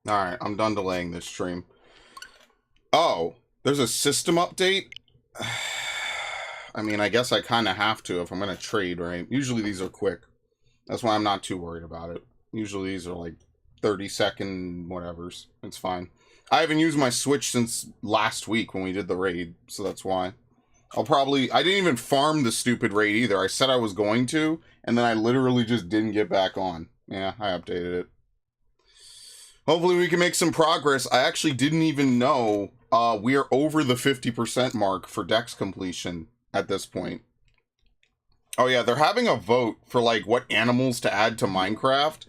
Alright, I'm done delaying this stream. Oh, there's a system update? I mean, I guess I kind of have to if I'm going to trade, right? Usually these are quick. That's why I'm not too worried about it. Usually these are like 30-second whatevers. It's fine. I haven't used my Switch since last week when we did the raid, so that's why. I didn't even farm the stupid raid either. I said I was going to, and then I literally just didn't get back on. Yeah, I updated it. Hopefully we can make some progress. I actually didn't even know we are over the 50% mark for Dex completion at this point. Oh yeah, they're having a vote for like what animals to add to Minecraft.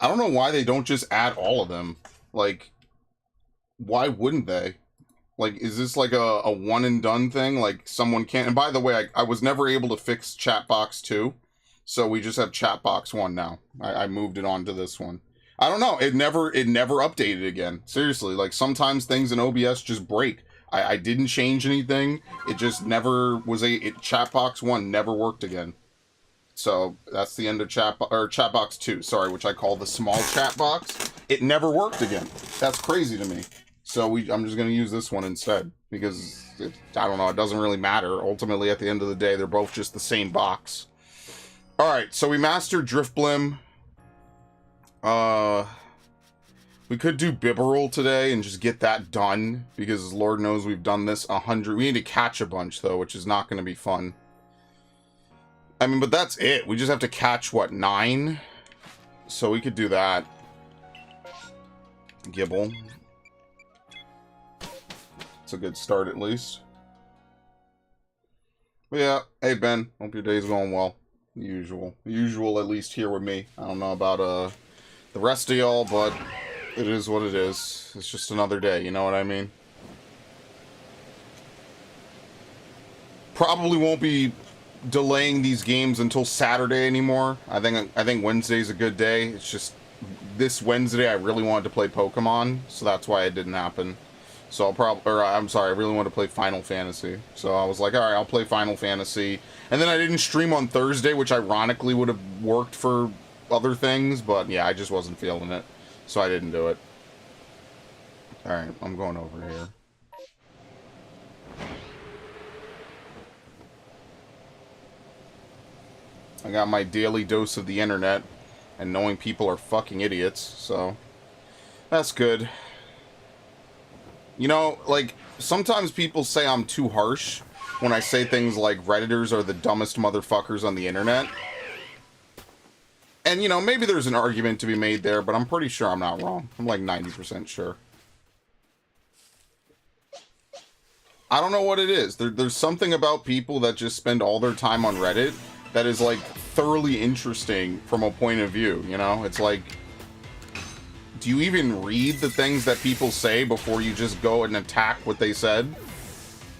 I don't know why they don't just add all of them. Like, why wouldn't they? Like, is this like a one and done thing? Like, someone can't... And by the way, I was never able to fix Chatbox 2. So we just have Chatbox 1 now. I moved it on to this one. I don't know. It never updated again. Seriously, like, sometimes things in OBS just break. I didn't change anything. It just never was Chatbox 1 never worked again. So that's the end of Chatbox 2, sorry, which I call the small chat box. It never worked again. That's crazy to me. So I'm just going to use this one instead, because, I don't know, it doesn't really matter. Ultimately, at the end of the day, they're both just the same box. Alright, so we mastered Driftblim. We could do Bibberel today and just get that done, because Lord knows we've done this 100. We need to catch a bunch, though, which is not going to be fun. I mean, but that's it. We just have to catch, what, 9? So we could do that. Gibble. It's a good start, at least. But yeah, hey Ben, hope your day's going well. The usual. The usual, at least here with me. I don't know about the rest of y'all, but it is what it is. It's just another day, you know what I mean? Probably won't be delaying these games until Saturday anymore. I think Wednesday's a good day. It's just this Wednesday I really wanted to play Pokemon, so that's why it didn't happen. So I'm sorry, I really wanted to play Final Fantasy. So I was like, alright, I'll play Final Fantasy. And then I didn't stream on Thursday, which ironically would have worked for other things, but yeah, I just wasn't feeling it. So I didn't do it. Alright, I'm going over here. I got my daily dose of the internet and knowing people are fucking idiots, so that's good. You know, like, sometimes people say I'm too harsh when I say things like Redditors are the dumbest motherfuckers on the internet. And, you know, maybe there's an argument to be made there, but I'm pretty sure I'm not wrong. I'm like 90% sure. I don't know what it is. There's something about people that just spend all their time on Reddit that is, like, thoroughly interesting from a point of view, you know? It's like, do you even read the things that people say before you just go and attack what they said?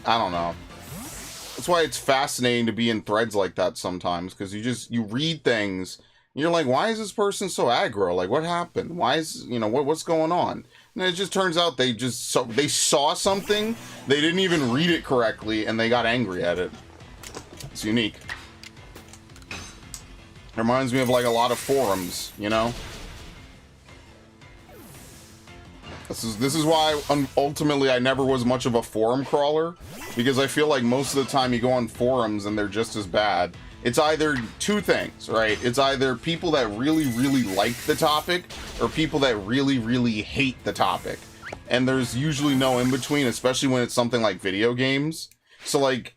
I don't know. That's why it's fascinating to be in threads like that sometimes, because you read things, and you're like, why is this person so aggro? Like, what happened? Why is, you know, what's going on? And it just turns out they saw something, they didn't even read it correctly, and they got angry at it. It's unique. It reminds me of, like, a lot of forums, you know? This is why, ultimately, I never was much of a forum crawler, because I feel like most of the time you go on forums and they're just as bad. It's either two things, right? It's either people that really, really like the topic, or people that really, really hate the topic. And there's usually no in-between, especially when it's something like video games. So, like,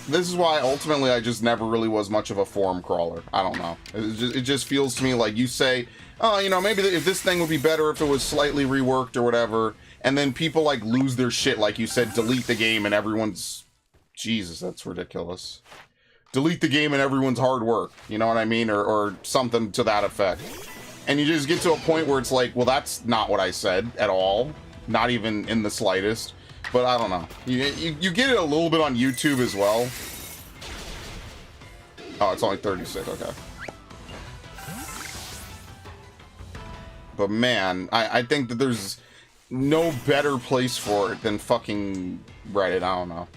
this is why, ultimately, I just never really was much of a forum crawler. I don't know. It just feels to me like you say, oh, you know, maybe if this thing would be better if it was slightly reworked or whatever, and then people, like, lose their shit, like you said, delete the game and everyone's... Jesus, that's ridiculous. Delete the game and everyone's hard work, you know what I mean? Or something to that effect. And you just get to a point where it's like, well, that's not what I said at all. Not even in the slightest. But I don't know. You get it a little bit on YouTube as well. Oh, it's only 36, okay. But man, I think that there's no better place for it than fucking Reddit. I don't know.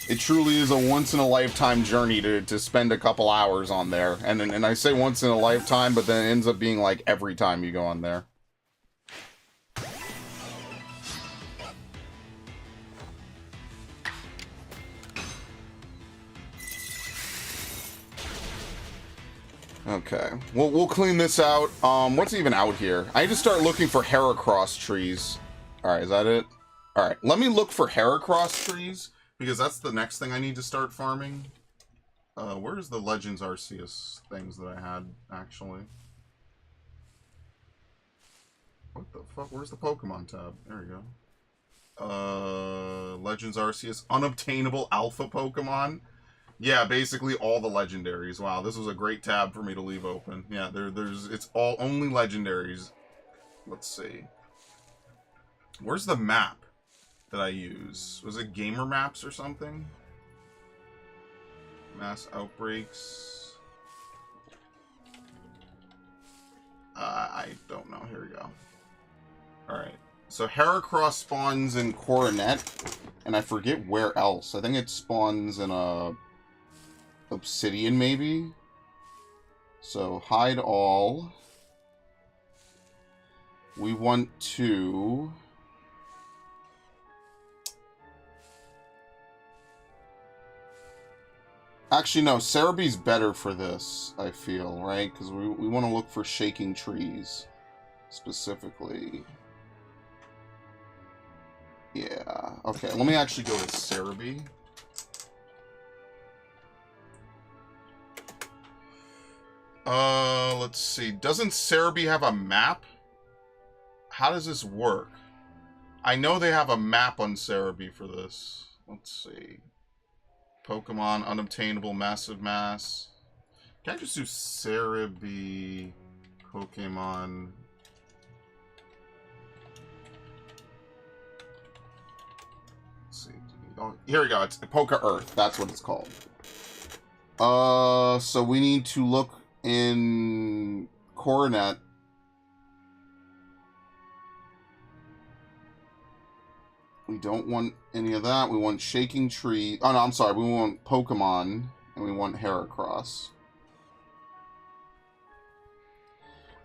It truly is a once-in-a-lifetime journey to spend a couple hours on there. And I say once in a lifetime, but then it ends up being like every time you go on there. Okay, we'll clean this out. What's even out here? I need to start looking for Heracross trees. Alright, is that it? Alright, let me look for Heracross trees, because that's the next thing I need to start farming. Where's the Legends Arceus things that I had, actually? What the fuck? Where's the Pokemon tab? There we go. Legends Arceus. Unobtainable Alpha Pokemon. Yeah, basically all the legendaries. Wow, this was a great tab for me to leave open. Yeah, it's all only legendaries. Let's see. Where's the map that I use? Was it Gamer Maps or something? Mass outbreaks. I don't know. Here we go. Alright. So Heracross spawns in Coronet, and I forget where else. I think it spawns in a Obsidian, maybe? So, hide all. We want to... Actually, no, Cerebee's better for this, I feel, right? Because we want to look for shaking trees, specifically. Yeah, okay, let me actually go to Cerebee. Let's see. Doesn't Cerebee have a map? How does this work? I know they have a map on Cerebee for this. Let's see. Pokemon, unobtainable, massive mass. Can I just do Cerebee, Pokemon? Let's see. Oh, here we go. It's Poke Earth. That's what it's called. So we need to look in Coronet. We don't want any of that. We want Shaking Tree. Oh, no, I'm sorry. We want Pokemon, and we want Heracross.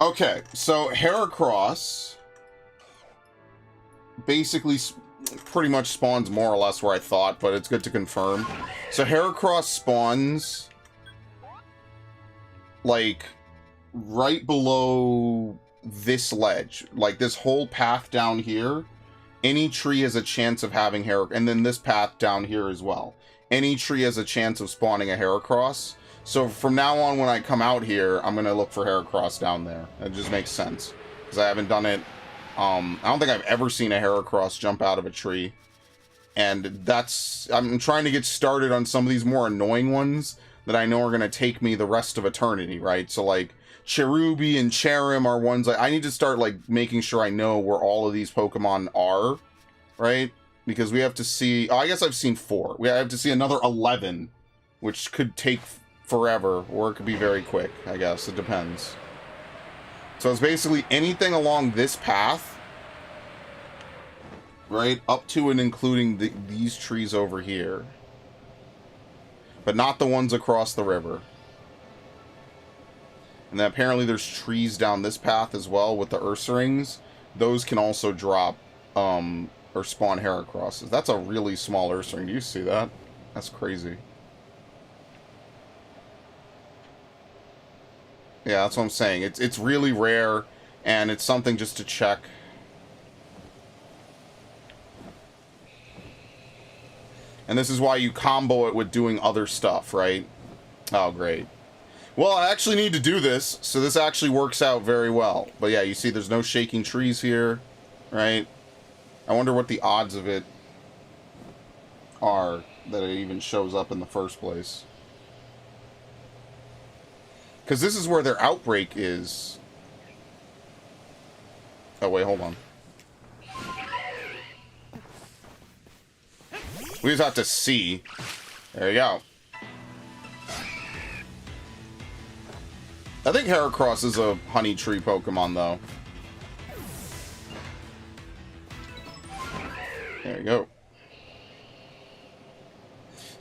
Okay, so Heracross basically pretty much spawns more or less where I thought, but it's good to confirm. So Heracross spawns like right below this ledge, like this whole path down here. Any tree has a chance of having Heracross, and then this path down here as well. Any tree has a chance of spawning a Heracross. So from now on, when I come out here, I'm gonna look for Heracross down there. It just makes sense because I haven't done it. I don't think I've ever seen a Heracross jump out of a tree. And I'm trying to get started on some of these more annoying ones that I know are going to take me the rest of eternity, right? So, like, Cherubi and Cherim are ones I need to start, like, making sure I know where all of these Pokemon are, right? Because we have to see... Oh, I guess I've seen 4. We have to see another 11, which could take forever, or it could be very quick, I guess. It depends. So it's basically anything along this path, right, up to and including these trees over here. But not the ones across the river. And then apparently there's trees down this path as well with the Ursaring. Those can also drop, or spawn Heracrosses. That's a really small Ursaring. Do you see that? That's crazy. Yeah, that's what I'm saying. It's really rare, and it's something just to check. And this is why you combo it with doing other stuff, right? Oh, great. Well, I actually need to do this, so this actually works out very well. But yeah, you see there's no shaking trees here, right? I wonder what the odds of it are that it even shows up in the first place. Because this is where their outbreak is. Oh, wait, hold on. We just have to see. There you go. I think Heracross is a honey tree Pokemon, though. There you go.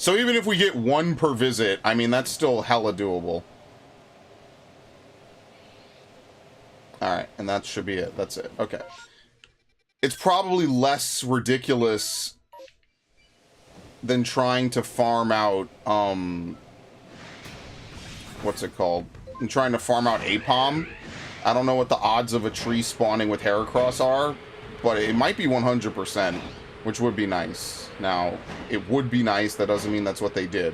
So even if we get one per visit, I mean, that's still hella doable. Alright, and that should be it. That's it. Okay. It's probably less ridiculous than trying to farm out, what's it called? And trying to farm out Apom. I don't know what the odds of a tree spawning with Heracross are, but it might be 100%, which would be nice. Now, it would be nice, that doesn't mean that's what they did.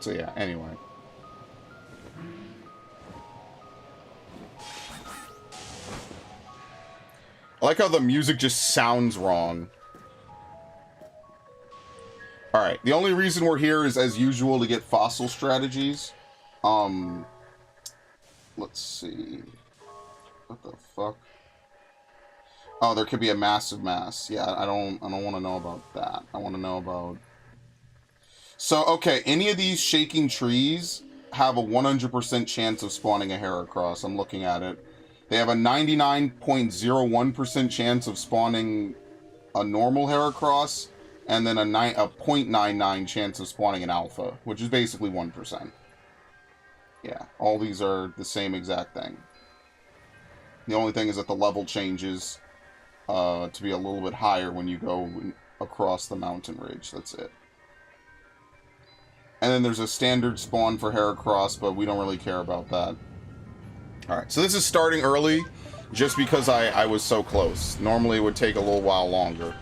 So yeah, anyway. I like how the music just sounds wrong. Alright, the only reason we're here is, as usual, to get fossil strategies. Let's see. What the fuck? Oh, there could be a massive mass. Yeah, I don't want to know about that. I want to know about... So, okay, any of these shaking trees have a 100% chance of spawning a Heracross. I'm looking at it. They have a 99.01% chance of spawning a normal Heracross, and then a 0.99 chance of spawning an Alpha, which is basically 1%. Yeah, all these are the same exact thing. The only thing is that the level changes to be a little bit higher when you go across the mountain ridge. That's it. And then there's a standard spawn for Heracross, but we don't really care about that. Alright, so this is starting early, just because I was so close. Normally it would take a little while longer.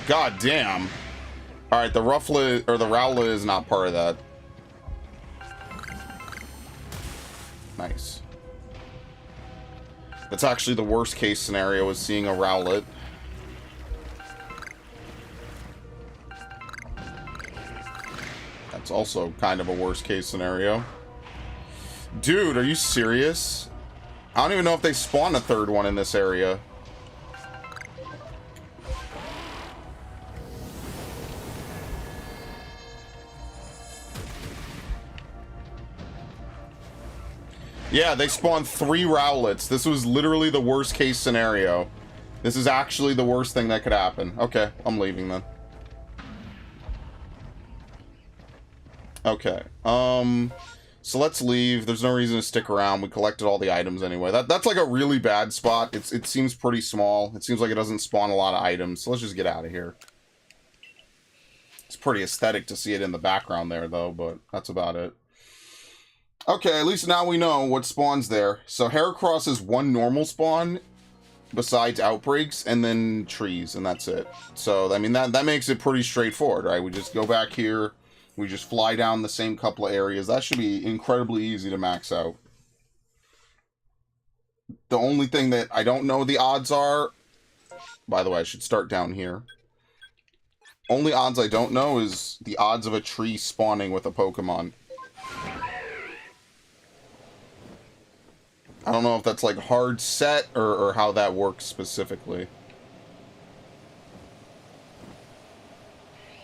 God damn. Alright, the Rufflet, or the Rowlet is not part of that. Nice. That's actually the worst case scenario, is seeing a Rowlet. That's also kind of a worst case scenario. Dude, are you serious? I don't even know if they spawn a third one in this area. Yeah, they spawned 3 Rowlets. This was literally the worst case scenario. This is actually the worst thing that could happen. Okay, I'm leaving then. Okay, so let's leave. There's no reason to stick around. We collected all the items anyway. That's like a really bad spot. It seems pretty small. It seems like it doesn't spawn a lot of items, so let's just get out of here. It's pretty aesthetic to see it in the background there, though, but that's about it. Okay, at least now we know what spawns there. So Heracross is one normal spawn, besides outbreaks, and then trees, and that's it. So, I mean, that makes it pretty straightforward, right? We just go back here, we just fly down the same couple of areas. That should be incredibly easy to max out. The only thing that I don't know the odds are... By the way, I should start down here. Only odds I don't know is the odds of a tree spawning with a Pokemon. I don't know if that's like hard set or how that works specifically.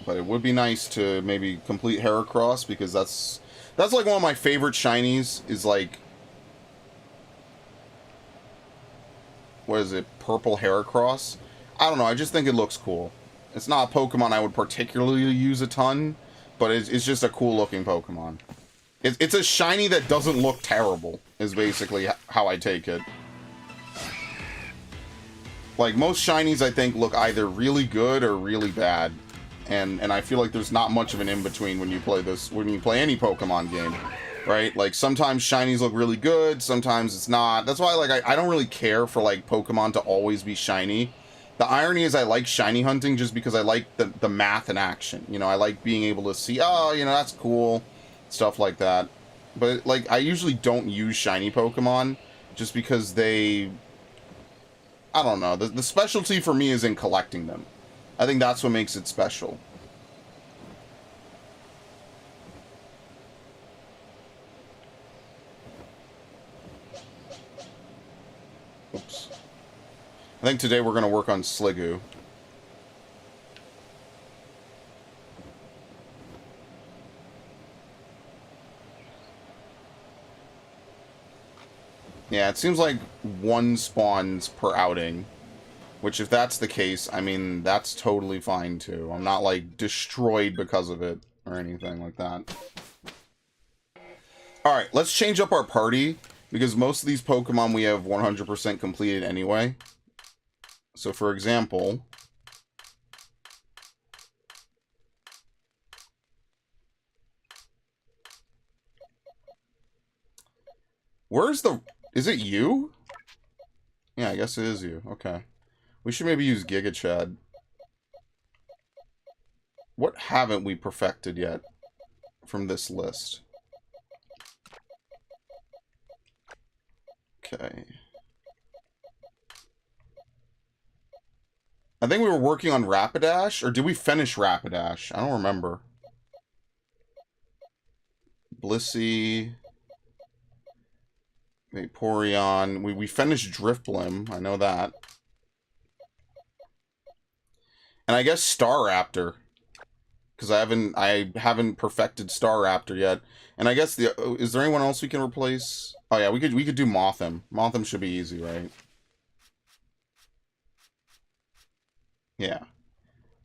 But it would be nice to maybe complete Heracross, because that's like one of my favorite shinies, is like... What is it? Purple Heracross? I don't know, I just think it looks cool. It's not a Pokemon I would particularly use a ton, but it's just a cool looking Pokemon. It's a shiny that doesn't look terrible, is basically how I take it. Like, most shinies, I think, look either really good or really bad. And I feel like there's not much of an in-between when you play any Pokemon game. Right? Like, sometimes shinies look really good, sometimes it's not. That's why, like, I don't really care for, like, Pokemon to always be shiny. The irony is I like shiny hunting just because I like the math in action. You know, I like being able to see, oh, you know, that's cool. Stuff like that. But, like, I usually don't use shiny Pokemon just because they... I don't know. The specialty for me is in collecting them. I think that's what makes it special. Oops. I think today we're going to work on Sliggoo. Yeah, it seems like one spawns per outing. Which, if that's the case, I mean, that's totally fine, too. I'm not, like, destroyed because of it or anything like that. Alright, let's change up our party, because most of these Pokemon we have 100% completed anyway. So, for example... Where's the... Is it you? Yeah, I guess it is you. Okay. We should maybe use Giga Chad. What haven't we perfected yet from this list? Okay. I think we were working on Rapidash, or did we finish Rapidash? I don't remember. Blissey... Vaporeon. We finished Drifblim. I know that. And I guess Staraptor. Because I haven't perfected Staraptor yet. And I guess is there anyone else we can replace? Oh yeah, we could do Mothim. Mothim should be easy, right? Yeah.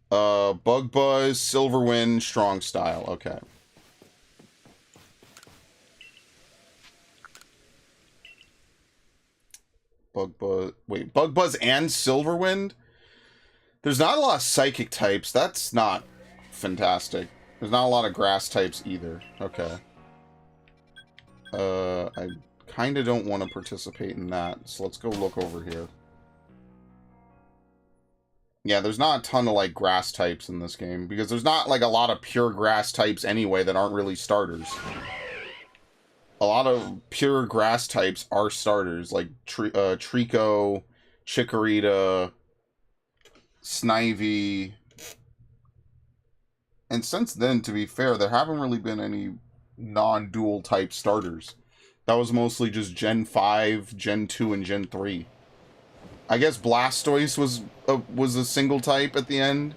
Bug Buzz, Silverwind, Strong Style. Okay. Bug Buzz. Wait, Bug Buzz and Silverwind? There's not a lot of psychic types. That's not fantastic. There's not a lot of grass types either. Okay. I kind of don't want to participate in that. So let's go look over here. Yeah, there's not a ton of, like, grass types in this game. Because there's not, like, a lot of pure grass types anyway that aren't really starters. A lot of pure grass types are starters, like Trico, Chikorita, Snivy. And since then, to be fair, there haven't really been any non-dual type starters. That was mostly just Gen 5, Gen 2, and Gen 3. I guess Blastoise was a single type at the end.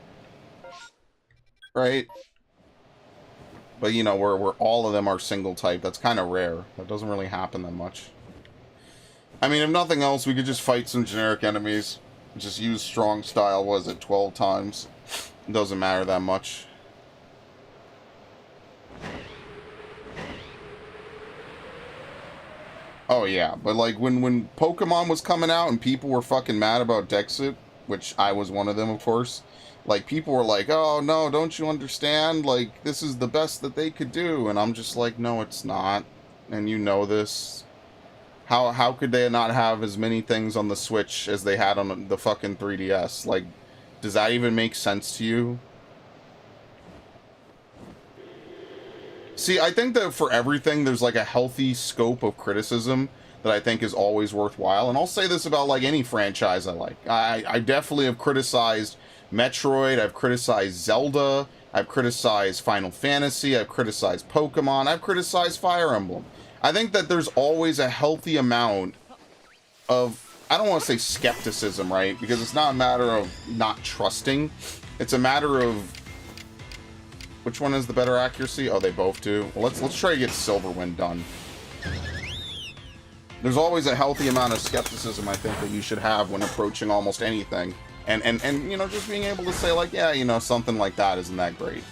Right? But, you know, where all of them are single type, that's kind of rare. That doesn't really happen that much. I mean, if nothing else, we could just fight some generic enemies. Just use strong style, was it, 12 times? It doesn't matter that much. Oh, yeah. But, like, when Pokemon was coming out and people were fucking mad about Dexit, which I was one of them, of course... Like, people were like, oh, no, don't you understand? Like, this is the best that they could do. And I'm just like, no, it's not. And you know this. How could they not have as many things on the Switch as they had on the fucking 3DS? Like, does that even make sense to you? See, I think that for everything, there's, like, a healthy scope of criticism that I think is always worthwhile. And I'll say this about, like, any franchise I like. I definitely have criticized... Metroid, I've criticized Zelda, I've criticized Final Fantasy, I've criticized Pokemon, I've criticized Fire Emblem. I think that there's always a healthy amount of, I don't want to say skepticism, right? Because it's not a matter of not trusting. It's a matter of, which one has the better accuracy? Oh, they both do. Well, let's try to get Silverwind done. There's always a healthy amount of skepticism, I think, that you should have when approaching almost anything. And you know, just being able to say, like, yeah, you know, something like that isn't that great.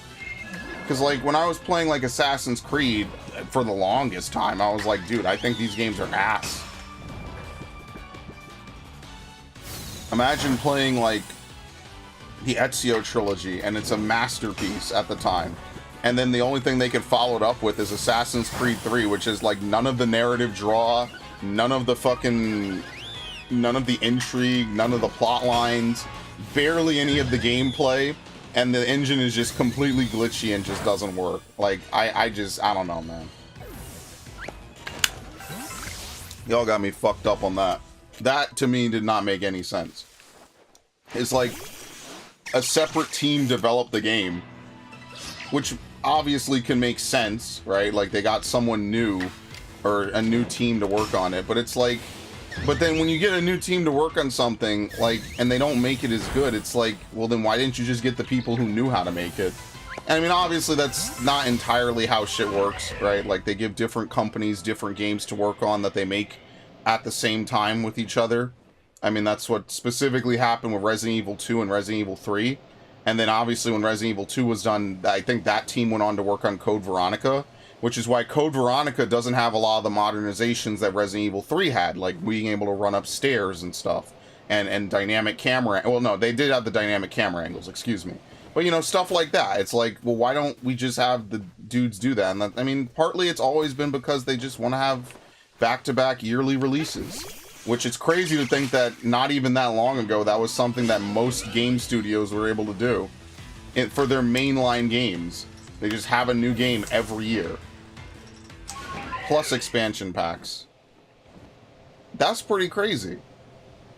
Because, like, when I was playing, like, Assassin's Creed, for the longest time, I was like, dude, I think these games are ass. Imagine playing, like, the Ezio trilogy, and it's a masterpiece at the time. And then the only thing they could follow it up with is Assassin's Creed 3, which is, like, none of the narrative draw, none of the fucking... none of the intrigue, none of the plot lines, barely any of the gameplay, and the engine is just completely glitchy and just doesn't work. Like, I don't know, man. Y'all got me fucked up on that. That, to me, did not make any sense. It's like a separate team developed the game, which obviously can make sense, right? Like, they got someone new, or a new team to work on it, but it's like... But then when you get a new team to work on something, like, and they don't make it as good, it's like, well, then why didn't you just get the people who knew how to make it? And I mean, obviously, that's not entirely how shit works, right? Like, they give different companies different games to work on that they make at the same time with each other. I mean, that's what specifically happened with Resident Evil 2 and Resident Evil 3. And then obviously when Resident Evil 2 was done, I think that team went on to work on Code Veronica, which is why Code Veronica doesn't have a lot of the modernizations that Resident Evil 3 had, like being able to run upstairs and stuff, and dynamic camera. Well, no, they did have the dynamic camera angles, excuse me. But, you know, stuff like that. It's like, well, why don't we just have the dudes do that? And that, I mean, partly it's always been because they just want to have back-to-back yearly releases. Which it's crazy to think that not even that long ago, that was something that most game studios were able to do for their mainline games. They just have a new game every year. Plus expansion packs. That's pretty crazy.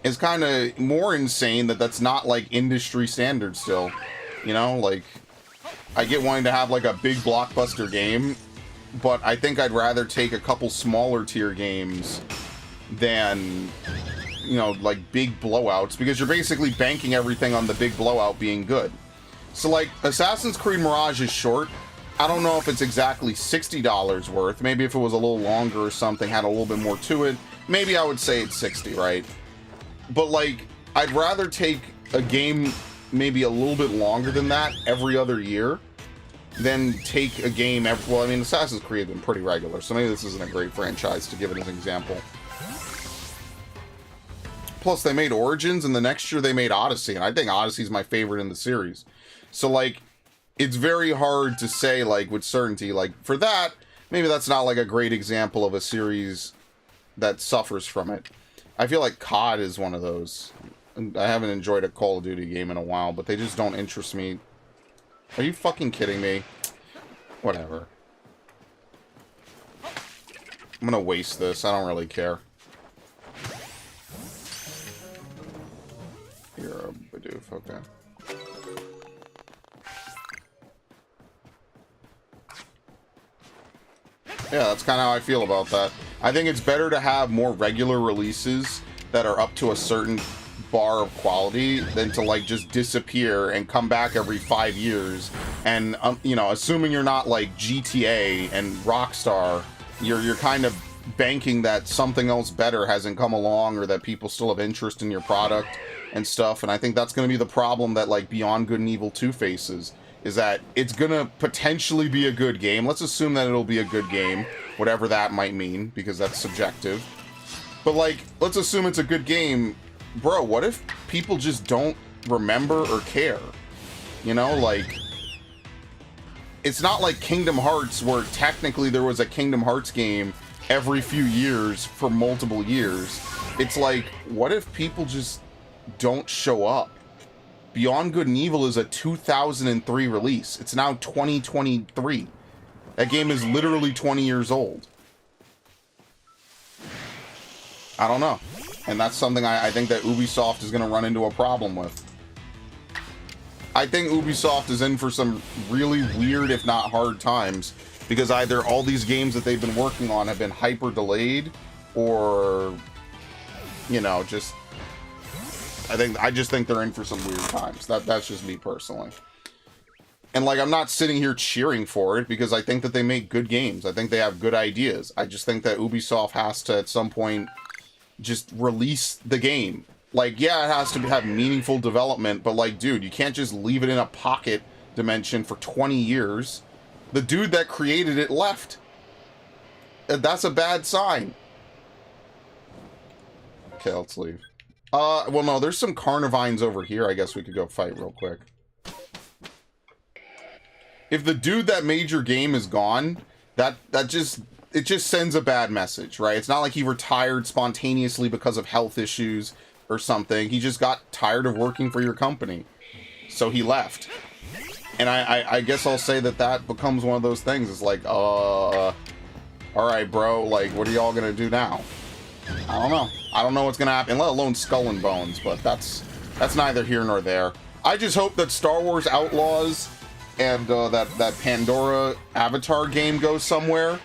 It's kind of more insane that that's not like industry standard still. You know, like, I get wanting to have like a big blockbuster game, but I think I'd rather take a couple smaller tier games than, you know, like big blowouts, because you're basically banking everything on the big blowout being good. So like Assassin's Creed Mirage is short. I don't know if it's exactly $60 worth. Maybe if it was a little longer or something, had a little bit more to it, maybe I would say it's 60, right? But like, I'd rather take a game maybe a little bit longer than that every other year than take a game every, well, I mean, Assassin's Creed has been pretty regular, so maybe this isn't a great franchise to give it as an example. Plus, they made Origins, and the next year they made Odyssey, and I think Odyssey's my favorite in the series. So, like, it's very hard to say, like, with certainty, like, for that, maybe that's not, like, a great example of a series that suffers from it. I feel like COD is one of those. I haven't enjoyed a Call of Duty game in a while, but they just don't interest me. Are you fucking kidding me? Whatever. I'm gonna waste this. I don't really care. You're a Bidoof, okay. Yeah, that's kind of how I feel about that. I think it's better to have more regular releases that are up to a certain bar of quality than to, like, just disappear and come back every 5 years. And, you know, assuming you're not, like, GTA and Rockstar, you're kind of banking that something else better hasn't come along, or that people still have interest in your product and stuff. And I think that's going to be the problem that, like, Beyond Good and Evil 2 faces, is that it's going to potentially be a good game. Let's assume that it'll be a good game, whatever that might mean, because that's subjective. But, like, let's assume it's a good game. Bro, what if people just don't remember or care? You know, like, it's not like Kingdom Hearts, where technically there was a Kingdom Hearts game every few years for multiple years. It's like, what if people just don't show up? Beyond Good and Evil is a 2003 release. It's now 2023. That game is literally 20 years old. I don't know. And that's something I think that Ubisoft is going to run into a problem with. I think Ubisoft is in for some really weird, if not hard times, because either all these games that they've been working on have been hyper delayed, or, you know, just, I just think they're in for some weird times. That's just me personally. And, like, I'm not sitting here cheering for it, because I think that they make good games. I think they have good ideas. I just think that Ubisoft has to, at some point, just release the game. Like, yeah, it has to have meaningful development, but, like, dude, you can't just leave it in a pocket dimension for 20 years. The dude that created it left. That's a bad sign. Okay, let's leave. Well, no, there's some Carnivines over here. I guess we could go fight real quick. If the dude that made your game is gone, it just sends a bad message, right? It's not like he retired spontaneously because of health issues or something. He just got tired of working for your company, so he left. And I guess I'll say that becomes one of those things. It's like, all right, bro, like, what are y'all gonna do now? I don't know. I don't know what's gonna happen, let alone Skull and Bones, but that's neither here nor there. I just hope that Star Wars Outlaws and that Pandora Avatar game goes somewhere.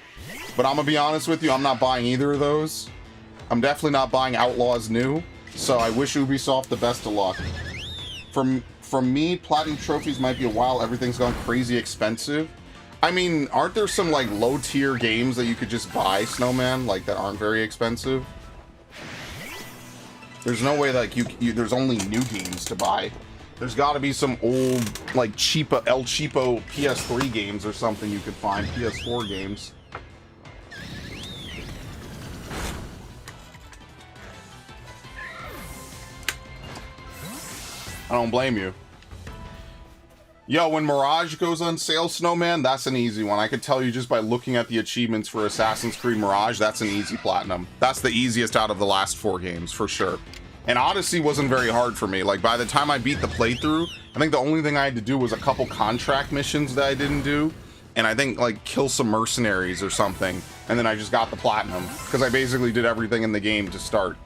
But I'm gonna be honest with you, I'm not buying either of those. I'm definitely not buying Outlaws New, so I wish Ubisoft the best of luck. From me, Platinum Trophies might be a while. Everything's gone crazy expensive. I mean, aren't there some, like, low-tier games that you could just buy, Snowman, like, that aren't very expensive? There's no way like there's only new games to buy. There's got to be some old like cheapo El Cheapo PS3 games or something you could find, PS4 games. I don't blame you. Yo, when Mirage goes on sale, Snowman, that's an easy one. I could tell you just by looking at the achievements for Assassin's Creed Mirage, that's an easy platinum. That's the easiest out of the last 4 games, for sure. And Odyssey wasn't very hard for me. Like, by the time I beat the playthrough, I think the only thing I had to do was a couple contract missions that I didn't do. And I think, like, kill some mercenaries or something. And then I just got the platinum. Because I basically did everything in the game to start.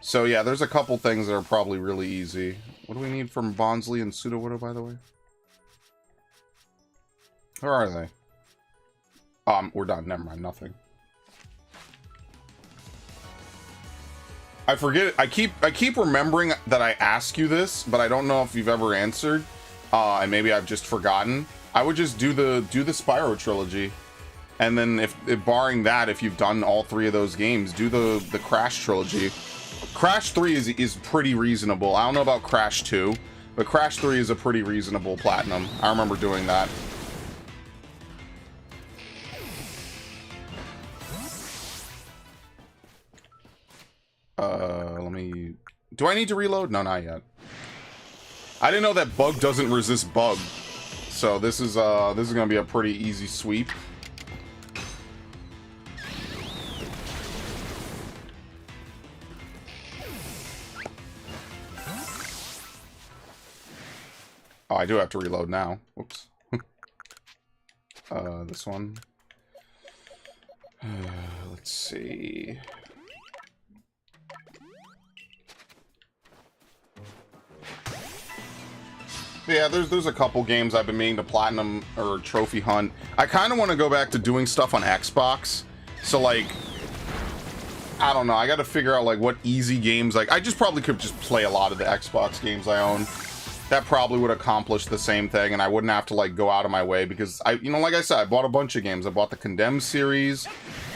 So, yeah, there's a couple things that are probably really easy. What do we need from Bonsly and Pseudo-Widow, by the way? Where are they? We're done. Never mind. Nothing. I forget. I keep remembering that I ask you this, but I don't know if you've ever answered. And maybe I've just forgotten. I would just do the Spyro trilogy, and then if barring that, if you've done all 3 of those games, do the Crash trilogy. Crash 3 is pretty reasonable. I don't know about Crash 2, but Crash 3 is a pretty reasonable platinum. I remember doing that. Let me... Do I need to reload? No, not yet. I didn't know that bug doesn't resist bug. So this is gonna be a pretty easy sweep. Oh, I do have to reload now. Whoops. This one. Let's see. Yeah, there's a couple games I've been meaning to platinum or trophy hunt. I kind of want to go back to doing stuff on Xbox. So, like, I don't know. I got to figure out, like, what easy games... Like, I just probably could just play a lot of the Xbox games I own. That probably would accomplish the same thing, and I wouldn't have to, like, go out of my way, because you know, like I said, I bought a bunch of games. I bought the Condemned series.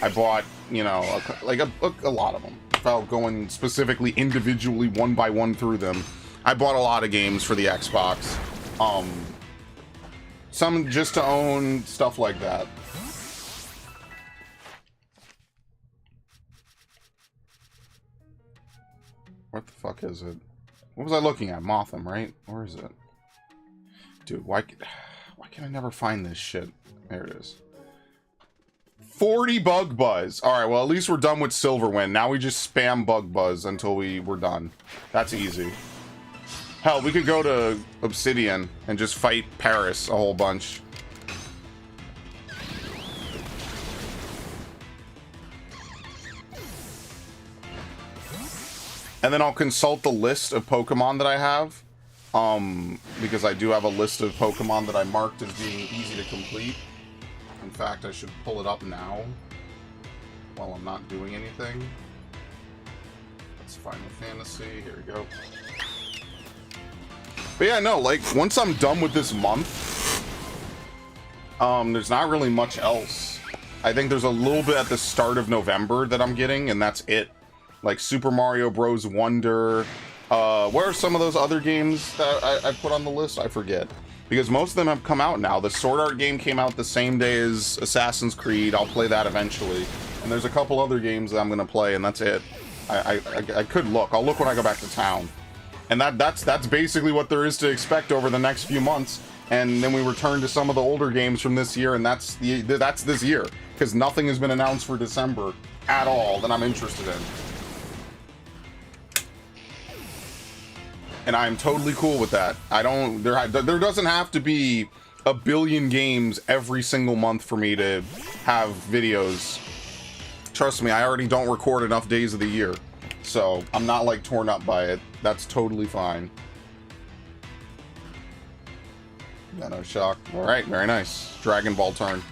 I bought, you know, a lot of them. Without going specifically individually one by one through them. I bought a lot of games for the Xbox. Some just to own, stuff like that. What the fuck is it? What was I looking at? Motham, right? Where is it? Dude, why can I never find this shit? There it is. 40 Bug Buzz. Alright, well, at least we're done with Silverwind. Now we just spam Bug Buzz until we're done. That's easy. Hell, we could go to Obsidian and just fight Paris a whole bunch. And then I'll consult the list of Pokemon that I have. Because I do have a list of Pokemon that I marked as being easy to complete. In fact, I should pull it up now while I'm not doing anything. That's Final Fantasy. Here we go. But yeah, no, like, once I'm done with this month, there's not really much else. I think there's a little bit at the start of November that I'm getting, and that's it. Like Super Mario Bros. Wonder. Where are some of those other games that I put on the list? I forget. Because most of them have come out now. The Sword Art game came out the same day as Assassin's Creed. I'll play that eventually. And there's a couple other games that I'm going to play, and that's it. I could look. I'll look when I go back to town. And that's basically what there is to expect over the next few months. And then we return to some of the older games from this year, and that's this year. Because nothing has been announced for December at all that I'm interested in. And I'm totally cool with that. There doesn't have to be a billion games every single month for me to have videos. Trust me, I already don't record enough days of the year. So, I'm not, like, torn up by it. That's totally fine. Yeah, no shock. Alright, very nice. Dragon Ball turn.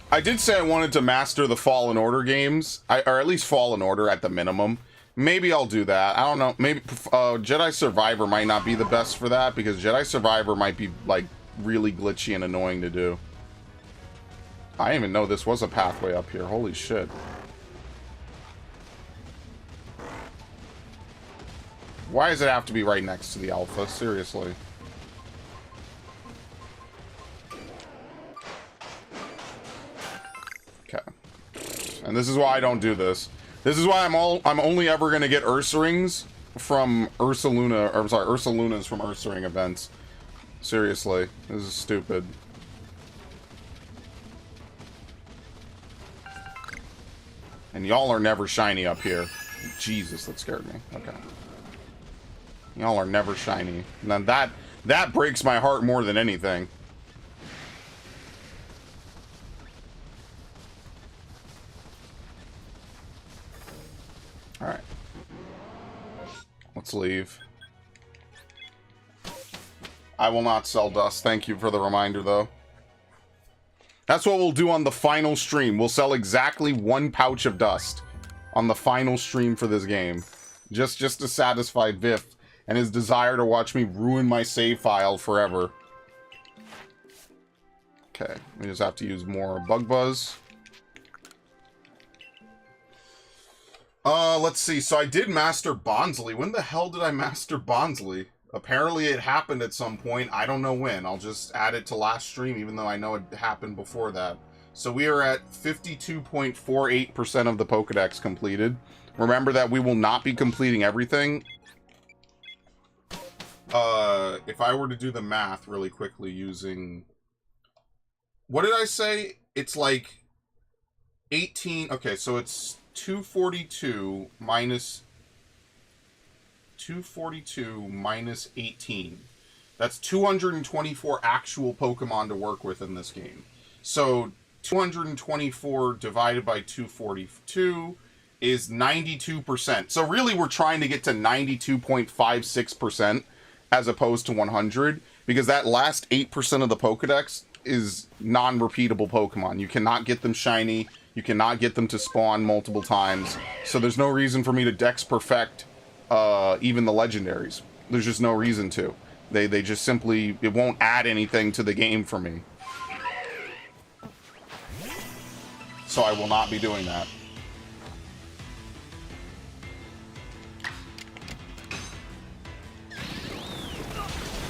I did say I wanted to master the Fallen Order games. Or at least Fallen Order at the minimum. Maybe I'll do that. I don't know. Maybe Jedi Survivor might not be the best for that, because Jedi Survivor might be, like, really glitchy and annoying to do. I didn't even know this was a pathway up here. Holy shit. Why does it have to be right next to the alpha? Seriously. Okay. And this is why I don't do this. This is why I'm only ever gonna get Ursa rings from Ursaluna, or I'm sorry, Ursalunas from Ursa ring events. Seriously, this is stupid. And y'all are never shiny up here. Jesus, that scared me. Okay. Y'all are never shiny. And then that breaks my heart more than anything. Alright. Let's leave. I will not sell dust. Thank you for the reminder, though. That's what we'll do on the final stream. We'll sell exactly 1 pouch of dust on the final stream for this game. Just to satisfy Viff and his desire to watch me ruin my save file forever. Okay, we just have to use more Bug Buzz. Let's see. So I did master Bonsly. When the hell did I master Bonsly? Apparently it happened at some point. I don't know when. I'll just add it to last stream, even though I know it happened before that. So we are at 52.48% of the Pokedex completed. Remember that we will not be completing everything. If I were to do the math really quickly using... What did I say? It's like 18... Okay, so it's 242 minus 18. That's 224 actual Pokemon to work with in this game. So 224 divided by 242 is 92%. So really we're trying to get to 92.56% as opposed to 100, because that last 8% of the Pokedex is non-repeatable Pokemon. You cannot get them shiny, you cannot get them to spawn multiple times, so there's no reason for me to Dex Perfect even the legendaries. There's just no reason to. They just simply, it won't add anything to the game for me. So I will not be doing that.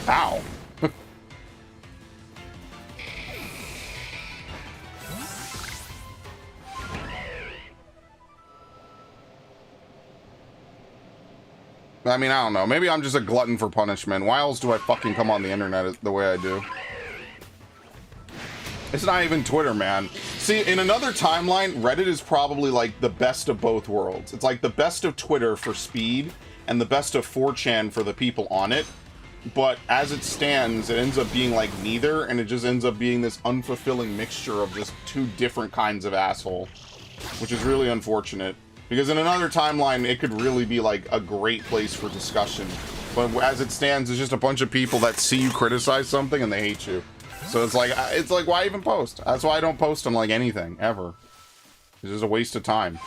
Ow. I mean, I don't know. Maybe I'm just a glutton for punishment. Why else do I fucking come on the internet the way I do? It's not even Twitter, man. See, in another timeline, Reddit is probably like the best of both worlds. It's like the best of Twitter for speed and the best of 4chan for the people on it. But as it stands, it ends up being like neither, and it just ends up being this unfulfilling mixture of just two different kinds of asshole, which is really unfortunate. Because in another timeline, it could really be like a great place for discussion. But as it stands, it's just a bunch of people that see you criticize something and they hate you. So it's like why even post? That's why I don't post on like anything, ever. It's just a waste of time.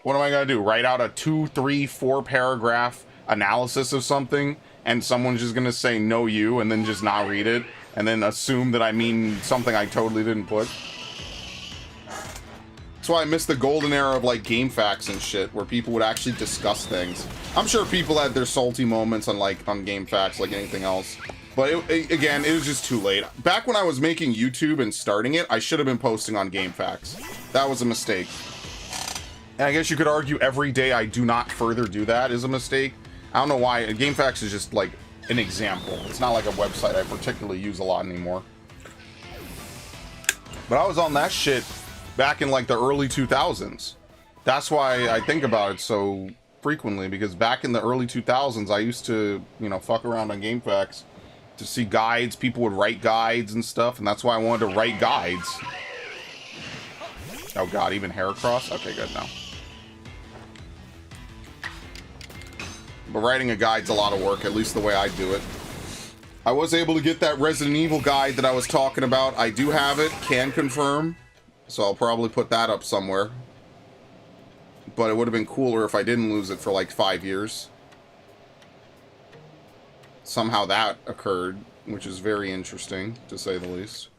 What am I gonna do? Write out a 2, 3, 4 paragraph analysis of something, and someone's just gonna say no you, and then just not read it, and then assume that I mean something I totally didn't put? That's why I miss the golden era of like game facts and shit, where people would actually discuss things. I'm sure people had their salty moments on game facts like anything else, but again, it was just too late. Back when I was making YouTube and starting it, I should have been posting on game facts. That was a mistake. And I guess you could argue every day I do not further do that is a mistake. I don't know why. GameFAQs is just like an example. It's not like a website I particularly use a lot anymore. But I was on that shit back in like the early 2000s. That's why I think about it so frequently, because back in the early 2000s, I used to, you know, fuck around on GameFAQs to see guides. People would write guides and stuff, and that's why I wanted to write guides. Oh god, even Heracross? Okay, good now. But writing a guide's a lot of work, at least the way I do it. I was able to get that Resident Evil guide that I was talking about. I do have it, can confirm. So I'll probably put that up somewhere. But it would have been cooler if I didn't lose it for like 5 years. Somehow that occurred. which is very interesting, to say the least.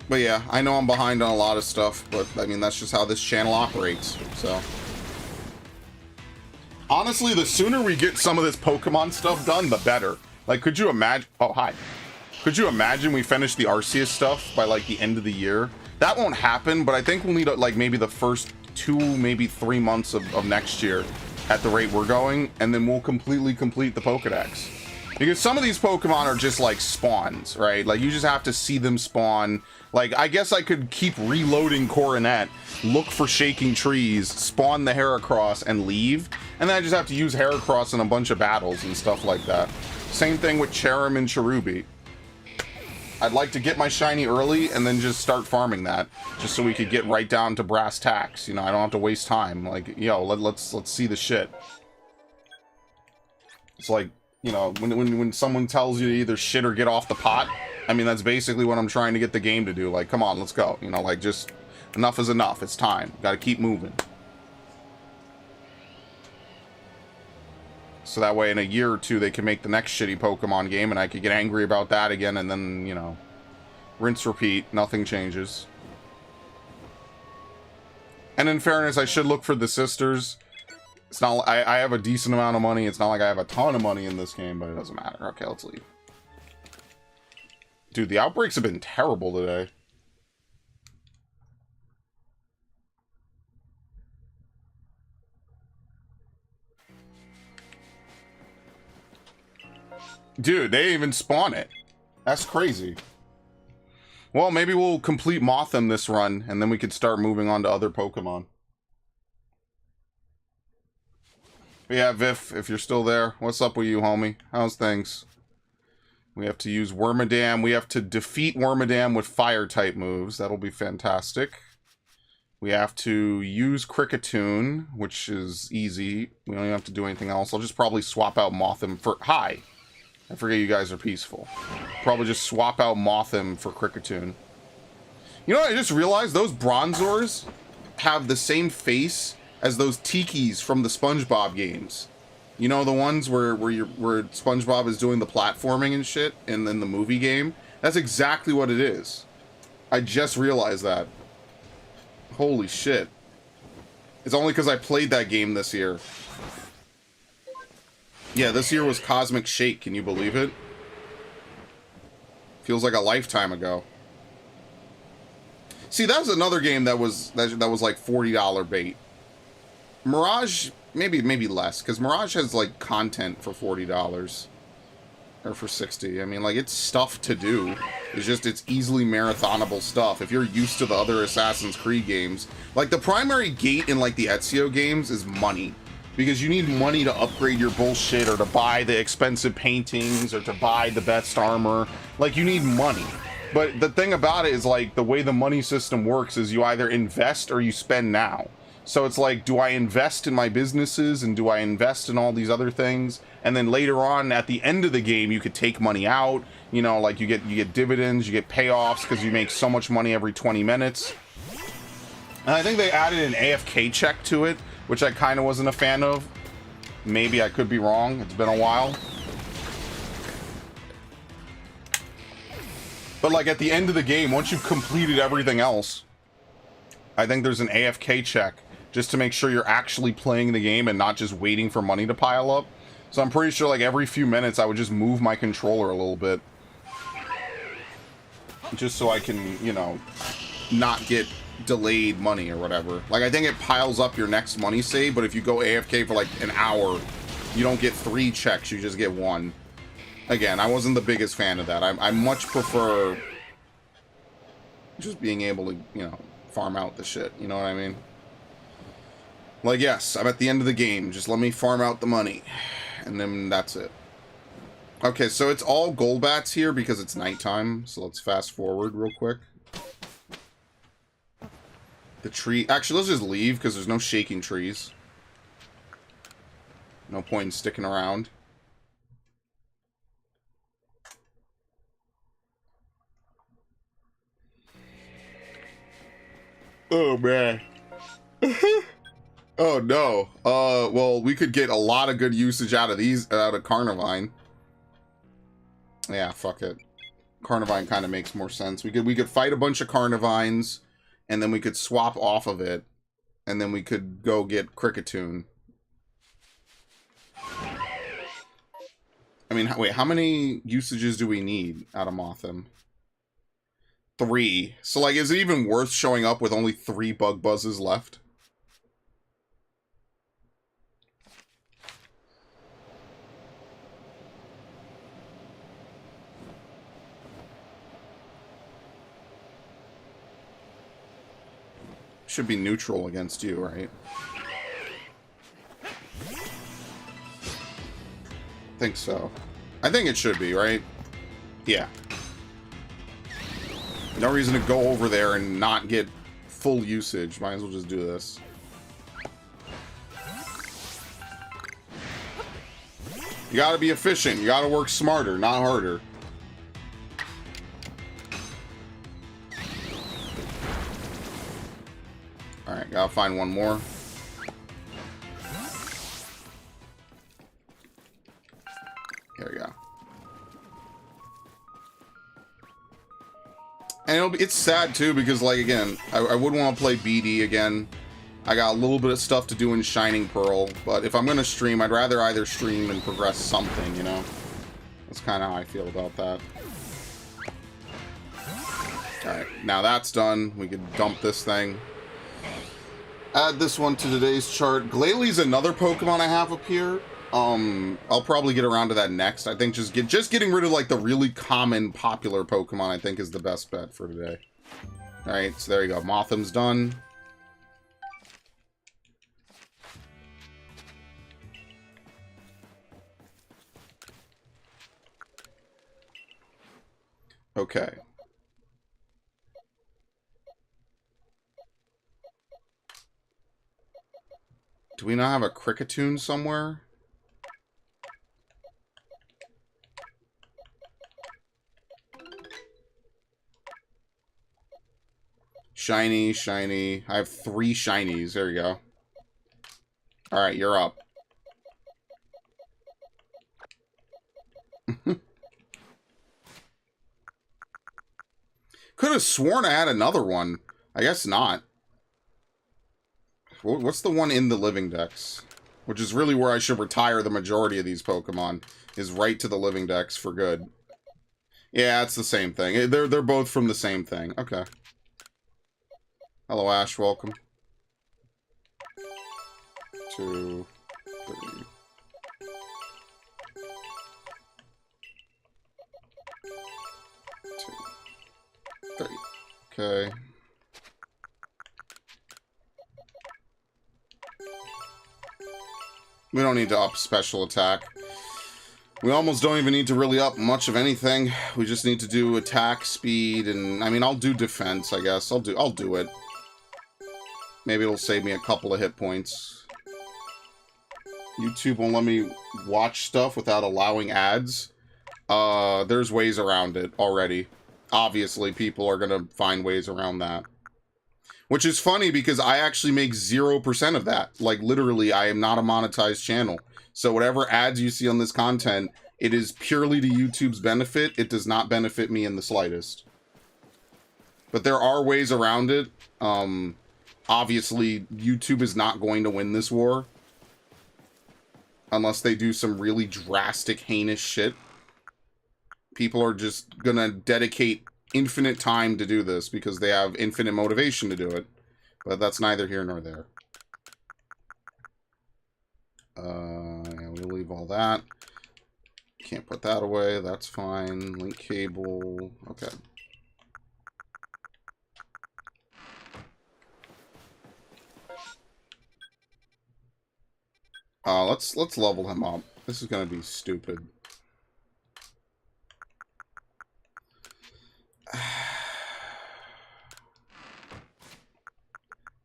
But yeah, I know I'm behind on a lot of stuff, but I mean, that's just how this channel operates, so. Honestly, the sooner we get some of this Pokemon stuff done, the better. Like, could you imagine... Oh, hi. Could you imagine we finish the Arceus stuff by, like, the end of the year? That won't happen, but I think we'll need, like, maybe the first 2, maybe 3 months of next year at the rate we're going, and then we'll completely complete the Pokedex. Because some of these Pokemon are just, like, spawns, right? Like, you just have to see them spawn. Like, I guess I could keep reloading Coronet, look for Shaking Trees, spawn the Heracross, and leave. And then I just have to use Heracross in a bunch of battles and stuff like that. Same thing with Cherim and Cherubi. I'd like to get my shiny early and then just start farming that, just so we could get right down to brass tacks. You know, I don't have to waste time. Like, yo, let's see the shit. It's like, you know, when someone tells you to either shit or get off the pot, I mean, that's basically what I'm trying to get the game to do. Like, come on, let's go. You know, like, just enough is enough. It's time. Got to keep moving. So that way in a year or two, they can make the next shitty Pokemon game, and I could get angry about that again, and then, you know, rinse, repeat. Nothing changes. And in fairness, I should look for the sisters. It's not... I have a decent amount of money. It's not like I have a ton of money in this game, but it doesn't matter. Okay, let's leave. Dude, the outbreaks have been terrible today. Dude, they even spawn it. That's crazy. Well, maybe we'll complete Mothim this run, and then we could start moving on to other Pokemon. But yeah, Viv, if you're still there, what's up with you, homie? How's things? We have to use Wormadam. We have to defeat Wormadam with Fire-type moves. That'll be fantastic. We have to use Kricketune, which is easy. We don't even have to do anything else. I'll just probably swap out Mothim for... Hi! I forget you guys are peaceful. Probably just swap out Mothim for Kricketune. You know what I just realized? Those Bronzors have the same face as those Tikis from the SpongeBob games. You know, the ones where SpongeBob is doing the platforming and shit, and then the movie game? That's exactly what it is. I just realized that. Holy shit. It's only because I played that game this year. Yeah, this year was Cosmic Shake, can you believe it? Feels like a lifetime ago. See, that was another game that was like $40 bait. Mirage... Maybe less, because Mirage has, like, content for $40. Or for $60. I mean, like, it's stuff to do. It's just, it's easily marathonable stuff. If you're used to the other Assassin's Creed games. Like, the primary gate in, like, the Ezio games is money. Because you need money to upgrade your bullshit, or to buy the expensive paintings, or to buy the best armor. Like, you need money. But the thing about it is, like, the way the money system works is you either invest or you spend now. So it's like, do I invest in my businesses and do I invest in all these other things? And then later on, at the end of the game, you could take money out. You know, like you get dividends, you get payoffs because you make so much money every 20 minutes. And I think they added an AFK check to it, which I kind of wasn't a fan of. Maybe I could be wrong. It's been a while. But like at the end of the game, once you've completed everything else, I think there's an AFK check. Just to make sure you're actually playing the game and not just waiting for money to pile up. So I'm pretty sure like every few minutes I would just move my controller a little bit. Just so I can, you know, not get delayed money or whatever. Like I think it piles up your next money save, but if you go AFK for like an hour, you don't get 3 checks, you just get 1. Again, I wasn't the biggest fan of that. I much prefer just being able to, you know, farm out the shit. You know what I mean? Like, yes, I'm at the end of the game. Just let me farm out the money. And then that's it. Okay, so it's all Golbats here because it's nighttime. So let's fast forward real quick. The tree... Actually, let's just leave because there's no shaking trees. No point in sticking around. Oh, man. Oh no. Well, we could get a lot of good usage out of Carnivine. Yeah, fuck it. Carnivine kind of makes more sense. We could fight a bunch of Carnivines, and then we could swap off of it, and then we could go get Kricketune. I mean, wait, how many usages do we need out of Mothim? 3. So, like, is it even worth showing up with only 3 Bug Buzzes left? Should be neutral against you, right? Think so. I think it should be, right? Yeah. No reason to go over there and not get full usage. Might as well just do this. You gotta be efficient. You gotta work smarter, not harder. Alright, gotta find one more. Here we go. And it's sad too because, like, again, I would want to play BD again. I got a little bit of stuff to do in Shining Pearl, but if I'm gonna stream, I'd rather either stream and progress something, you know? That's kind of how I feel about that. Alright, now that's done. We could dump this thing. Add this one to today's chart. Glalie is another Pokemon I have up here. I'll probably get around to that next. I think just getting rid of, like, the really common, popular Pokemon, I think, is the best bet for today. Alright, so there you go. Mothim's done. Okay. Do we not have a Kricketune somewhere? Shiny, shiny. I have 3 shinies. There you go. Alright, you're up. Could have sworn I had another one. I guess not. What's the one in the living dex? Which is really where I should retire the majority of these Pokemon. Is right to the living dex for good. Yeah, it's the same thing. They're both from the same thing. Okay. Hello, Ash. Welcome. 2, 3. Okay. We don't need to up special attack. We almost don't even need to really up much of anything. We just need to do attack speed and I mean I'll do defense, I guess. I'll do it. Maybe it'll save me a couple of hit points. YouTube won't let me watch stuff without allowing ads. There's ways around it already. Obviously, people are going to find ways around that. Which is funny because I actually make 0% of that. Like, literally, I am not a monetized channel. So whatever ads you see on this content, it is purely to YouTube's benefit. It does not benefit me in the slightest. But there are ways around it. Obviously, YouTube is not going to win this war. Unless they do some really drastic, heinous shit. People are just gonna dedicate infinite time to do this because they have infinite motivation to do it. But that's neither here nor there. Yeah, we'll leave all that. Can't put that away. That's fine. Link cable. Okay. Let's level him up. This is gonna be stupid.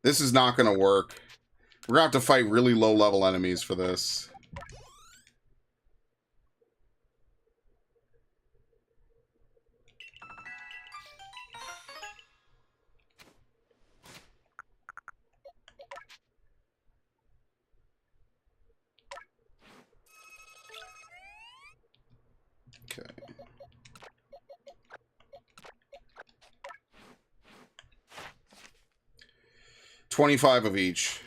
This is not gonna work. We're gonna have to fight really low-level enemies for this. 25 of each.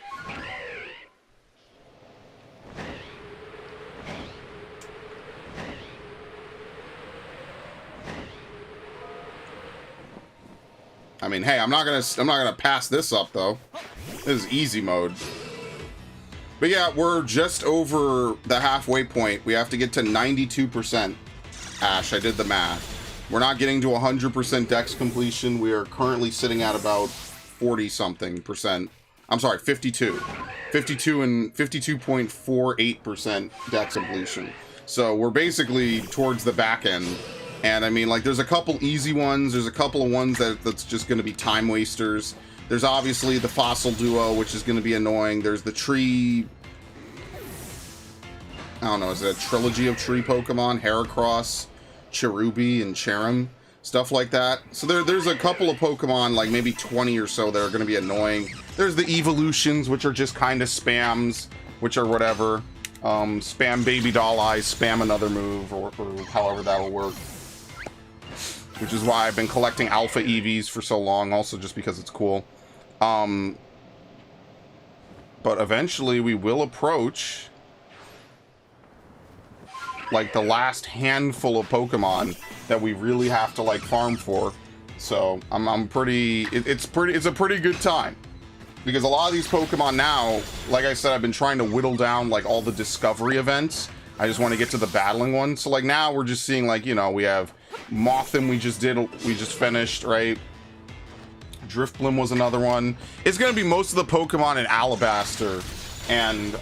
I mean, hey, I'm not gonna pass this up though. This is easy mode. But yeah, we're just over the halfway point. We have to get to 92%. Ash, I did the math. We're not getting to 100% dex completion. We are currently sitting at about 40-something percent. I'm sorry, 52. 52 and 52.48% dex completion. So we're basically towards the back end. And I mean, like, there's a couple easy ones. There's a couple of ones that's just going to be time wasters. There's obviously the fossil duo, which is going to be annoying. There's the tree... I don't know, is it a trilogy of tree Pokemon? Heracross, Cherubi, and Cherim. Stuff like that. So there's a couple of Pokemon, like maybe 20 or so, that are going to be annoying. There's the evolutions, which are just kind of spams, which are whatever. Spam Baby Doll Eyes, spam another move, or however that'll work. Which is why I've been collecting Alpha EVs for so long, also just because it's cool. But eventually we will approach like the last handful of Pokemon that we really have to like farm for. So I'm pretty, it's a pretty good time. Because a lot of these Pokemon now, like I said, I've been trying to whittle down like all the discovery events. I just want to get to the battling ones. So like now we're just seeing like, you know, we have Mothim we just finished, right? Drifblim was another one. It's going to be most of the Pokemon in Alabaster and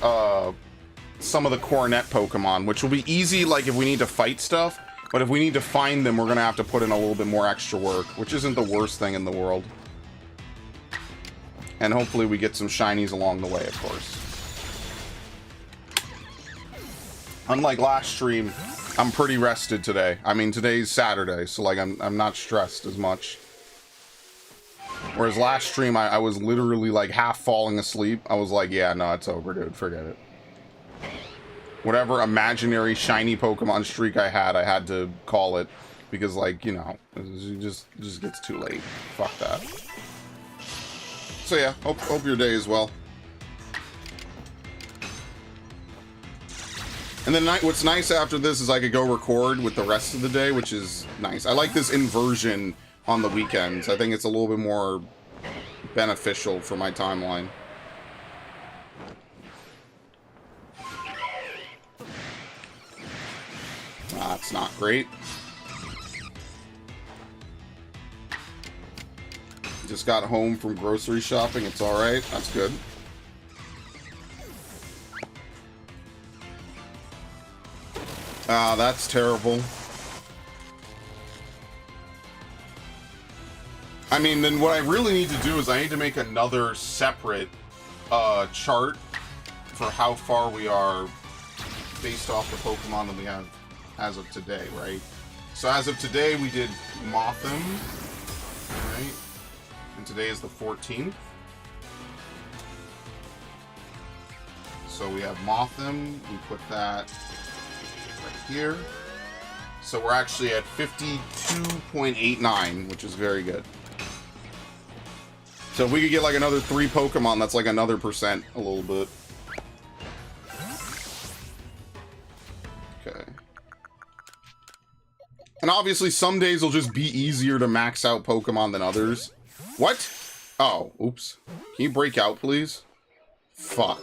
some of the Coronet Pokemon, which will be easy like if we need to fight stuff, but if we need to find them, we're going to have to put in a little bit more extra work, which isn't the worst thing in the world. And hopefully we get some shinies along the way, of course. Unlike last stream, I'm pretty rested today. I mean, today's Saturday, so like I'm not stressed as much. Whereas last stream, I was literally like half falling asleep. I was like, yeah, no, it's over, dude. Forget it. Whatever imaginary shiny Pokemon streak I had to call it. Because, like, you know, it just gets too late. Fuck that. So yeah, hope your day is well. And then what's nice after this is I could go record with the rest of the day, which is nice. I like this inversion on the weekends. I think it's a little bit more beneficial for my timeline. That's not great. Just got home from grocery shopping. It's alright. That's good. Ah, that's terrible. I mean, then what I really need to do is I need to make another separate chart for how far we are based off the Pokemon that we have as of today, right? So as of today, we did Mothim, right? And today is the 14th. So we have Mothim, we put that right here. So we're actually at 52.89, which is very good. So if we could get like another 3 Pokemon, that's like another percent, a little bit. Okay. And obviously some days will just be easier to max out Pokemon than others. What? Oh, oops. Can you break out, please? Fuck.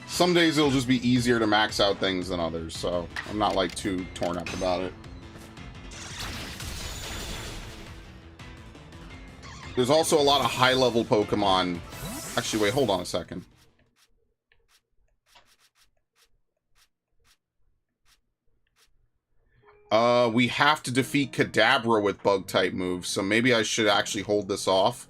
Some days it'll just be easier to max out things than others, so I'm not like too torn up about it. There's also a lot of high-level Pokemon. Actually, wait, hold on a second. We have to defeat Kadabra with Bug-type moves, so maybe I should actually hold this off.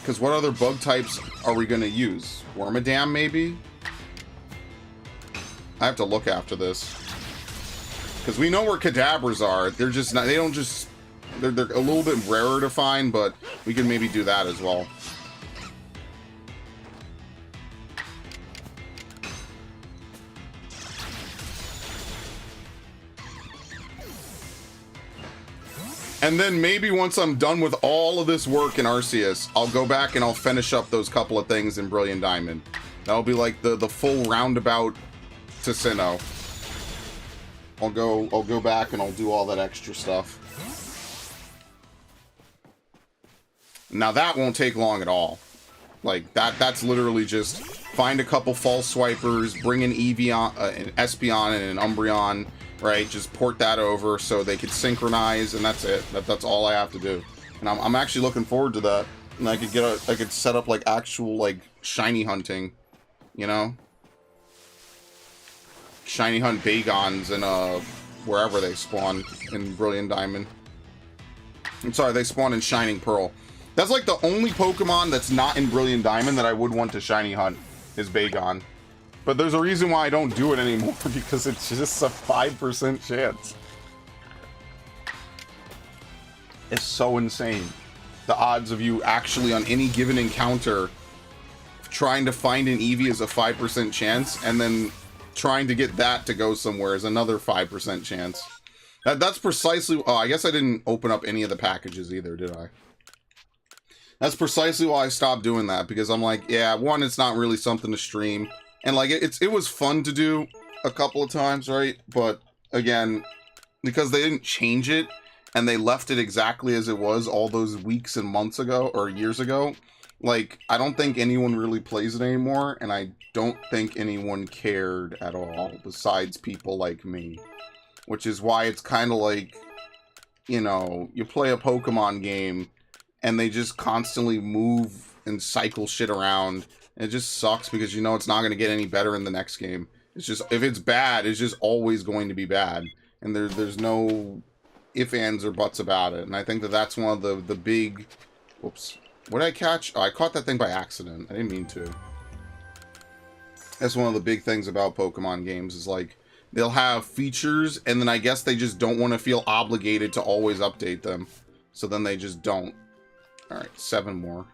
Because what other bug types are we going to use? Wormadam, maybe? I have to look after this. Because we know where Kadabras are. They're just not, they don't just... They're a little bit rarer to find, but we can maybe do that as well. And then maybe once I'm done with all of this work in Arceus, I'll go back and I'll finish up those couple of things in Brilliant Diamond. That'll be like the full roundabout to Sinnoh. I'll go back and I'll do all that extra stuff. Now that won't take long at all. Like that's literally just find a couple false swipers, bring an Eevee, an Espeon and an Umbreon, right? Just port that over so they could synchronize, and that's it. That's all I have to do. And I'm actually looking forward to that. And I could set up like actual like shiny hunting, you know? Shiny hunt Bagons and wherever they spawn in Brilliant Diamond. I'm sorry, they spawn in Shining Pearl. That's like the only Pokemon that's not in Brilliant Diamond that I would want to shiny hunt is Bagon. But there's a reason why I don't do it anymore, because it's just a 5% chance. It's so insane. The odds of you actually on any given encounter trying to find an Eevee is a 5% chance, and then trying to get that to go somewhere is another 5% chance. That's precisely... Oh, I guess I didn't open up any of the packages either, did I? That's precisely why I stopped doing that, because I'm like, yeah, one, it's not really something to stream. And like, it was fun to do a couple of times, right? But again, because they didn't change it, and they left it exactly as it was all those weeks and months ago, or years ago, like, I don't think anyone really plays it anymore, and I don't think anyone cared at all, besides people like me. Which is why it's kind of like, you know, you play a Pokemon game, and they just constantly move and cycle shit around. And it just sucks because you know it's not going to get any better in the next game. It's just, if it's bad, it's just always going to be bad. And there's no ifs, ands, or buts about it. And I think that that's one of the big... Whoops. What did I catch? Oh, I caught that thing by accident. I didn't mean to. That's one of the big things about Pokemon games is like, they'll have features, and then I guess they just don't want to feel obligated to always update them. So then they just don't. Alright, 7 more.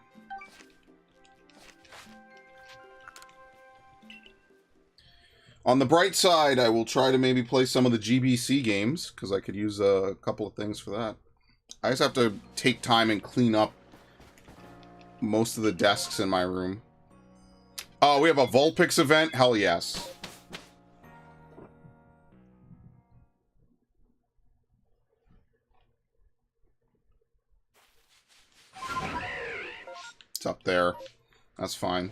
On the bright side, I will try to maybe play some of the GBC games, because I could use a couple of things for that. I just have to take time and clean up most of the desks in my room. Oh, we have a Vulpix event? Hell yes. It's up there. That's fine.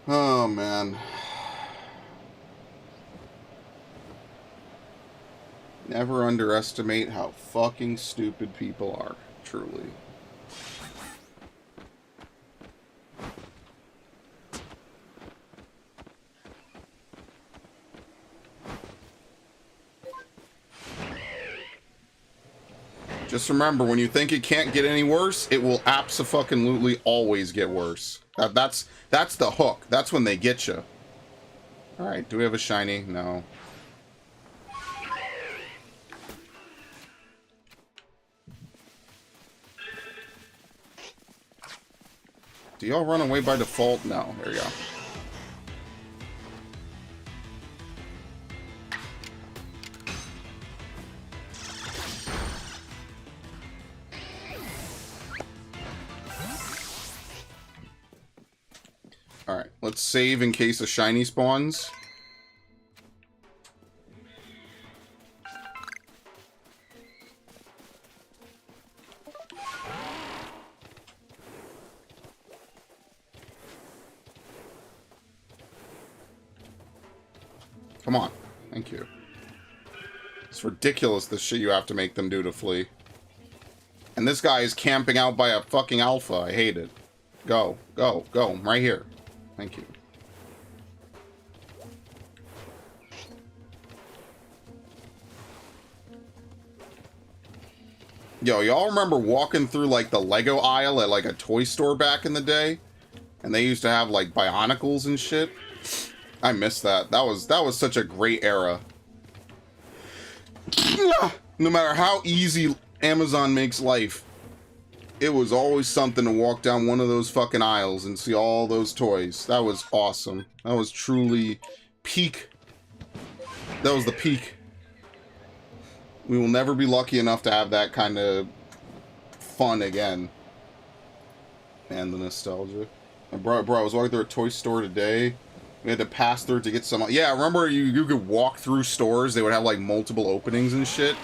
Oh, man. Never underestimate how fucking stupid people are, truly. Just remember, when you think it can't get any worse, it will abso-fucking-lutely always get worse. That's the hook. That's when they get you. Alright, do we have a shiny? No. Do y'all run away by default? No. There you go. Alright, let's save in case a shiny spawns. Come on. Thank you. It's ridiculous the shit you have to make them do to flee. And this guy is camping out by a fucking alpha. I hate it. Go. Go. Go. I'm right here. Thank you. Yo, y'all remember walking through, like, the Lego aisle at, like, a toy store back in the day? And they used to have, like, Bionicles and shit? I miss that. That was such a great era. No matter how easy Amazon makes life, it was always something to walk down one of those fucking aisles and see all those toys. That was awesome. That was truly peak. That was the peak. We will never be lucky enough to have that kind of fun again. And the nostalgia. Bro, I was walking through a toy store today. We had to pass through to get some... Yeah, remember you could walk through stores? They would have, like, multiple openings and shit?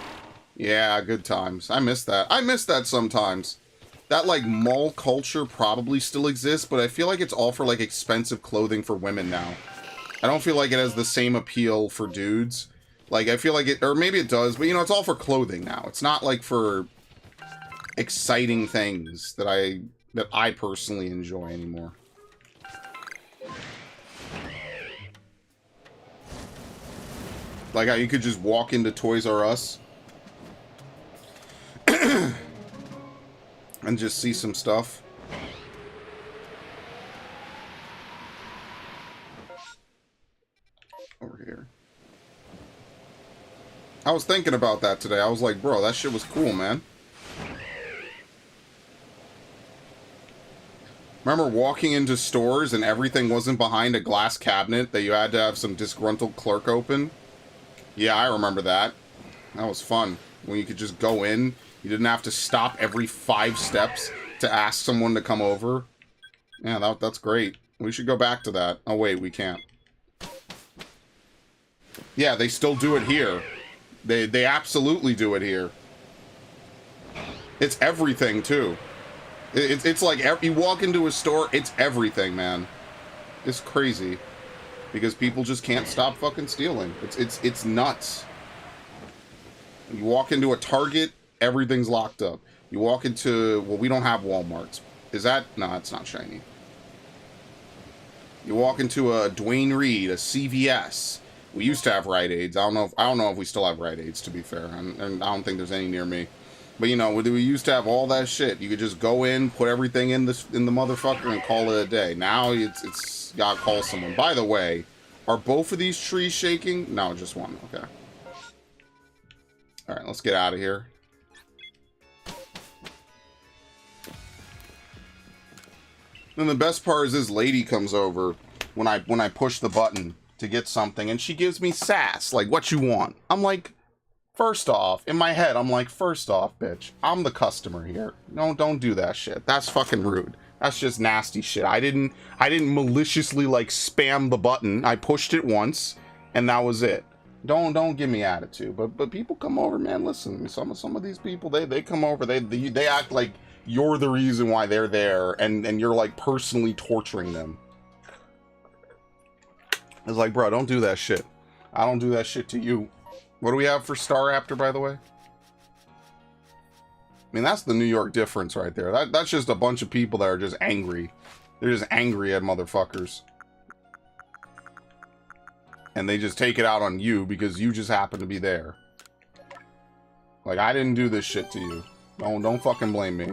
Yeah, good times. I miss that. I miss that sometimes. That, like, mall culture probably still exists, but I feel like it's all for, like, expensive clothing for women now. I don't feel like it has the same appeal for dudes. Like, I feel like it... Or maybe it does, but, you know, it's all for clothing now. It's not, like, for exciting things that I personally enjoy anymore. Like how you could just walk into Toys R Us and just see some stuff. Over here. I was thinking about that today. I was like, bro, that shit was cool, man. Remember walking into stores and everything wasn't behind a glass cabinet that you had to have some disgruntled clerk open? Yeah, I remember that. That was fun. When you could just go in, you didn't have to stop every 5 steps to ask someone to come over. Yeah, that's great. We should go back to that. Oh, wait, we can't. Yeah, they still do it here. They absolutely do it here. It's everything, too. It's like, you walk into a store, it's everything, man. It's crazy. Because people just can't stop fucking stealing. It's nuts. You walk into a Target, everything's locked up. You walk into... Well, we don't have Walmarts. Is that... No, it's not shiny. You walk into a Dwayne Reed, a CVS. We used to have Rite Aids. I don't know if we still have Rite Aids, to be fair. And I don't think there's any near me. But, you know, we used to have all that shit. You could just go in, put everything in the motherfucker, and call it a day. Now, it's gotta call someone. By the way, are both of these trees shaking? No, just one. Okay. Alright, let's get out of here. Then the best part is this lady comes over when I push the button to get something, and she gives me sass. Like, what you want? I'm like... First off, in my head, I'm like, first off, bitch, I'm the customer here. No, don't do that shit. That's fucking rude. That's just nasty shit. I didn't maliciously, like, spam the button. I pushed it once, and that was it. Don't give me attitude. But people come over, man. Listen, some of these people, they come over. They act like you're the reason why they're there, and you're, like, personally torturing them. It's like, bro, don't do that shit. I don't do that shit to you. What do we have for Star Raptor, by the way? I mean, that's the New York difference right there. That's just a bunch of people that are just angry. They're just angry at motherfuckers. And they just take it out on you because you just happen to be there. Like, I didn't do this shit to you. Don't fucking blame me.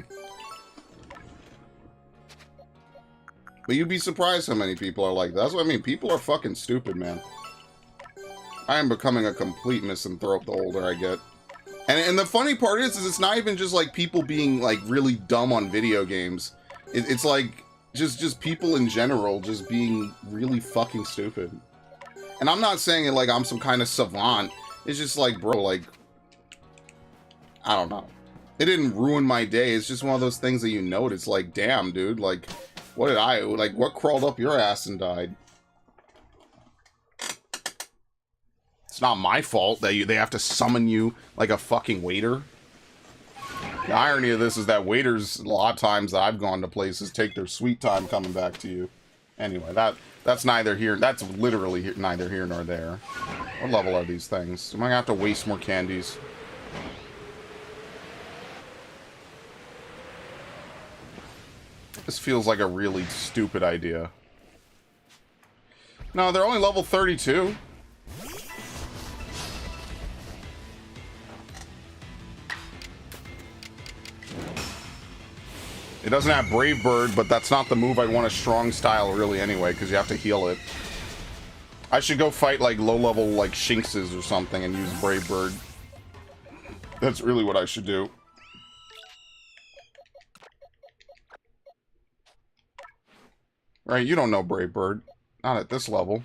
But you'd be surprised how many people are like that. That's what I mean. People are fucking stupid, man. I am becoming a complete misanthrope the older I get. And the funny part is it's not even just like people being like really dumb on video games. It's like just people in general just being really fucking stupid. And I'm not saying it like I'm some kind of savant. It's just like, bro, like, I don't know. It didn't ruin my day. It's just one of those things that you notice. Like, damn, dude. Like, what crawled up your ass and died? It's not my fault that they have to summon you like a fucking waiter. The irony of this is that waiters, a lot of times that I've gone to places, take their sweet time coming back to you. Anyway, that's neither here. That's literally neither here nor there. What level are these things? Am I gonna have to waste more candies? This feels like a really stupid idea. No, they're only level 32. It doesn't have Brave Bird, but that's not the move I'd want a strong style really anyway, because you have to heal it. I should go fight like low-level like Shinxes or something and use Brave Bird. That's really what I should do. Right, you don't know Brave Bird. Not at this level.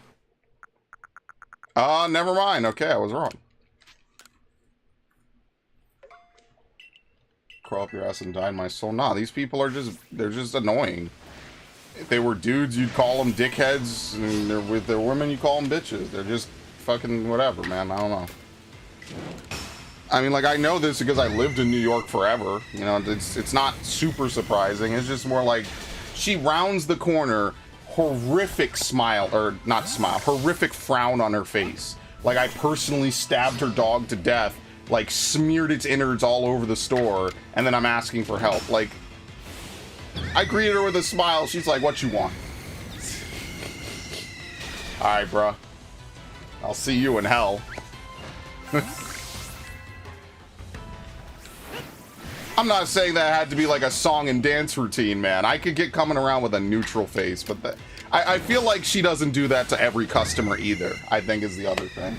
Never mind. Okay, I was wrong. Crawl up your ass and die in my soul. Nah, these people are they're just annoying. If they were dudes, you'd call them dickheads, and with their women, you call them bitches. They're just fucking whatever, man. I don't know. I mean, like, I know this because I lived in New York forever. You know, it's not super surprising. It's just more like, she rounds the corner, horrific smile, or not smile, horrific frown on her face. Like I personally stabbed her dog to death, like smeared its innards all over the store, and then I'm asking for help. Like, I greeted her with a smile. She's like, what you want? Alright, bruh. I'll see you in hell. I'm not saying that had to be like a song and dance routine, man. I could get coming around with a neutral face, but I feel like she doesn't do that to every customer either, I think is the other thing.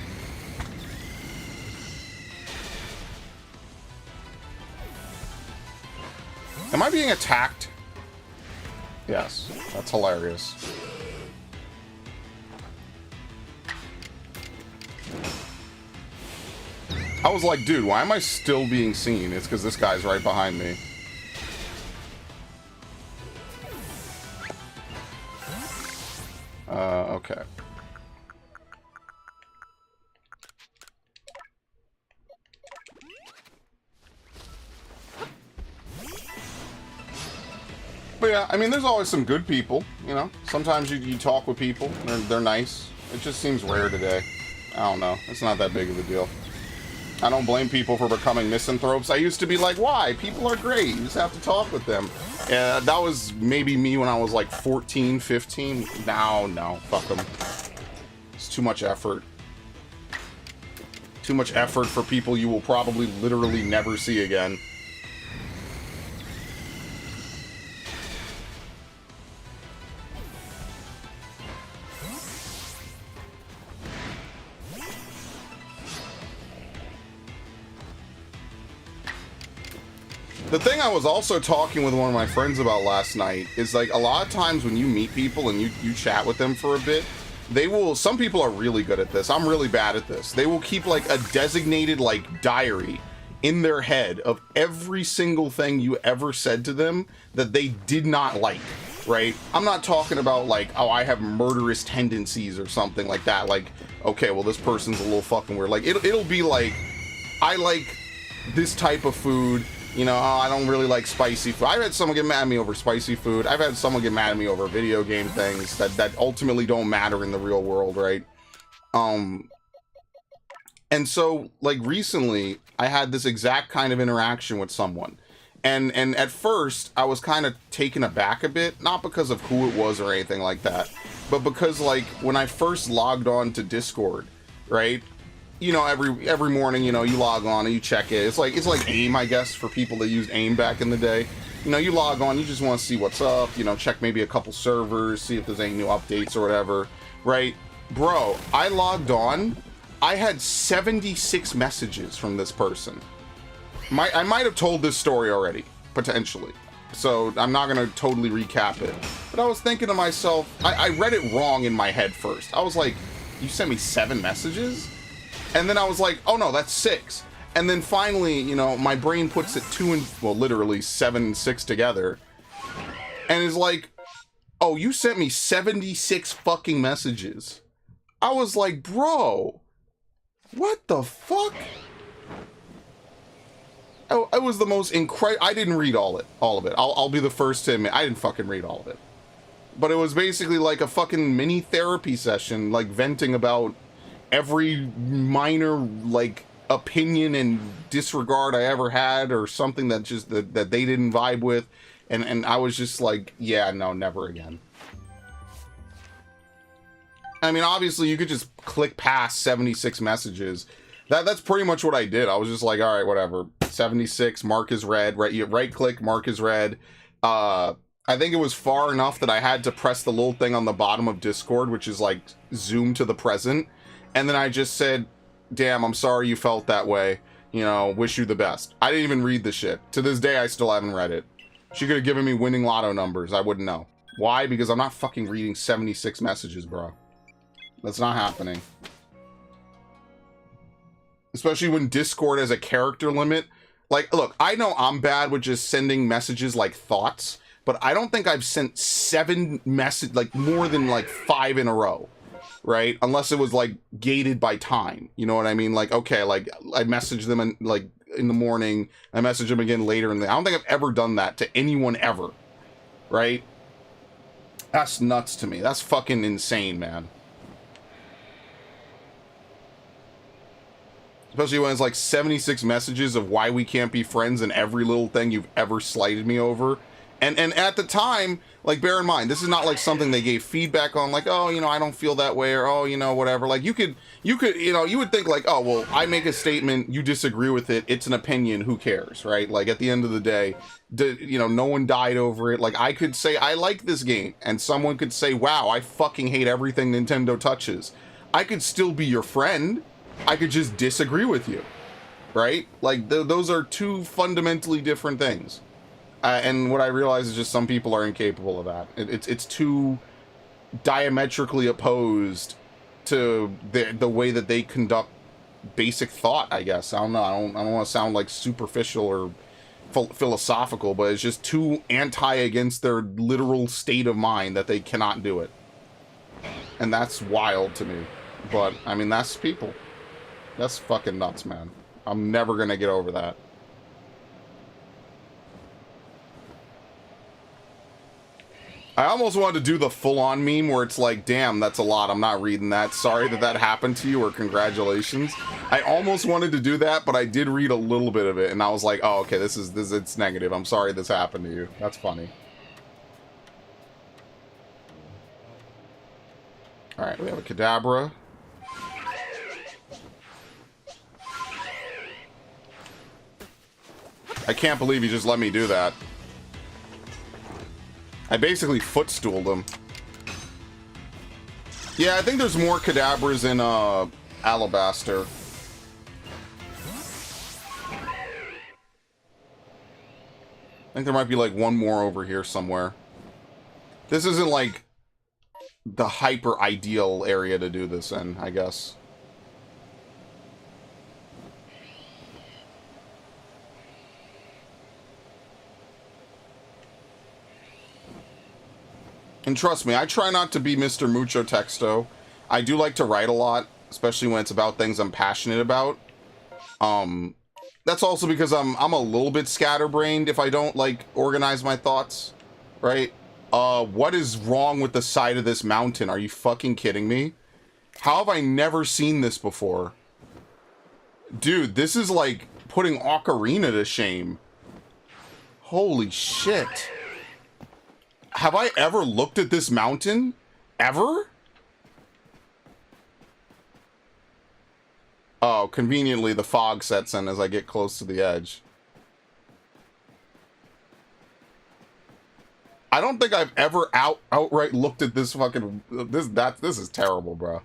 Am I being attacked? Yes, that's hilarious. I was like, dude, why am I still being seen? It's because this guy's right behind me. Okay. But yeah, I mean, there's always some good people, you know? Sometimes you talk with people, they're nice. It just seems rare today. I don't know. It's not that big of a deal. I don't blame people for becoming misanthropes. I used to be like, why? People are great. You just have to talk with them. That was maybe me when I was like 14, 15. No, fuck them. It's too much effort. Too much effort for people you will probably literally never see again. The thing I was also talking with one of my friends about last night is like a lot of times when you meet people and you chat with them for a bit, they will, some people are really good at this. I'm really bad at this. They will keep like a designated like diary in their head of every single thing you ever said to them that they did not like, right? I'm not talking about like, oh, I have murderous tendencies or something like that. Like, okay, well, this person's a little fucking weird. Like, it'll be like, I like this type of food. You know, oh, I don't really like spicy food. I've had someone get mad at me over spicy food. I've had someone get mad at me over video game things that ultimately don't matter in the real world, right? And so, like, recently, I had this exact kind of interaction with someone. And at first, I was kind of taken aback a bit, not because of who it was or anything like that, but because, like, when I first logged on to Discord, right? You know, every morning, you know, you log on and you check it. It's like AIM, I guess, for people that used AIM back in the day. You know, you log on, you just want to see what's up, you know, check maybe a couple servers, see if there's any new updates or whatever, right? Bro, I logged on, I had 76 messages from this person. I might have told this story already, potentially. So I'm not going to totally recap it. But I was thinking to myself, I read it wrong in my head first. I was like, you sent me 7 messages? And then I was like, oh no, that's 6. And then finally, you know, my brain puts it 2 and, well, literally 7 and 6 together. And is like, oh, you sent me 76 fucking messages. I was like, bro, what the fuck? Oh, it was the most incredible. I didn't read all of it. I'll be the first to admit, I didn't fucking read all of it. But it was basically like a fucking mini therapy session, like venting about every minor like opinion and disregard I ever had or something that just that they didn't vibe with, and I was just like, yeah, no, never again. I mean, obviously you could just click past 76 messages. That's pretty much what I did. I was just like, all right, whatever. 76, mark is read, right? You right click, mark is read, I think it was far enough that I had to press the little thing on the bottom of Discord, which is like zoom to the present. And then I just said, damn, I'm sorry you felt that way. You know, wish you the best. I didn't even read the shit. To this day, I still haven't read it. She could have given me winning lotto numbers. I wouldn't know. Why? Because I'm not fucking reading 76 messages, bro. That's not happening. Especially when Discord has a character limit. Like, look, I know I'm bad with just sending messages like thoughts, but I don't think I've sent 7 messages, like more than like 5 in a row, right? Unless it was like gated by time. You know what I mean? Like, okay, like I message them in, like in the morning, I message them again later in the. I don't think I've ever done that to anyone ever, right? That's nuts to me. That's fucking insane, man. Especially when it's like 76 messages of why we can't be friends and every little thing you've ever slighted me over. And at the time, like, bear in mind, this is not like something they gave feedback on, like, oh, you know, I don't feel that way, or, oh, you know, whatever. Like, you could, you know, you would think like, oh, well, I make a statement, you disagree with it, it's an opinion, who cares, right? Like, at the end of the day, you know, no one died over it. Like, I could say, I like this game, and someone could say, wow, I fucking hate everything Nintendo touches. I could still be your friend. I could just disagree with you, right? Like, those are two fundamentally different things. And what I realize is just some people are incapable of that. It's too diametrically opposed to the way that they conduct basic thought, I guess. I don't know. I don't want to sound like superficial or philosophical, but it's just too anti against their literal state of mind that they cannot do it. And that's wild to me. But, I mean, that's people. That's fucking nuts, man. I'm never gonna get over that. I almost wanted to do the full-on meme where it's like, damn, that's a lot. I'm not reading that. Sorry that that happened to you, or congratulations. I almost wanted to do that, but I did read a little bit of it, and I was like, oh, okay, this it's negative. I'm sorry this happened to you. That's funny. Alright, we have a Kadabra. I can't believe you just let me do that. I basically footstooled him. Yeah, I think there's more Kadabras in Alabaster. I think there might be like one more over here somewhere. This isn't like the hyper ideal area to do this in, I guess. And trust me, I try not to be Mr. Mucho Texto. I do like to write a lot, especially when it's about things I'm passionate about. That's also because I'm a little bit scatterbrained if I don't, like, organize my thoughts, right? What is wrong with the side of this mountain? Are you fucking kidding me? How have I never seen this before? Dude, this is like putting Ocarina to shame. Holy shit. Have I ever looked at this mountain? Ever? Oh, conveniently the fog sets in as I get close to the edge. I don't think I've ever outright looked at this fucking... This is terrible, bro.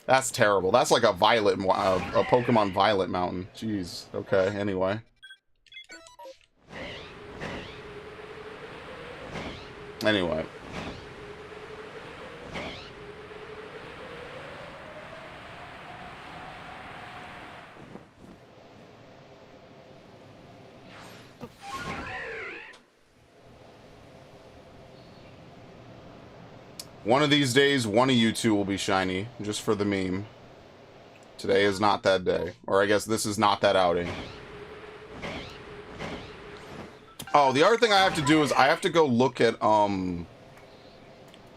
That's terrible. That's like a Violet... a Pokemon Violet mountain. Jeez. Okay, anyway. Anyway. One of these days, one of you two will be shiny, just for the meme. Today is not that day. Or I guess this is not that outing. Oh, the other thing I have to do is I have to go look at,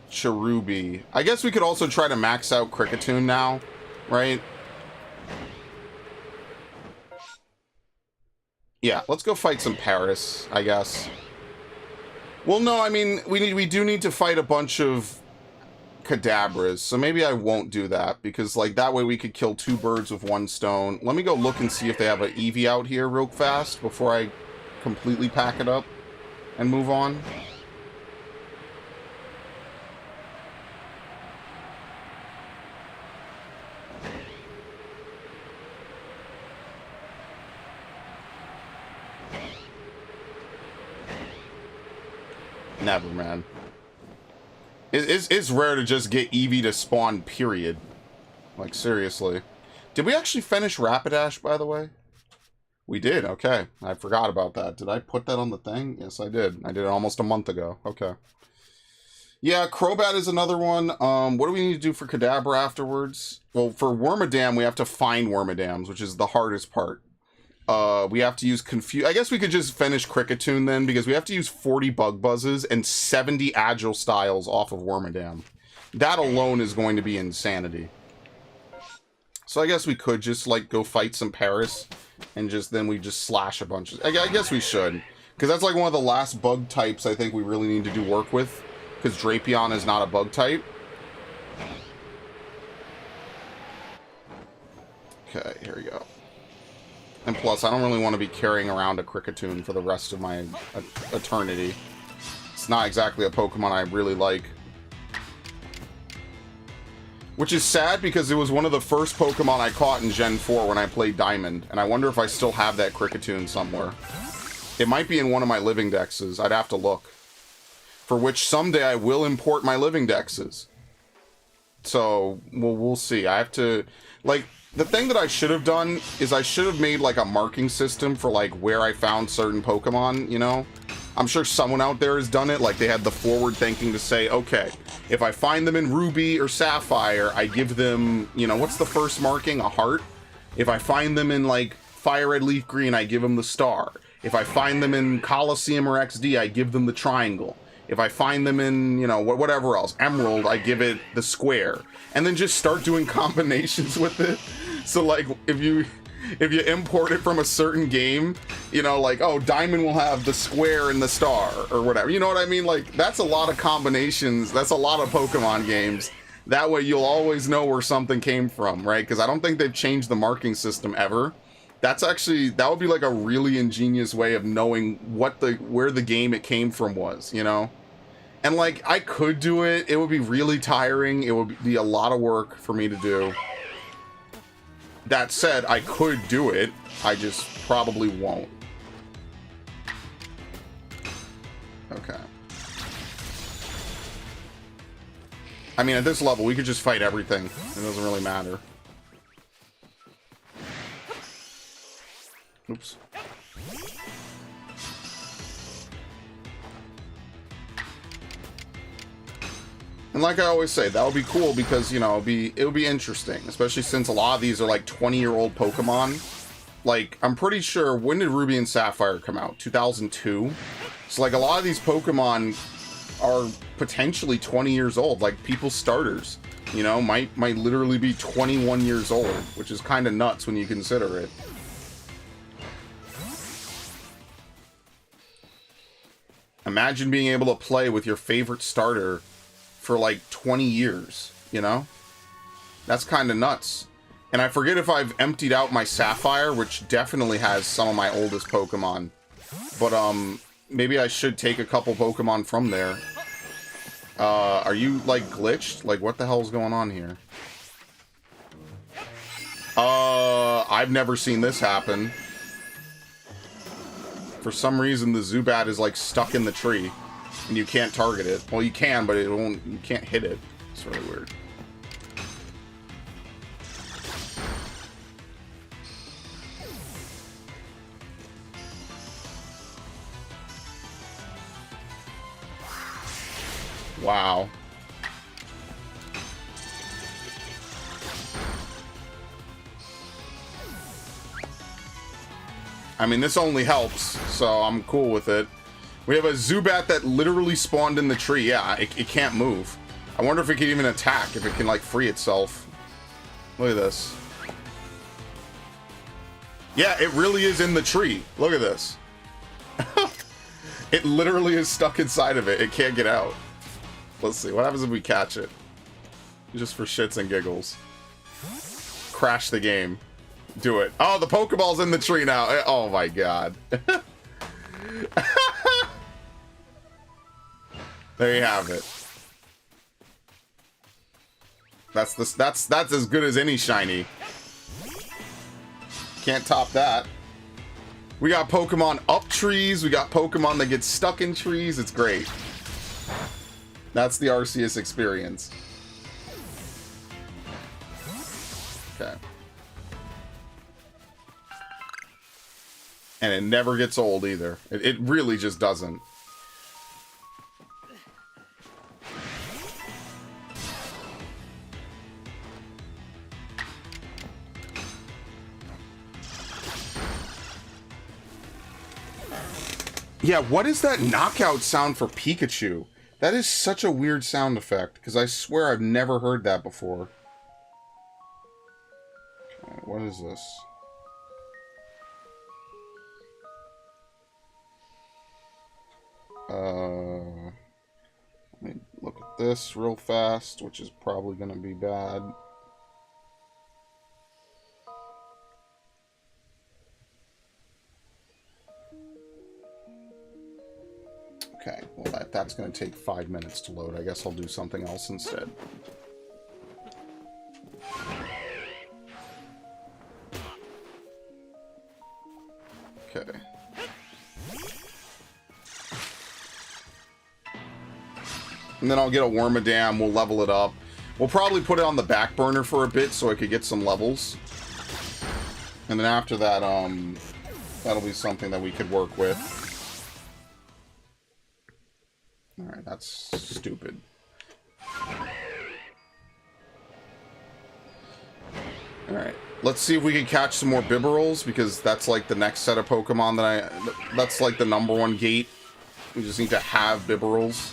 Cherubi. I guess we could also try to max out Kricketune now, right? Yeah, let's go fight some Paris, I guess. Well, no, I mean, we do need to fight a bunch of Kadabras, so maybe I won't do that, because, like, that way we could kill 2 birds with 1 stone. Let me go look and see if they have an Eevee out here real fast before I completely pack it up. and move on. Never, man. It's rare to just get Eevee to spawn, period. Like, seriously. Did we actually finish Rapidash, by the way? We did, okay. I forgot about that. Did I put that on the thing? Yes, I did. I did it almost a month ago. Okay. Yeah, Crobat is another one. What do we need to do for Kadabra afterwards? Well, for Wormadam, we have to find Wormadams, which is the hardest part. We have to use Confuse. I guess we could just finish Kricketune then, because we have to use 40 Bug Buzzes and 70 Agile Styles off of Wormadam. That alone is going to be insanity. So I guess we could just, like, go fight some Paris, and then we just slash a bunch of... I guess we should. Because that's, like, one of the last bug types I think we really need to do work with. Because Drapion is not a bug type. Okay, here we go. And plus, I don't really want to be carrying around a Kricketune for the rest of my eternity. It's not exactly a Pokemon I really like. Which is sad because it was one of the first Pokemon I caught in Gen 4 when I played Diamond. And I wonder if I still have that Kricketune somewhere. It might be in one of my living dexes. I'd have to look. For which someday I will import my living dexes. So, we'll see. I have to... Like... The thing that I should have done is I should have made, like, a marking system for, like, where I found certain Pokemon, you know? I'm sure someone out there has done it. Like, they had the forward thinking to say, okay, if I find them in Ruby or Sapphire, I give them, you know, what's the first marking? A heart? If I find them in, like, Fire Red Leaf Green, I give them the star. If I find them in Coliseum or XD, I give them the triangle. If I find them in, you know, whatever else, Emerald, I give it the square. And then just start doing combinations with it. So, like, if you import it from a certain game, you know, like, oh, Diamond will have the square and the star, or whatever. You know what I mean? Like, that's a lot of combinations. That's a lot of Pokemon games. That way you'll always know where something came from, right? Because I don't think they've changed the marking system ever. That's actually, that would be, like, a really ingenious way of knowing where the game it came from was, you know? And, like, I could do it. It would be really tiring. It would be a lot of work for me to do. That said, I could do it. I just probably won't. Okay. I mean, at this level, we could just fight everything. It doesn't really matter. Oops. And like I always say, that would be cool because, you know, it would be interesting, especially since a lot of these are like 20-year-old Pokemon. Like, I'm pretty sure, when did Ruby and Sapphire come out? 2002? So, like, a lot of these Pokemon are potentially 20 years old. Like, people's starters, you know, might literally be 21 years old, which is kind of nuts when you consider it. Imagine being able to play with your favorite starter for like 20 years, you know? That's kind of nuts. And I forget if I've emptied out my Sapphire, which definitely has some of my oldest Pokemon. But, maybe I should take a couple Pokemon from there. Are you, like, glitched? Like, what the hell's going on here? I've never seen this happen. For some reason, the Zubat is, like, stuck in the tree. And you can't target it. Well, you can, but it won't. You can't hit it. It's really weird. Wow. I mean, this only helps, so I'm cool with it. We have a Zubat that literally spawned in the tree. Yeah, it can't move. I wonder if it can even attack, if it can, like, free itself. Look at this. Yeah, it really is in the tree. Look at this. It literally is stuck inside of it. It can't get out. Let's see. What happens if we catch it? Just for shits and giggles. Crash the game. Do it. Oh, the Pokeball's in the tree now. Oh, my God. There you have it. That's as good as any shiny. Can't top that. We got Pokemon up trees. We got Pokemon that get stuck in trees. It's great. That's the Arceus experience. Okay. And it never gets old either. It really just doesn't. Yeah, what is that knockout sound for Pikachu? That is such a weird sound effect, because I swear I've never heard that before. Okay, what is this? Let me look at this real fast, which is probably going to be bad. Okay, well that's going to take 5 minutes to load. I guess I'll do something else instead. Okay. And then I'll get a Wormadam, we'll level it up. We'll probably put it on the back burner for a bit so I could get some levels. And then after that, that'll be something that we could work with. Alright, that's stupid. Alright, let's see if we can catch some more Bibarels, because that's like the next set of Pokemon that that's like the #1 gate. We just need to have Bibarels.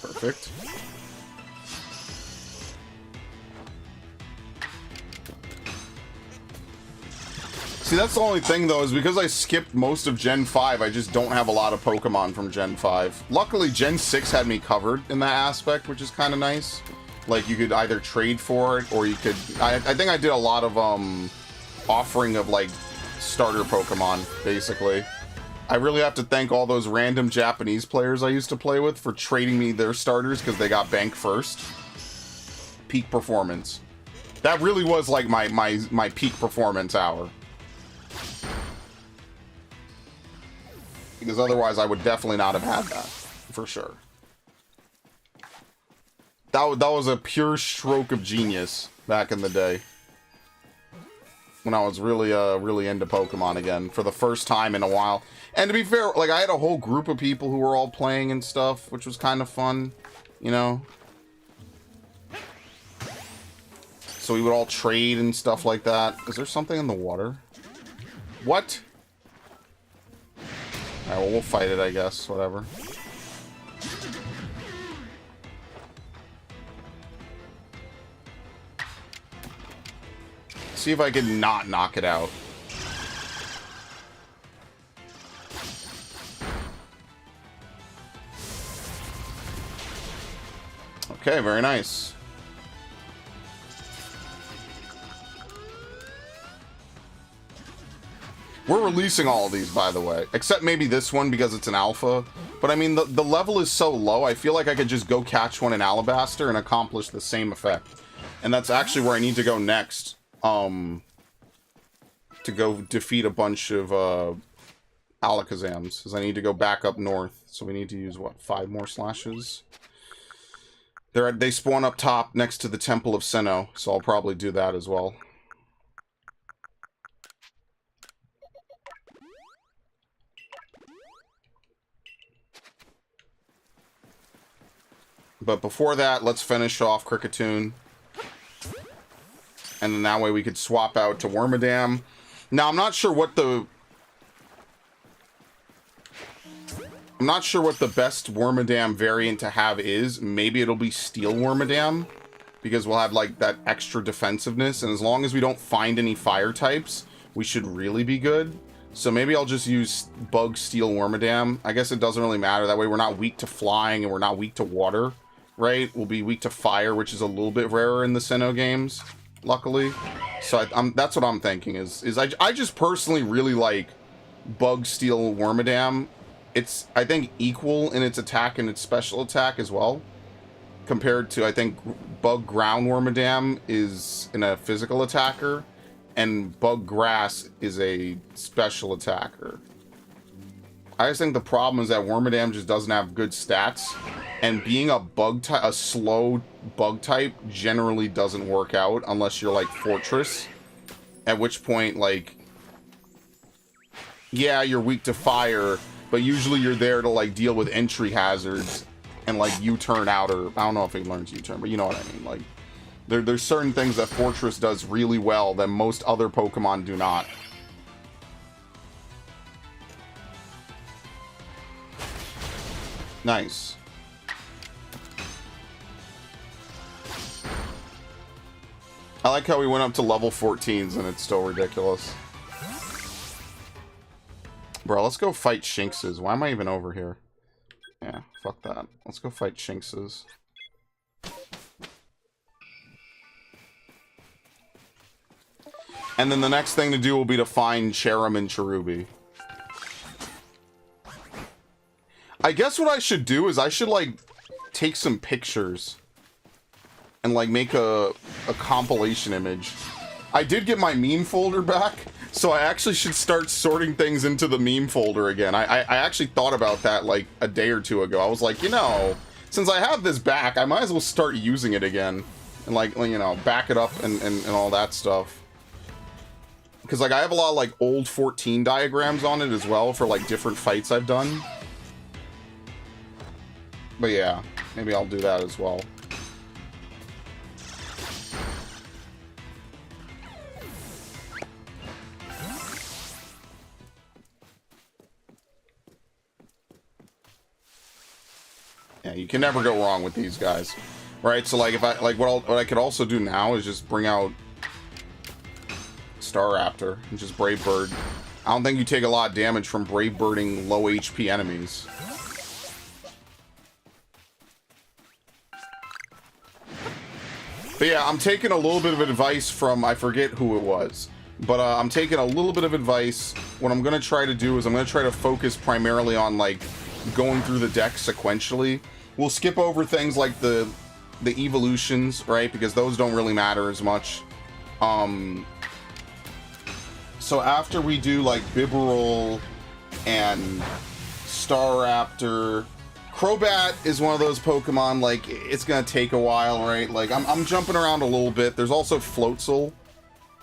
Perfect. See, that's the only thing, though, is because I skipped most of Gen 5, I just don't have a lot of Pokemon from Gen 5. Luckily, Gen 6 had me covered in that aspect, which is kind of nice. Like, you could either trade for it, or you could... I think I did a lot of, offering of, like, starter Pokemon, basically. I really have to thank all those random Japanese players I used to play with for trading me their starters because they got bank first. Peak performance. That really was like my peak performance hour. Because otherwise I would definitely not have had that, for sure. That was a pure stroke of genius back in the day. When I was really really into Pokemon again for the first time in a while. And to be fair, like, I had a whole group of people who were all playing and stuff, which was kind of fun, you know? So we would all trade and stuff like that. Is there something in the water? What? Alright, well, we'll fight it, I guess. Whatever. See if I can not knock it out. Okay, very nice. We're releasing all of these, by the way. Except maybe this one because it's an alpha. But I mean, the level is so low, I feel like I could just go catch one in Alabaster and accomplish the same effect. And that's actually where I need to go next. To go defeat a bunch of Alakazams. Because I need to go back up north. So we need to use, what, 5 more slashes? They spawn up top next to the Temple of Sinnoh, so I'll probably do that as well. But before that, let's finish off Kricketune. And then that way we could swap out to Wormadam. Now, I'm not sure what the best Wormadam variant to have is. Maybe it'll be Steel Wormadam, because we'll have, like, that extra defensiveness, and as long as we don't find any fire types, we should really be good. So maybe I'll just use Bug Steel Wormadam. I guess it doesn't really matter. That way we're not weak to flying, and we're not weak to water. right, will be weak to fire, which is a little bit rarer in the Sinnoh games, luckily. So that's what I'm thinking, is I just personally really like Bug Steel Wormadam. It's, I think, equal in its attack and its special attack as well, compared to, I think, Bug Ground Wormadam is in a physical attacker, and Bug Grass is a special attacker. I just think the problem is that Wormadam just doesn't have good stats, and being a bug type, a slow bug type, generally doesn't work out unless you're like Fortress. At which point, like, yeah, you're weak to fire, but usually you're there to like deal with entry hazards and like U-turn out, or I don't know if he learns U-turn, but you know what I mean. Like, there's certain things that Fortress does really well that most other Pokemon do not. Nice. I like how we went up to level 14s and it's still ridiculous. Bro, let's go fight Shinxes. Why am I even over here? Yeah, fuck that. Let's go fight Shinxes. And then the next thing to do will be to find Cherim and Cherubi. I guess what I should do is I should, like, take some pictures and, like, make a compilation image. I did get my meme folder back, so I actually should start sorting things into the meme folder again. I actually thought about that, like, a day or two ago. I was like, you know, since I have this back, I might as well start using it again. And, like, you know, back it up and all that stuff. Because, like, I have a lot of, like, old 14 diagrams on it as well for, like, different fights I've done. But yeah, maybe I'll do that as well. Yeah, you can never go wrong with these guys, right? So like, if I like what I could also do now is just bring out Staraptor and just Brave Bird. I don't think you take a lot of damage from Brave Birding low HP enemies. But yeah, I'm taking a little bit of advice from, I forget who it was, but I'm taking a little bit of advice. What I'm going to try to do is I'm going to try to focus primarily on, like, going through the deck sequentially. We'll skip over things like the evolutions, right? Because those don't really matter as much. So after we do, like, Bibarel and Staraptor... Crobat is one of those Pokemon, like, it's gonna take a while, right? Like, I'm jumping around a little bit. There's also Floatzel.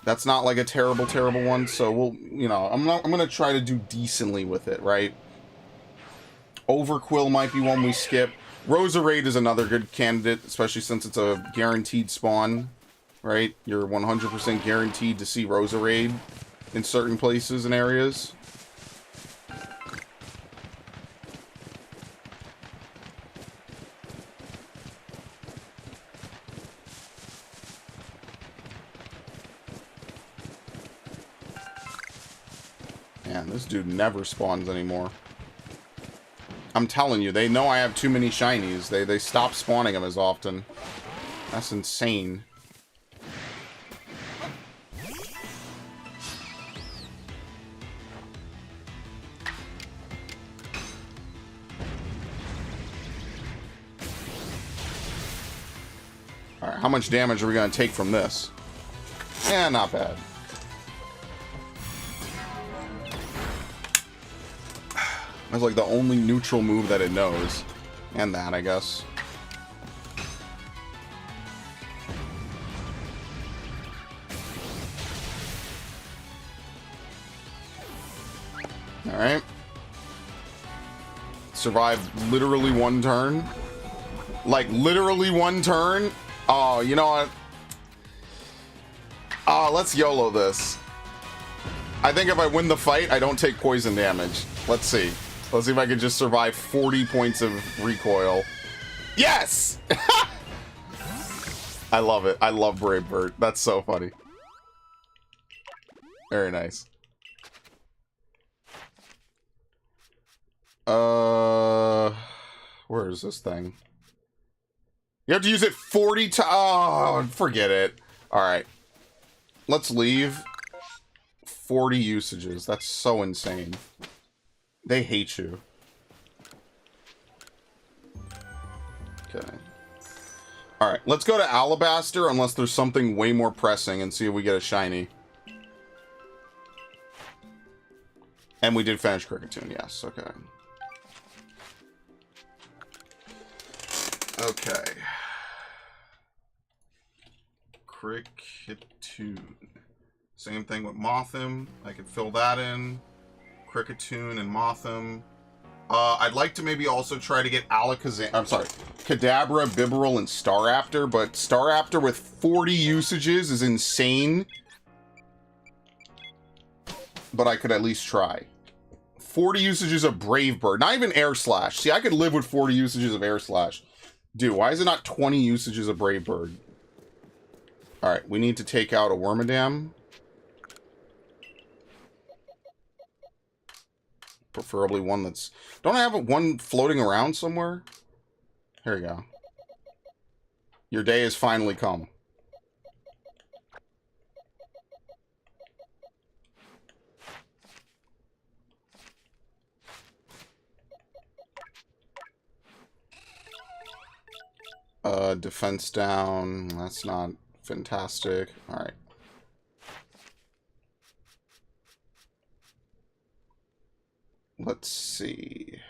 That's not, like, a terrible one, so we'll, you know, I'm gonna try to do decently with it, right? Overquill might be one we skip. Roserade is another good candidate, especially since it's a guaranteed spawn, right? You're 100% guaranteed to see Roserade in certain places and areas. Man, this dude never spawns anymore. I'm telling you, they know I have too many shinies. They stop spawning them as often. That's insane. Alright, how much damage are we going to take from this? Eh, not bad. That's like the only neutral move that it knows. And that, I guess. Alright. Survived literally one turn. Like, literally one turn. Oh, you know what? Let's YOLO this. I think if I win the fight, I don't take poison damage. Let's see. Let's see if I can just survive 40 points of recoil. Yes! I love it. I love Brave Bird. That's so funny. Very nice. Where is this thing? You have to use it 40 times. Oh, forget it. All right. Let's leave. 40 usages. That's so insane. They hate you. Okay. All right. Let's go to Alabaster unless there's something way more pressing and see if we get a shiny. And we did finish Cricketune. Yes. Okay. Okay. Cricketune. Same thing with Mothim. I could fill that in. Cricketune and Mothim. I'd like to maybe also try to get Alakazam. I'm sorry. Kadabra, Bibarel, and Staraptor. But Staraptor with 40 usages is insane. But I could at least try. 40 usages of Brave Bird. Not even Air Slash. See, I could live with 40 usages of Air Slash. Dude, why is it not 20 usages of Brave Bird? Alright, we need to take out a Wormadam. Preferably one that's... Don't I have one floating around somewhere? Here we go. Your day has finally come. Defense down. That's not fantastic. Alright. Let's see.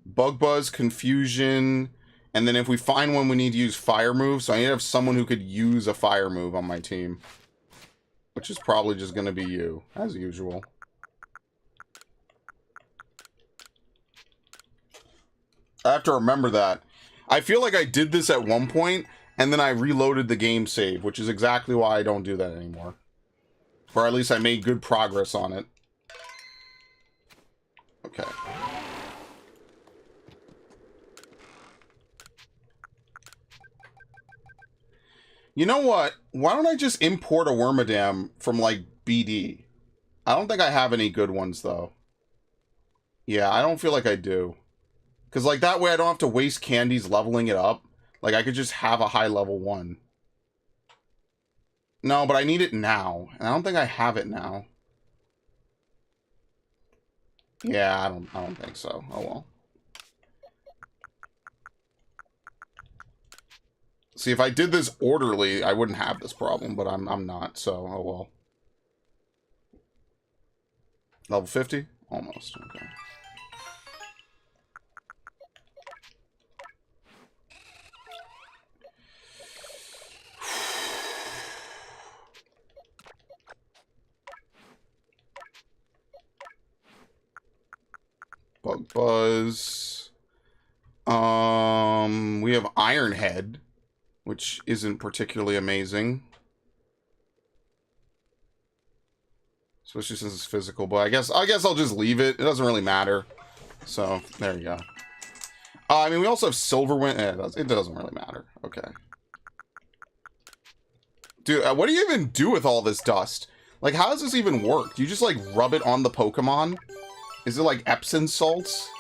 Bug Buzz, Confusion, and then if we find one, we need to use Fire Move. So I need to have someone who could use a Fire Move on my team. Which is probably just going to be you, as usual. I have to remember that. I feel like I did this at one point, and then I reloaded the game save, which is exactly why I don't do that anymore. Or at least I made good progress on it. Okay. You know what? Why don't I just import a Wormadam from, like, BD? I don't think I have any good ones, though. Yeah, I don't feel like I do. Because, like, that way I don't have to waste candies leveling it up. Like, I could just have a high level one. No, but I need it now. And I don't think I have it now. Yeah, I don't think so. Oh, well. See, if I did this orderly, I wouldn't have this problem, but I'm not, so, oh, well. Level 50? Almost, okay. Bug Buzz. We have Iron Head, which isn't particularly amazing. Especially since it's physical, but I guess I'll just leave it. It doesn't really matter. So, there you go. I mean, we also have Silverwind. It doesn't really matter. Okay. Dude, what do you even do with all this dust? Like, how does this even work? Do you just, like, rub it on the Pokemon? Is it like Epsom salts?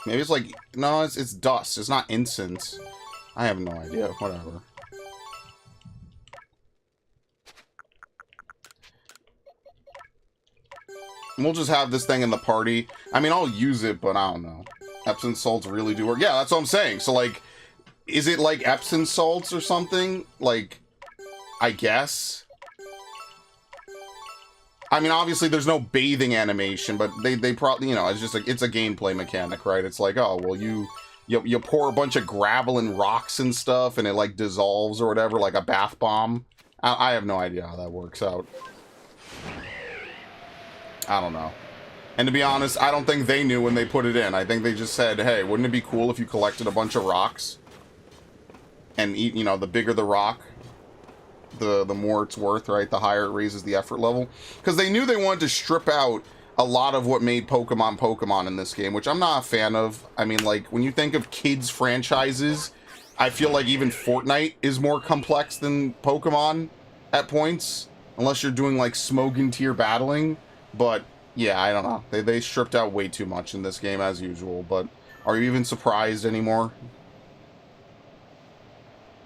Maybe it's like... No, it's dust. It's not incense. I have no idea. Whatever. We'll just have this thing in the party. I mean, I'll use it, but I don't know. Epsom salts really do work. Yeah, that's what I'm saying. So, like, is it like Epsom salts or something? Like, I guess... I mean, obviously, there's no bathing animation, but they probably, you know, it's just like, it's a gameplay mechanic, right? It's like, oh, well, you pour a bunch of gravel and rocks and stuff, and it, like, dissolves or whatever, like a bath bomb. I have no idea how that works out. I don't know. And to be honest, I don't think they knew when they put it in. I think they just said, hey, wouldn't it be cool if you collected a bunch of rocks? And, you know, the bigger the rock, the more it's worth, right? The higher it raises the effort level. Because they knew they wanted to strip out a lot of what made Pokemon in this game, which I'm not a fan of. I mean, like, when you think of kids franchises, I feel like even Fortnite is more complex than Pokemon at points. Unless you're doing, like, Smogon tier battling. But Yeah, I don't know. They stripped out way too much in this game, as usual, but are you even surprised anymore?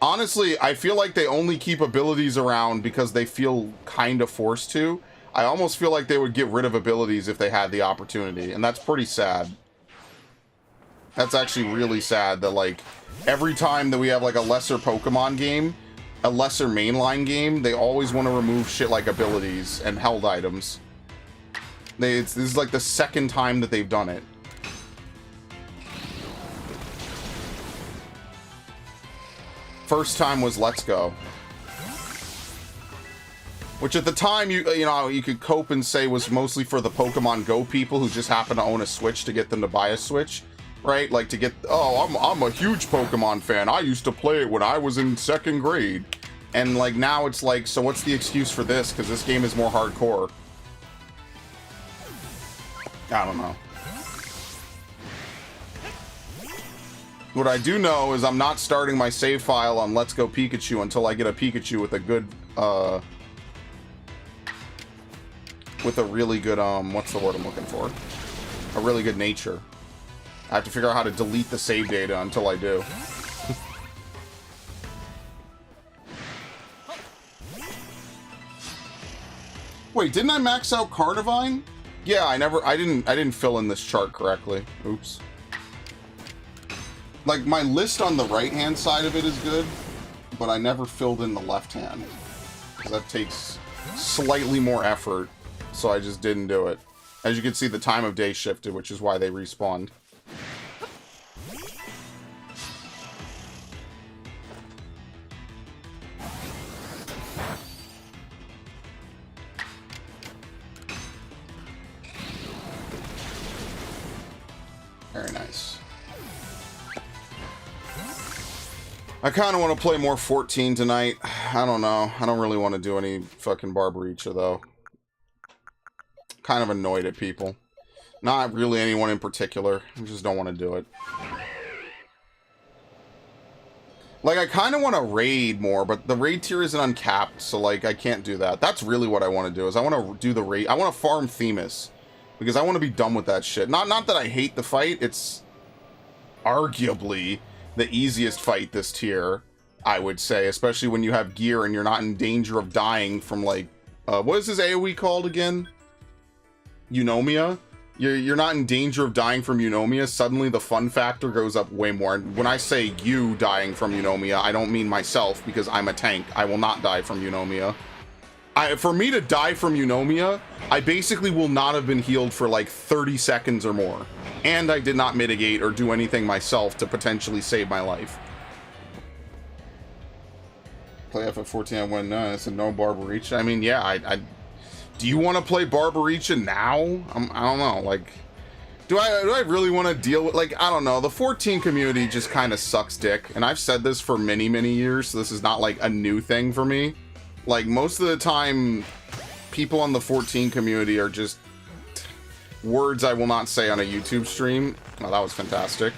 Honestly, I feel like they only keep abilities around because they feel kind of forced to. I almost feel like they would get rid of abilities if they had the opportunity, and that's pretty sad. That's actually really sad that, like, every time that we have, like, a lesser Pokemon game, a lesser mainline game, they always want to remove shit like abilities and held items. This is, like, the second time that they've done it. First time was Let's Go. Which at the time, you know, you could cope and say was mostly for the Pokemon Go people who just happen to own a Switch to get them to buy a Switch. Right? Like to get, oh, I'm a huge Pokemon fan. I used to play it when I was in 2nd grade. And like now it's like, so what's the excuse for this? Because this game is more hardcore. I don't know. What I do know is I'm not starting my save file on Let's Go Pikachu until I get a Pikachu with a good, with a really good, what's the word I'm looking for? A really good nature. I have to figure out how to delete the save data until I do. Wait, didn't I max out Carnivine? Yeah, I didn't fill in this chart correctly. Oops. Like, my list on the right-hand side of it is good, but I never filled in the left-hand. Because that takes slightly more effort, so I just didn't do it. As you can see, the time of day shifted, which is why they respawned. Very nice. I kind of want to play more 14 tonight. I don't know. I don't really want to do any fucking Barbaricha, though. Kind of annoyed at people. Not really anyone in particular. I just don't want to do it. Like, I kind of want to raid more, but the raid tier isn't uncapped, so, like, I can't do that. That's really what I want to do, is I want to do the raid. I want to farm Themis. Because I want to be done with that shit. Not that I hate the fight. It's arguably the easiest fight this tier, I would say. Especially when you have gear and you're not in danger of dying from, like... what is his AoE called again? Eunomia? You're not in danger of dying from Eunomia. Suddenly the fun factor goes up way more. And when I say you dying from Eunomia, I don't mean myself, because I'm a tank. I will not die from Eunomia. For me to die from Eunomia, I basically will not have been healed for like 30 seconds or more. And I did not mitigate or do anything myself to potentially save my life. Play FF14, I went, no, it's a no Barbaricha. I mean, yeah, do you want to play Barbaricha now? I don't know, like... Do I really want to deal with, like, I don't know, the 14 community just kind of sucks dick. And I've said this for many, many years, so this is not like a new thing for me. Like, most of the time, people on the 14 community are just words I will not say on a YouTube stream. Oh, that was fantastic.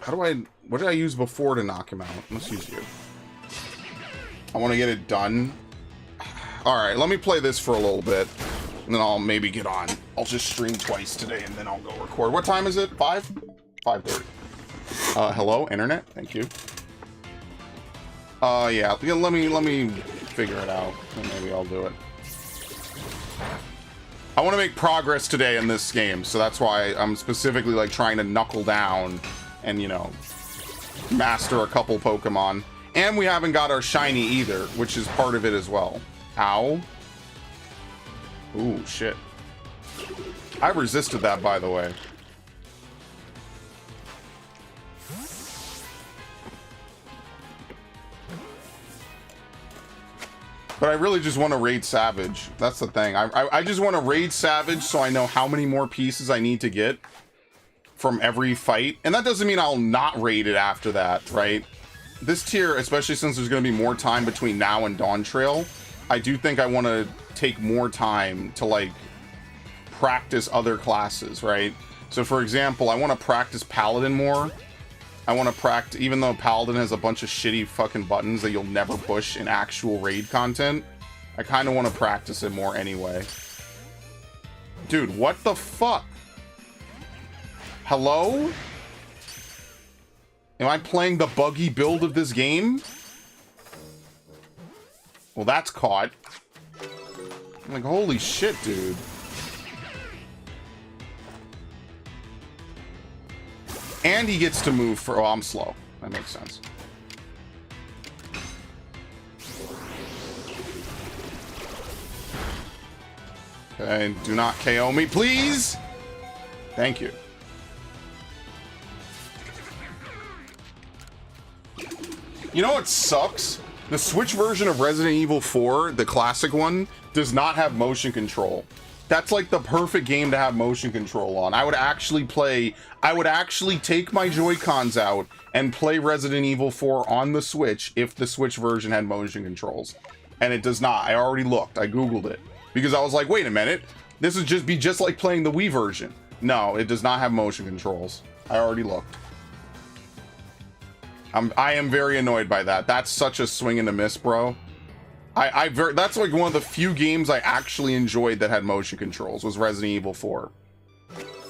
What did I use before to knock him out? Let's use you. I want to get it done. Alright, let me play this for a little bit, and then I'll maybe get on. I'll just stream twice today, and then I'll go record. What time is it? 5? 5:30. Hello, internet? Thank you. Yeah, let me figure it out, and maybe I'll do it. I want to make progress today in this game, so that's why I'm specifically, like, trying to knuckle down and, you know, master a couple Pokemon. And we haven't got our shiny either, which is part of it as well. Ow. Ooh, shit. I resisted that, by the way. But I really just want to raid Savage. That's the thing. I just want to raid Savage so I know how many more pieces I need to get from every fight. And that doesn't mean I'll not raid it after that, right? This tier, especially since there's going to be more time between now and Dawn Trail, I do think I want to take more time to, like, practice other classes, right? So, for example, I want to practice Paladin more. I want to practice, even though Paladin has a bunch of shitty fucking buttons that you'll never push in actual raid content, I kind of want to practice it more anyway. Dude, what the fuck? Hello? Am I playing the buggy build of this game? Well, that's caught. I'm like, holy shit, dude. And he gets to move for... Oh, I'm slow. That makes sense. Okay, do not KO me, please! Thank you. You know what sucks? The Switch version of Resident Evil 4, the classic one, does not have motion control. That's like the perfect game to have motion control on. I would actually take my Joy-Cons out and play Resident Evil 4 on the Switch if the Switch version had motion controls. And it does not. I already looked. I Googled it. Because I was like, wait a minute. This would just be just like playing the Wii version. No, it does not have motion controls. I already looked. I am very annoyed by that. That's such a swing and a miss, bro. That's like one of the few games I actually enjoyed that had motion controls was Resident Evil 4.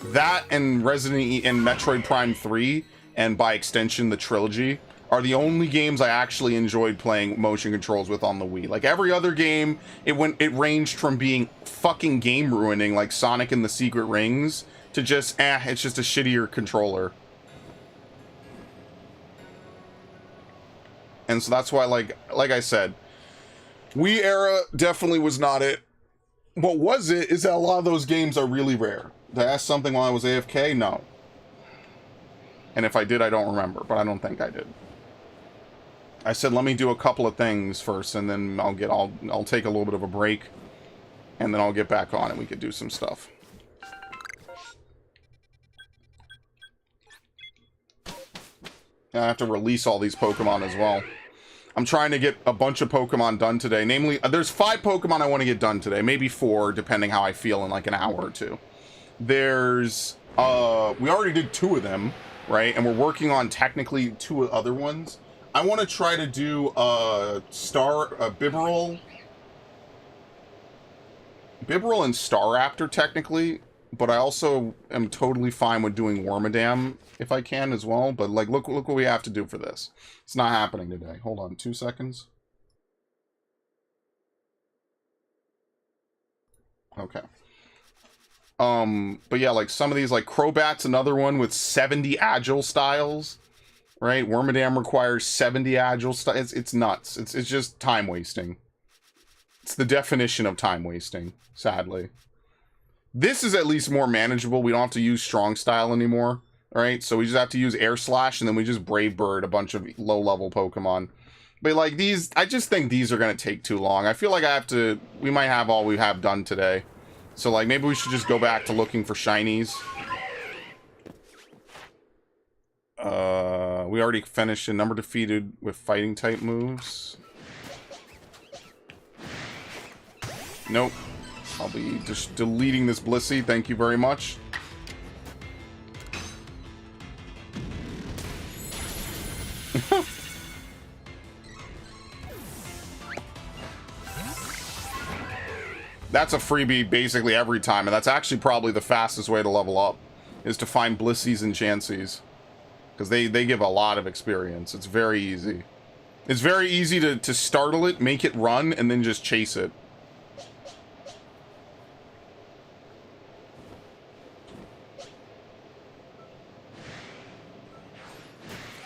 That and Metroid Prime 3, and by extension the trilogy, are the only games I actually enjoyed playing motion controls with on the Wii. Like every other game, it ranged from being fucking game ruining like Sonic and the Secret Rings to just it's just a shittier controller. And so that's why, like I said, Wii era definitely was not it. What was it is that a lot of those games are really rare. Did I ask something while I was AFK? No. And if I did, I don't remember, but I don't think I did. I said, let me do a couple of things first, and then I'll take a little bit of a break, and then I'll get back on and we could do some stuff. I have to release all these Pokemon as well. I'm trying to get a bunch of Pokemon done today. Namely, there's 5 Pokemon I want to get done today. Maybe 4, depending how I feel in like an hour or 2. There's... we already did 2 of them, right? And we're working on technically 2 other ones. I want to try to do Bibarel and Staraptor technically, but I also am totally fine with doing Wormadam if I can as well. But like, look what we have to do for this. It's not happening today. Hold on 2 seconds. Okay. But yeah, like some of these, like Crobat's another one with 70 agile styles, right? Wormadam requires 70 agile styles. It's nuts. It's just time wasting. It's the definition of time wasting, sadly. This is at least more manageable. We don't have to use strong style anymore, right? So we just have to use Air Slash, and then we just Brave Bird a bunch of low-level Pokemon. But like these, I just think these are going to take too long. I feel like we might have all we have done today. So like maybe we should just go back to looking for Shinies. We already finished a number defeated with fighting type moves. Nope. I'll be just deleting this Blissey. Thank you very much. That's a freebie basically every time, and that's actually probably the fastest way to level up, is to find Blisseys and Chanseys. Because they give a lot of experience. It's very easy. It's very easy to startle it, make it run, and then just chase it.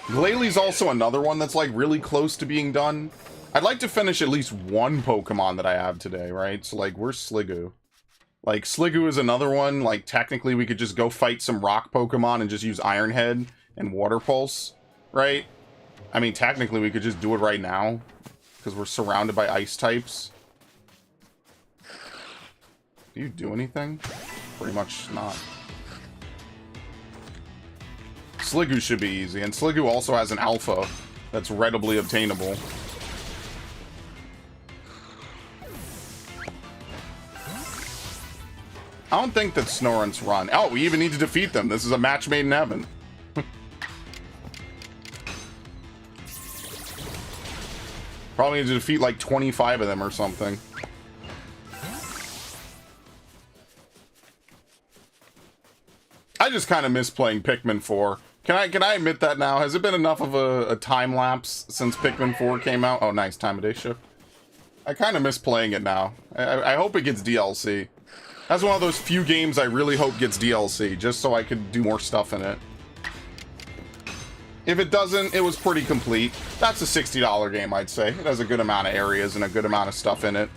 Glalie also another one that's like really close to being done. I'd like to finish at least 1 Pokemon that I have today, right? So like, where's Sliggoo? Like, Sliggoo is another one. Like, technically we could just go fight some rock Pokemon and just use Iron Head and Water Pulse, right? I mean, technically we could just do it right now, because we're surrounded by ice types. Do you do anything? Pretty much not. Sliggoo should be easy, and Sliggoo also has an alpha that's readily obtainable. I don't think that Snorunts run. Oh, we even need to defeat them. This is a match made in heaven. Probably need to defeat like 25 of them or something. I just kind of miss playing Pikmin 4. Can I admit that now? Has it been enough of a time lapse since Pikmin 4 came out? Oh, nice. Time of day shift. I kind of miss playing it now. I hope it gets DLC. That's one of those few games I really hope gets DLC, just so I could do more stuff in it. If it doesn't, it was pretty complete. That's a $60 game, I'd say. It has a good amount of areas and a good amount of stuff in it.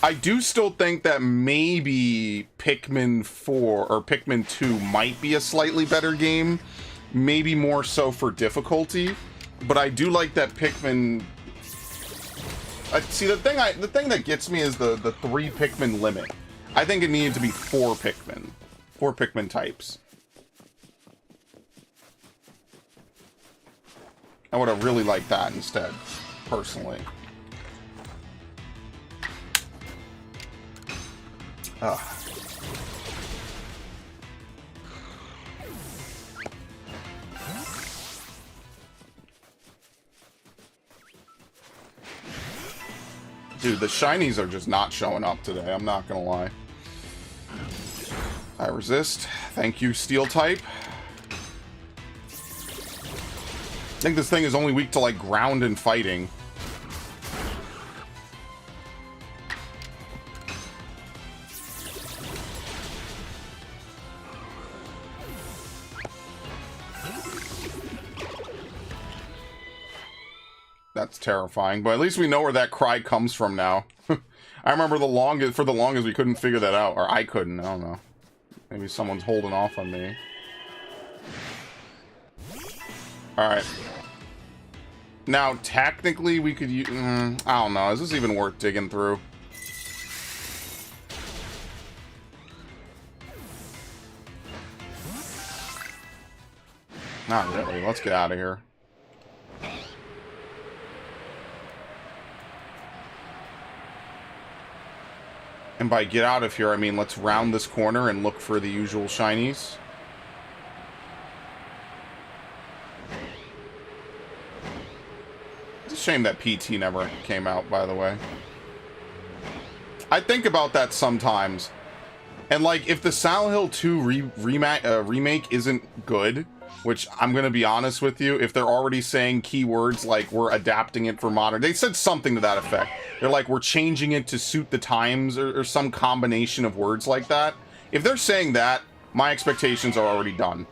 I do still think that maybe Pikmin 4 or Pikmin 2 might be a slightly better game. Maybe more so for difficulty. But I do like that Pikmin... see, the thing that gets me is the 3 Pikmin limit. I think it needed to be 4 Pikmin. 4 Pikmin types. I would have really liked that instead, personally. Ugh. Dude, the shinies are just not showing up today, I'm not gonna lie. I resist. Thank you, steel type. I think this thing is only weak to, like, ground and fighting. That's terrifying, but at least we know where that cry comes from now. I remember for the longest we couldn't figure that out, or I couldn't, I don't know. Maybe someone's holding off on me. Alright. Now, technically, we could use... I don't know. Is this even worth digging through? Not really. Let's get out of here. And by get out of here, I mean let's round this corner and look for the usual shinies. It's a shame that PT never came out, by the way. I think about that sometimes. And, like, if the Silent Hill 2 remake isn't good, which I'm going to be honest with you, if they're already saying keywords like we're adapting it for modern... They said something to that effect. They're like, we're changing it to suit the times or some combination of words like that. If they're saying that, my expectations are already done.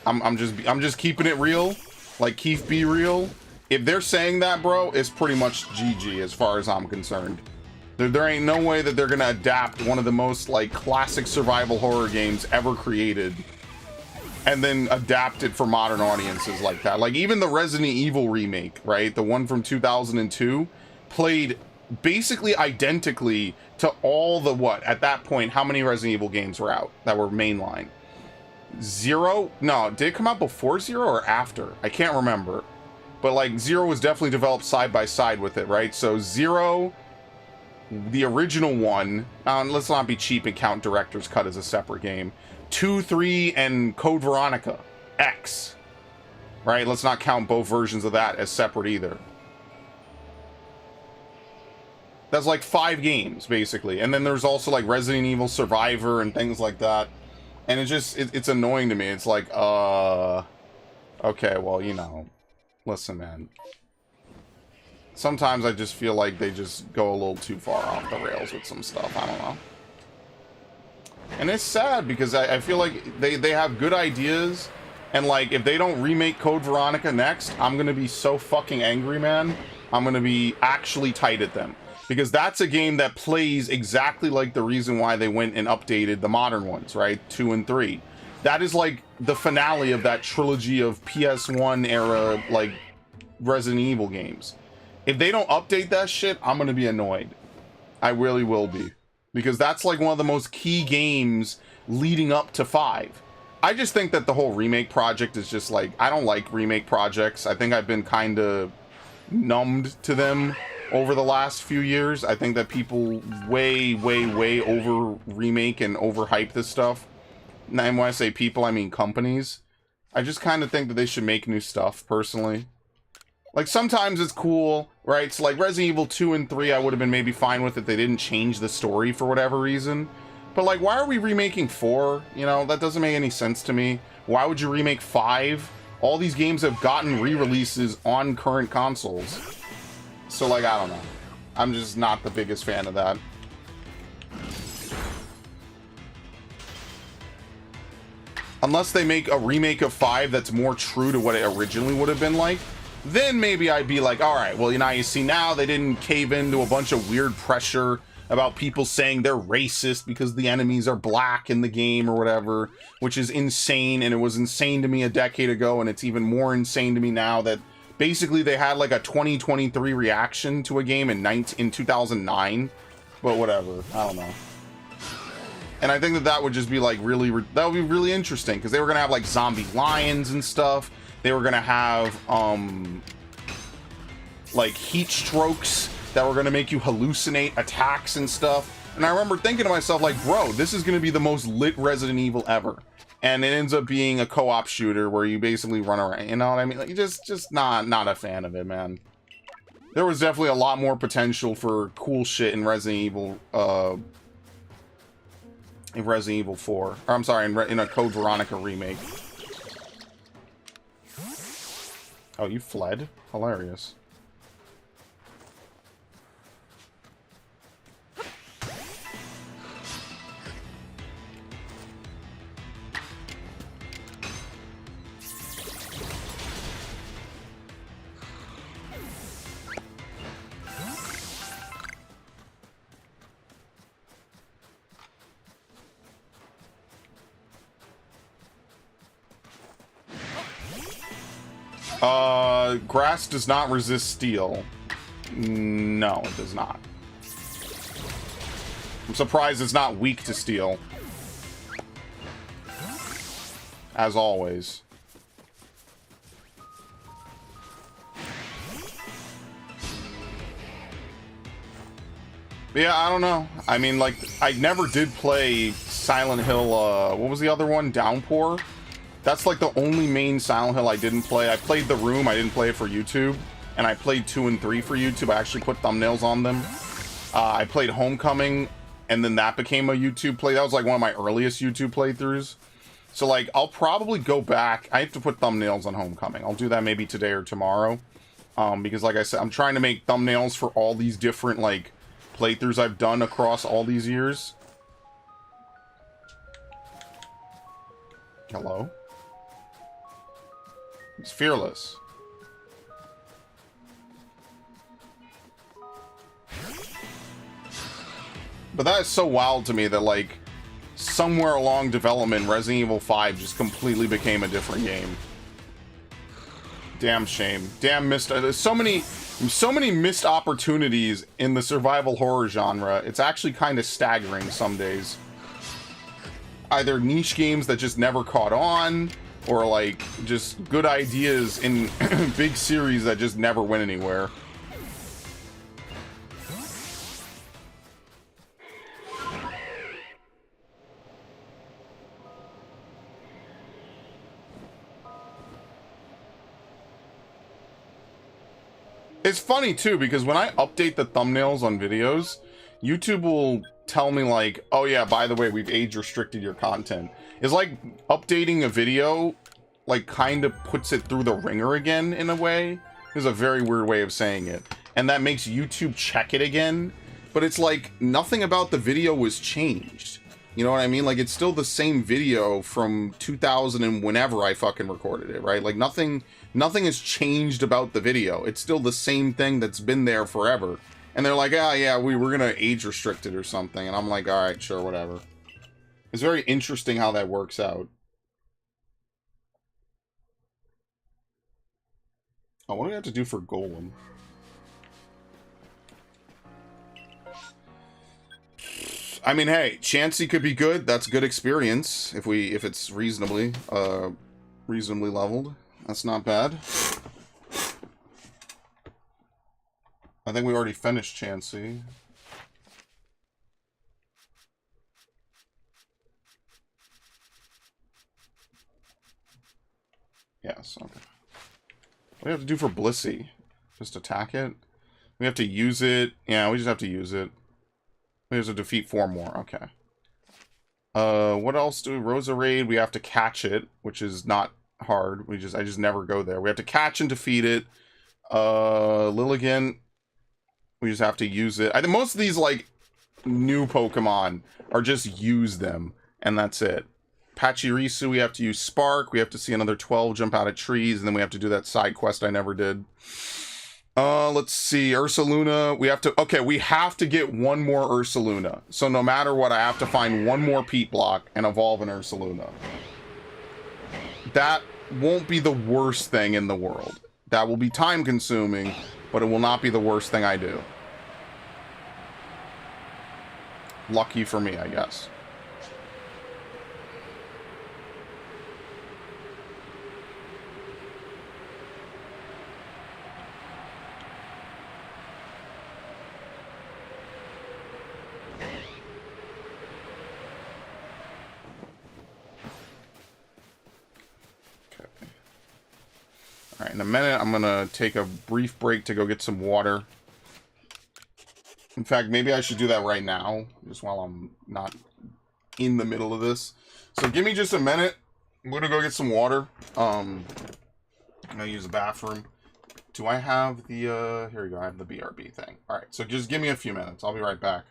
I'm just keeping it real. Like, Keith be real. If they're saying that, bro, it's pretty much GG as far as I'm concerned. There ain't no way that they're gonna adapt one of the most, like, classic survival horror games ever created and then adapt it for modern audiences like that. Like, even the Resident Evil remake, right? The one from 2002 played basically identically to all the, what? At that point, how many Resident Evil games were out that were mainline? 0? No, did it come out before 0 or after? I can't remember. But, like, 0 was definitely developed side by side with it, right? So 0... the original one, let's not be cheap and count Director's Cut as a separate game. 2, 3, and Code Veronica X. Right? Let's not count both versions of that as separate either. That's like 5 games, basically. And then there's also like Resident Evil Survivor and things like that. And it's annoying to me. It's like, okay, well, you know, listen, man. Sometimes I just feel like they just go a little too far off the rails with some stuff. I don't know. And it's sad because I feel like they have good ideas. And, like, if they don't remake Code Veronica next, I'm going to be so fucking angry, man. I'm going to be actually tight at them. Because that's a game that plays exactly like the reason why they went and updated the modern ones, right? 2 and 3. That is, like, the finale of that trilogy of PS1 era, like, Resident Evil games. If they don't update that shit, I'm gonna be annoyed. I really will be. Because that's like one of the most key games leading up to 5. I just think that the whole remake project is just like, I don't like remake projects. I think I've been kind of numbed to them over the last few years. I think that people way over remake and overhype this stuff. And when I say people, I mean companies. I just kind of think that they should make new stuff, personally. Like, sometimes it's cool, right? So, like, Resident Evil 2 and 3, I would have been maybe fine with if they didn't change the story for whatever reason. But, like, why are we remaking 4? You know, that doesn't make any sense to me. Why would you remake 5? All these games have gotten re-releases on current consoles. So, like, I don't know. I'm just not the biggest fan of that. Unless they make a remake of 5 that's more true to what it originally would have been like, then maybe I'd be like, alright, well, you see now they didn't cave into a bunch of weird pressure about people saying they're racist because the enemies are black in the game or whatever, which is insane, and it was insane to me a decade ago, and it's even more insane to me now that basically they had like a 2023 reaction to a game in 2009, but whatever, I don't know. And I think that that would just be like that would be really interesting, because they were gonna have like zombie lions and stuff. They were gonna have like heat strokes that were gonna make you hallucinate attacks and stuff. And I remember thinking to myself, like, bro, this is gonna be the most lit Resident Evil ever. And it ends up being a co-op shooter where you basically run around. You know what I mean? Like, just not a fan of it, man. There was definitely a lot more potential for cool shit in Resident Evil. In Resident Evil 4. Or, I'm sorry, in a Code Veronica remake. Oh, you fled? Hilarious. Grass does not resist steel. No, it does not. I'm surprised it's not weak to steel. As always. Yeah, I don't know. I mean, like, I never did play Silent Hill, what was the other one? Downpour? That's like the only main Silent Hill I didn't play. I played The Room, I didn't play it for YouTube. And I played 2 and 3 for YouTube. I actually put thumbnails on them. I played Homecoming, and then that became a YouTube play. That was like one of my earliest YouTube playthroughs. So like, I'll probably go back. I have to put thumbnails on Homecoming. I'll do that maybe today or tomorrow. Because like I said, I'm trying to make thumbnails for all these different like playthroughs I've done across all these years. Hello? It's fearless. But that is so wild to me that, like, somewhere along development, Resident Evil 5 just completely became a different game. Damn shame. Damn missed. There's so many missed opportunities in the survival horror genre. It's actually kind of staggering some days. Either niche games that just never caught on, or like just good ideas in big series that just never went anywhere. It's funny too, because when I update the thumbnails on videos, YouTube will tell me like, oh yeah, by the way, we've age restricted your content. It's like updating a video like kind of puts it through the ringer again in a way. There's a very weird way of saying it. And that makes YouTube check it again. But it's like nothing about the video was changed. You know what I mean? Like it's still the same video from 2000 and whenever I fucking recorded it, right? Like nothing has changed about the video. It's still the same thing that's been there forever. And they're like, ah, yeah, we're gonna age restrict it or something. And I'm like, all right, sure, whatever. It's very interesting how that works out. Oh, what do we have to do for Golem? I mean, hey, Chansey could be good. That's good experience if it's reasonably leveled. That's not bad. I think we already finished Chansey. Yes, okay. What do we have to do for Blissey? Just attack it? We have to use it. Yeah, we just have to use it. We have to defeat 4 more. Okay. What else do we... Roserade, we have to catch it, which is not hard. I just never go there. We have to catch and defeat it. Lilligant, we just have to use it. I think most of these, like, new Pokemon are just use them, and that's it. Pachirisu, we have to use Spark. We have to see another 12 jump out of trees, and then we have to do that side quest I never did. Let's see. Ursaluna, we have to... Okay, we have to get one more Ursaluna. So no matter what, I have to find one more Peat Block and evolve an Ursaluna. That won't be the worst thing in the world. That will be time-consuming, but it will not be the worst thing I do. Lucky for me, I guess. Alright, in a minute, I'm gonna take a brief break to go get some water. In fact, maybe I should do that right now, just while I'm not in the middle of this. So give me just a minute. I'm gonna go get some water. I'm gonna use the bathroom. Do I have the, here we go, I have the BRB thing. Alright, so just give me a few minutes. I'll be right back.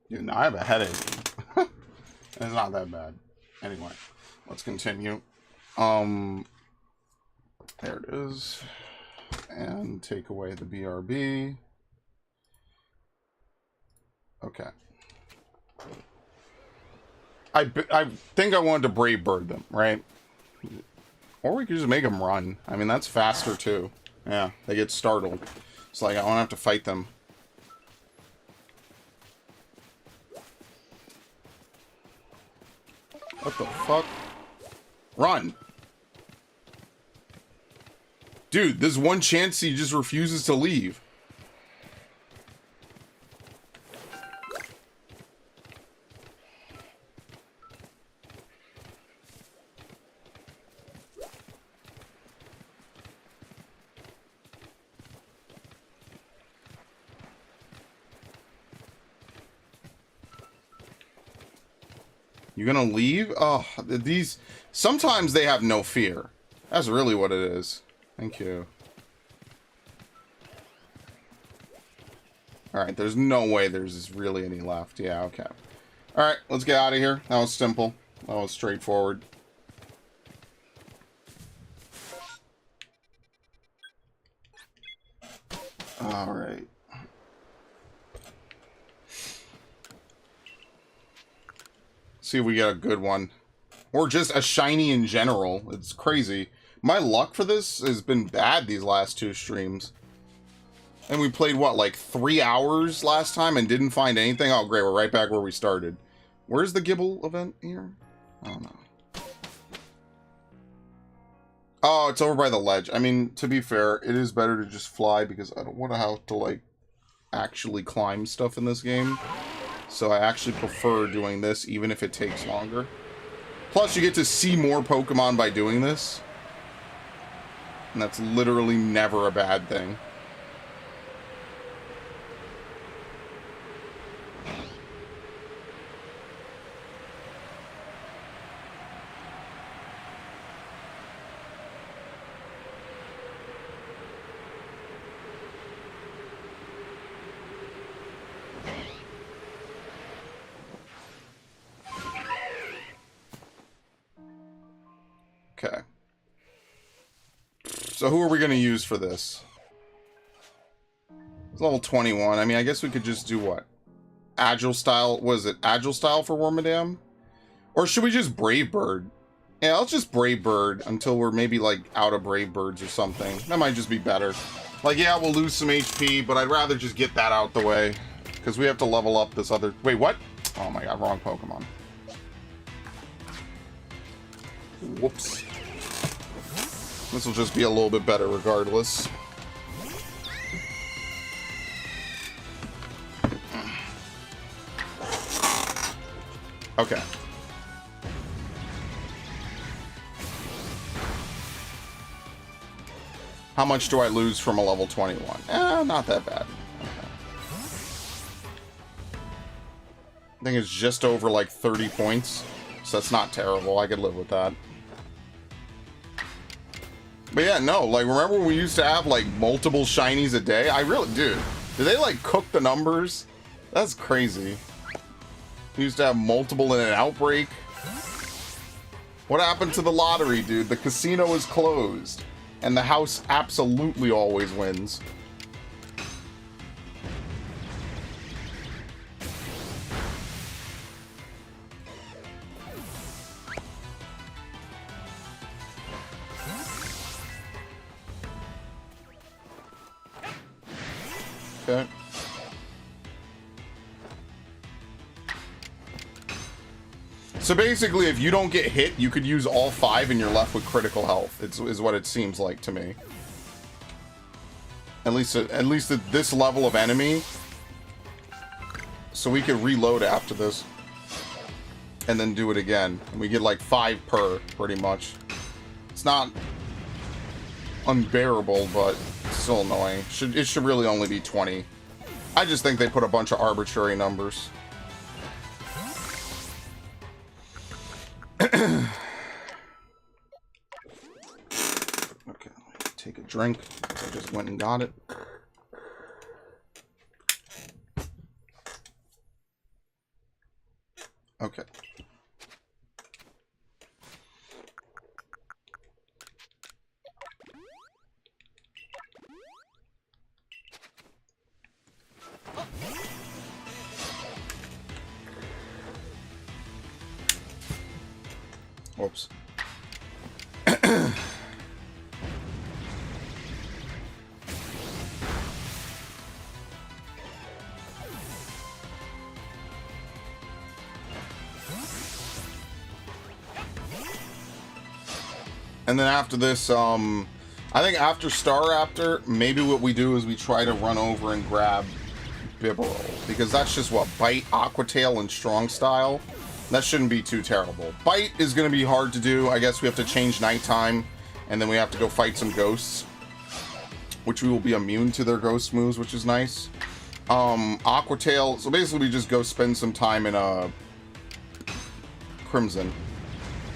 Dude, now I have a headache. It's not that bad. Anyway, let's continue. There it is. And take away the BRB. Okay. I think I wanted to Brave Bird them, right? Or we could just make them run. I mean, that's faster too. Yeah, they get startled. It's like I won't have to fight them. What the fuck? Run! Dude, there's one chance he just refuses to leave. You gonna leave? Oh, these... Sometimes they have no fear. That's really what it is. Thank you. Alright, there's no way there's really any left. Yeah, okay. Alright, let's get out of here. That was simple. That was straightforward. Alright. See if we get a good one. Or just a shiny in general. It's crazy. My luck for this has been bad these last two streams. And we played, what, like 3 hours last time and didn't find anything? Oh, great. We're right back where we started. Where's the Gibble event here? I don't know. Oh, it's over by the ledge. I mean, to be fair, it is better to just fly because I don't want to have to, like, actually climb stuff in this game. So I actually prefer doing this, even if it takes longer. Plus, you get to see more Pokemon by doing this. And that's literally never a bad thing. Okay. So who are we going to use for this? It's level 21. I mean, I guess we could just do what? Agile style. Was it Agile style for Wormadam? Or should we just Brave Bird? Yeah, let's just Brave Bird until we're maybe like out of Brave Birds or something. That might just be better. Like, yeah, we'll lose some HP, but I'd rather just get that out the way. Because we have to level up this other... Wait, what? Oh my god, wrong Pokemon. Whoops. This will just be a little bit better regardless. Okay. How much do I lose from a level 21? Not that bad. Okay. I think it's just over like 30 points. So that's not terrible. I could live with that. But yeah, no, like, remember when we used to have, like, multiple shinies a day? I really, dude, did they, like, cook the numbers? That's crazy. We used to have multiple in an outbreak. What happened to the lottery, dude? The casino is closed. And the house absolutely always wins. Okay. So basically, if you don't get hit, you could use all 5 and you're left with critical health. Is what it seems like to me. At least at this level of enemy. So we could reload after this. And then do it again. And we get like 5 per, pretty much. It's not unbearable, but it's still annoying. It should really only be 20. I just think they put a bunch of arbitrary numbers. Okay, take a drink. I just went and got it. Whoops. And then after this, I think after Star Raptor, maybe what we do is we try to run over and grab Bibarel. Because that's just what? Bite, Aqua Tail, and Strong Style. That shouldn't be too terrible. Bite is going to be hard to do. I guess we have to change nighttime. And then we have to go fight some ghosts. Which we will be immune to their ghost moves, which is nice. Aqua Tail. So basically we just go spend some time in Crimson.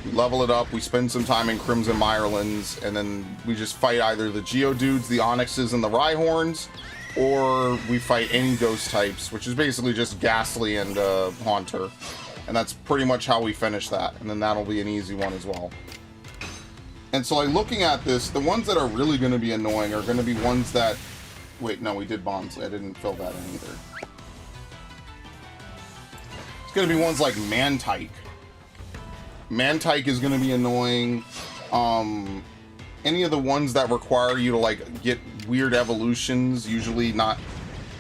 We level it up, we spend some time in Crimson Mirelands, and then we just fight either the Geodudes, the Onyxes, and the Rhyhorns, or we fight any ghost types, which is basically just Ghastly and Haunter. And that's pretty much how we finish that, and then that'll be an easy one as well. And so, like, looking at this, the ones that are really going to be annoying are going to be ones that... Wait, no, we did Bonsly. I didn't fill that in either. It's going to be ones like Mantike. Mantike is going to be annoying. Any of the ones that require you to, like, get weird evolutions, usually not...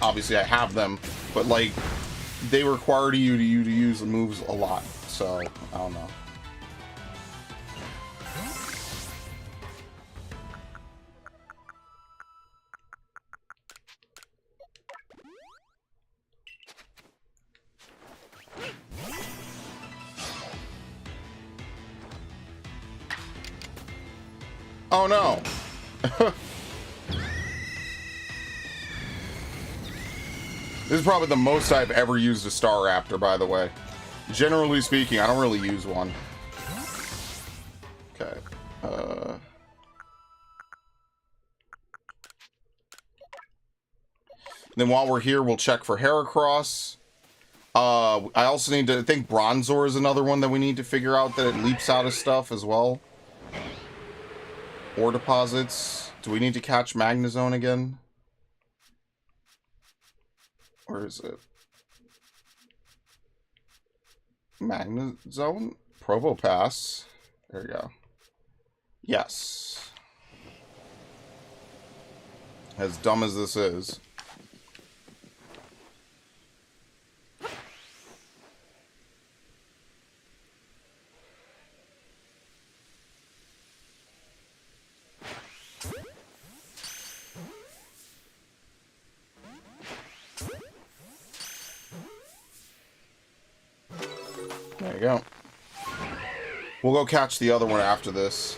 Obviously, I have them, but, like, they require you to use the moves a lot. So, I don't know. Oh no! This is probably the most I've ever used a Star Raptor, by the way. Generally speaking, I don't really use one. Okay. Then while we're here, we'll check for Heracross. I also need to... I think Bronzor is another one that we need to figure out that it leaps out of stuff as well. Ore deposits. Do we need to catch Magnezone again? Where is it? Magnezone? Probopass. There we go. Yes. As dumb as this is. There you go. We'll go catch the other one after this.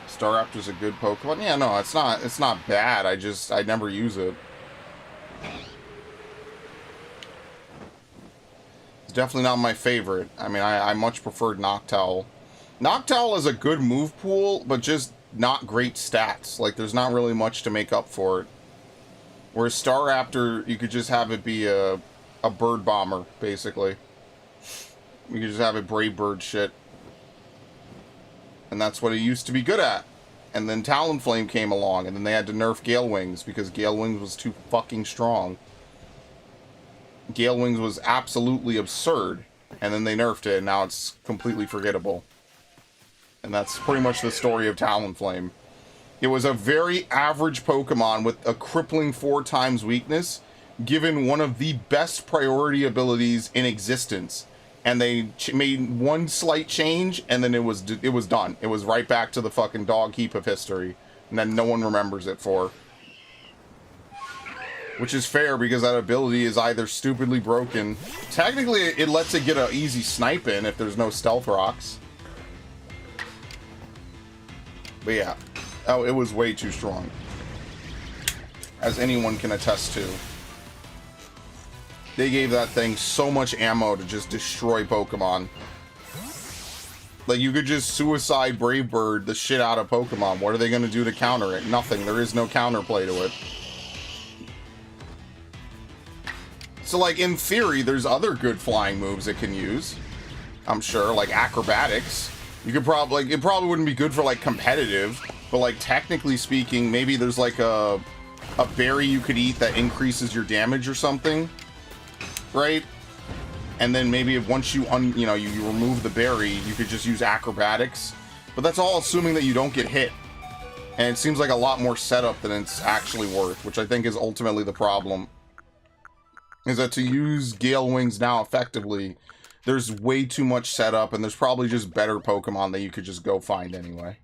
Staraptor's a good Pokemon. Yeah, no, it's not bad. I never use it. It's definitely not my favorite. I mean, I much preferred Noctowl. Noctowl is a good move pool, but just not great stats. Like, there's not really much to make up for it. Whereas Staraptor, you could just have it be a bird bomber, basically. You could just have it Brave Bird shit. And that's what it used to be good at. And then Talonflame came along, and then they had to nerf Gale Wings, because Gale Wings was too fucking strong. Gale Wings was absolutely absurd, and then they nerfed it, and now it's completely forgettable. And that's pretty much the story of Talonflame. It was a very average Pokemon with a crippling 4x weakness, given one of the best priority abilities in existence, and they made one slight change, and then it was done. It was right back to the fucking dog heap of history, and then no one remembers it for. Which is fair, because that ability is either stupidly broken. Technically, it lets it get an easy snipe in if there's no stealth rocks. But yeah, oh, it was way too strong, as anyone can attest to. They gave that thing so much ammo to just destroy Pokemon. Like, you could just suicide Brave Bird the shit out of Pokemon. What are they going to do to counter it? Nothing. There is no counterplay to it. So, like, in theory, there's other good flying moves it can use. I'm sure, like acrobatics. You could probably, like, it probably wouldn't be good for, like, competitive. But, like, technically speaking, maybe there's, like, a berry you could eat that increases your damage or something. Right? and then maybe once you you remove the berry, you could just use acrobatics. But that's all assuming that you don't get hit. And it seems like a lot more setup than it's actually worth, which I think is ultimately the problem. Is that to use Gale Wings now effectively, there's way too much setup, and there's probably just better Pokemon that you could just go find anyway.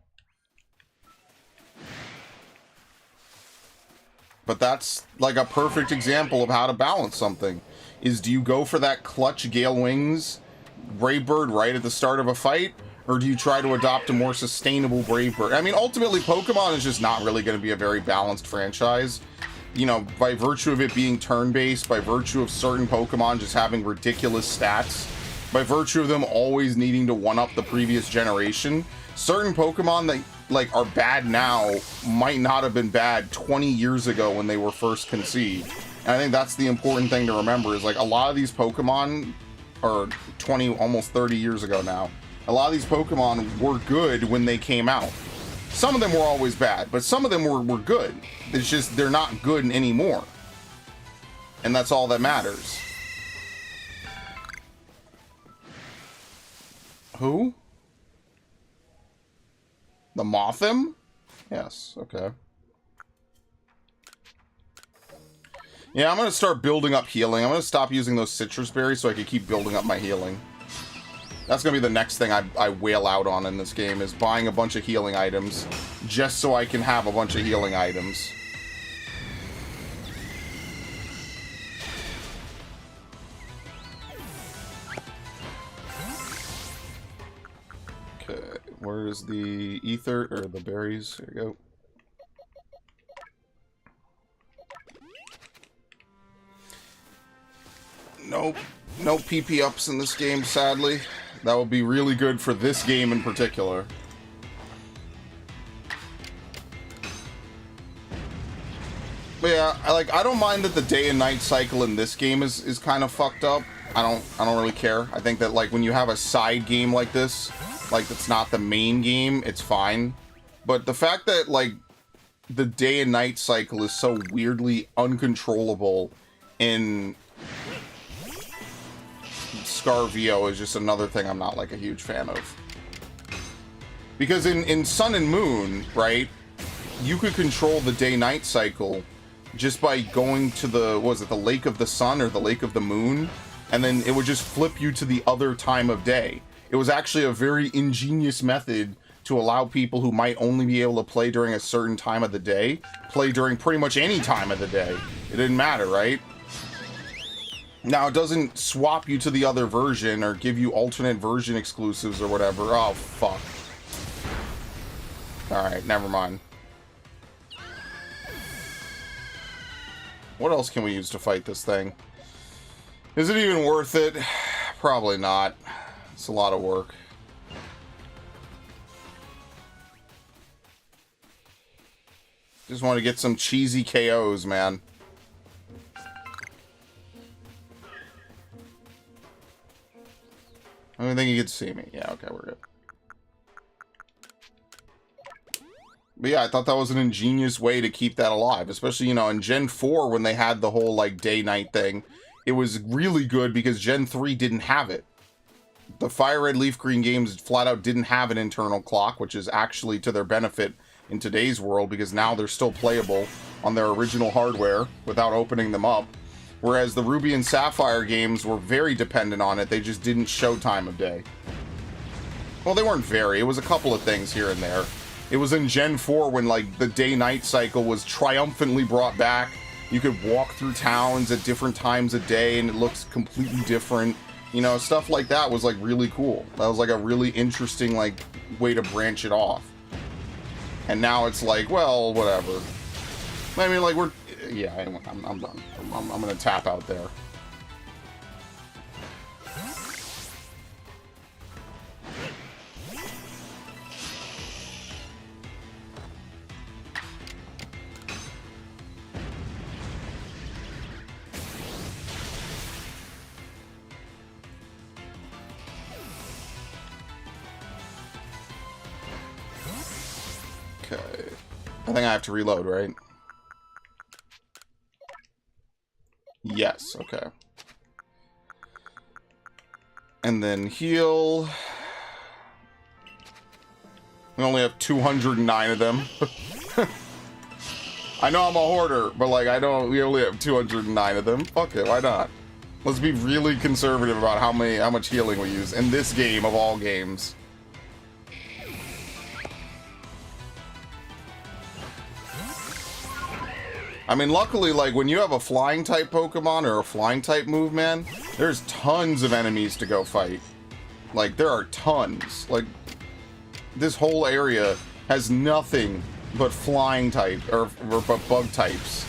But that's like a perfect example of how to balance something. Is do you go for that clutch Gale Wings Brave Bird right at the start of a fight? Or do you try to adopt a more sustainable Brave Bird? I mean, ultimately, Pokemon is just not really going to be a very balanced franchise. You know, by virtue of it being turn-based, by virtue of certain Pokemon just having ridiculous stats, by virtue of them always needing to one-up the previous generation, certain Pokemon that, like, are bad now might not have been bad 20 years ago when they were first conceived. And I think that's the important thing to remember, is, like, a lot of these Pokemon, or 20, almost 30 years ago now, a lot of these Pokemon were good when they came out. Some of them were always bad, but some of them were good. It's just they're not good anymore. And that's all that matters. Who? The Mothim? Yes, okay. Yeah, I'm going to start building up healing. I'm going to stop using those citrus berries so I can keep building up my healing. That's going to be the next thing I wail out on in this game, is buying a bunch of healing items just so I can have a bunch of healing items. Okay, where is the ether, or the berries? Here we go. Nope. No PP ups in this game, sadly. That would be really good for this game in particular. But yeah, I don't mind that the day and night cycle in this game is kind of fucked up. I don't really care. I think that, like, when you have a side game like this, like, that's not the main game, it's fine. But the fact that, like, the day and night cycle is so weirdly uncontrollable in Scarvio is just another thing I'm not, like, a huge fan of. Because in Sun and Moon, right, you could control the day-night cycle just by going to the, what was it, the Lake of the Sun or the Lake of the Moon, and then it would just flip you to the other time of day. It was actually a very ingenious method to allow people who might only be able to play during a certain time of the day, play during pretty much any time of the day. It didn't matter, right? Now, it doesn't swap you to the other version or give you alternate version exclusives or whatever. Oh, fuck. Alright, never mind. What else can we use to fight this thing? Is it even worth it? Probably not. It's a lot of work. Just want to get some cheesy KOs, man. I don't think you could see me. Yeah, okay, we're good. But yeah, I thought that was an ingenious way to keep that alive. Especially, you know, in Gen 4 when they had the whole, like, day-night thing. It was really good because Gen 3 didn't have it. The Fire Red Leaf Green games flat out didn't have an internal clock, which is actually to their benefit in today's world because now they're still playable on their original hardware without opening them up. Whereas the Ruby and Sapphire games were very dependent on it. They just didn't show time of day. Well, they weren't very. It was a couple of things here and there. It was in Gen 4 when, like, the day-night cycle was triumphantly brought back. You could walk through towns at different times of day and it looks completely different. You know, stuff like that was, like, really cool. That was, like, a really interesting, like, way to branch it off. And now it's like, well, whatever. I mean, like, we're... Yeah, I'm done. I'm gonna tap out there. Okay. I think I have to reload, right? Yes, okay. And then heal. We only have 209 of them. I know I'm a hoarder, but like we only have 209 of them. Fuck it, why not? Let's be really conservative about how much healing we use in this game of all games. I mean, luckily, like, when you have a flying type Pokemon or a flying type move, man, there's tons of enemies to go fight. Like, there are tons. Like, this whole area has nothing but flying type, or but bug types.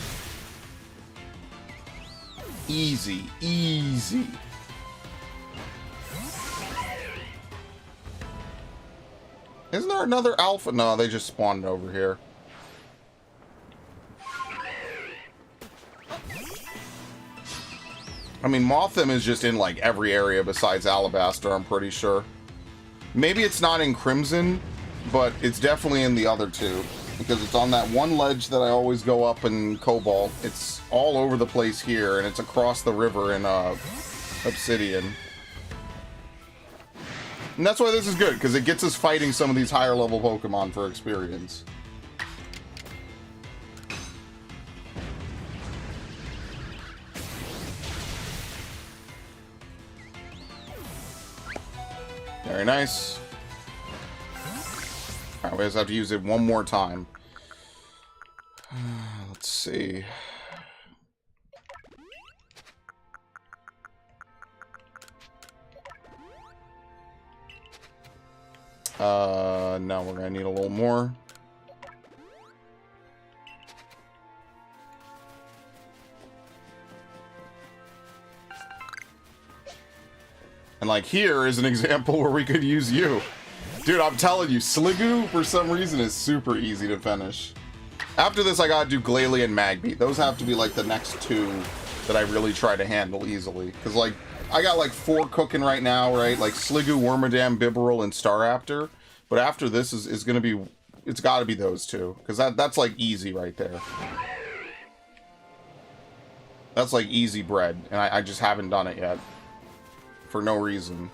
Easy, easy. Isn't there another alpha? No, they just spawned over here. I mean, Mothim is just in, like, every area besides Alabaster, I'm pretty sure. Maybe it's not in Crimson, but it's definitely in the other two. Because it's on that one ledge that I always go up in Cobalt. It's all over the place here, and it's across the river in Obsidian. And that's why this is good, because it gets us fighting some of these higher level Pokemon for experience. Very nice. Alright, we just have to use it one more time. Let's see. No, we're gonna need a little more. And like here is an example where we could use you. Dude, I'm telling you, Sliggoo, for some reason, is super easy to finish. After this, I gotta do Glalie and Magby. Those have to be, like, the next two that I really try to handle easily. Because, like, I got, like, 4 cooking right now, right? Like, Sliggoo, Wormadam, Bibarel, and Staraptor. But after this is gonna be... It's gotta be those two. Because that's, like, easy right there. That's, like, easy bread. And I just haven't done it yet. For no reason.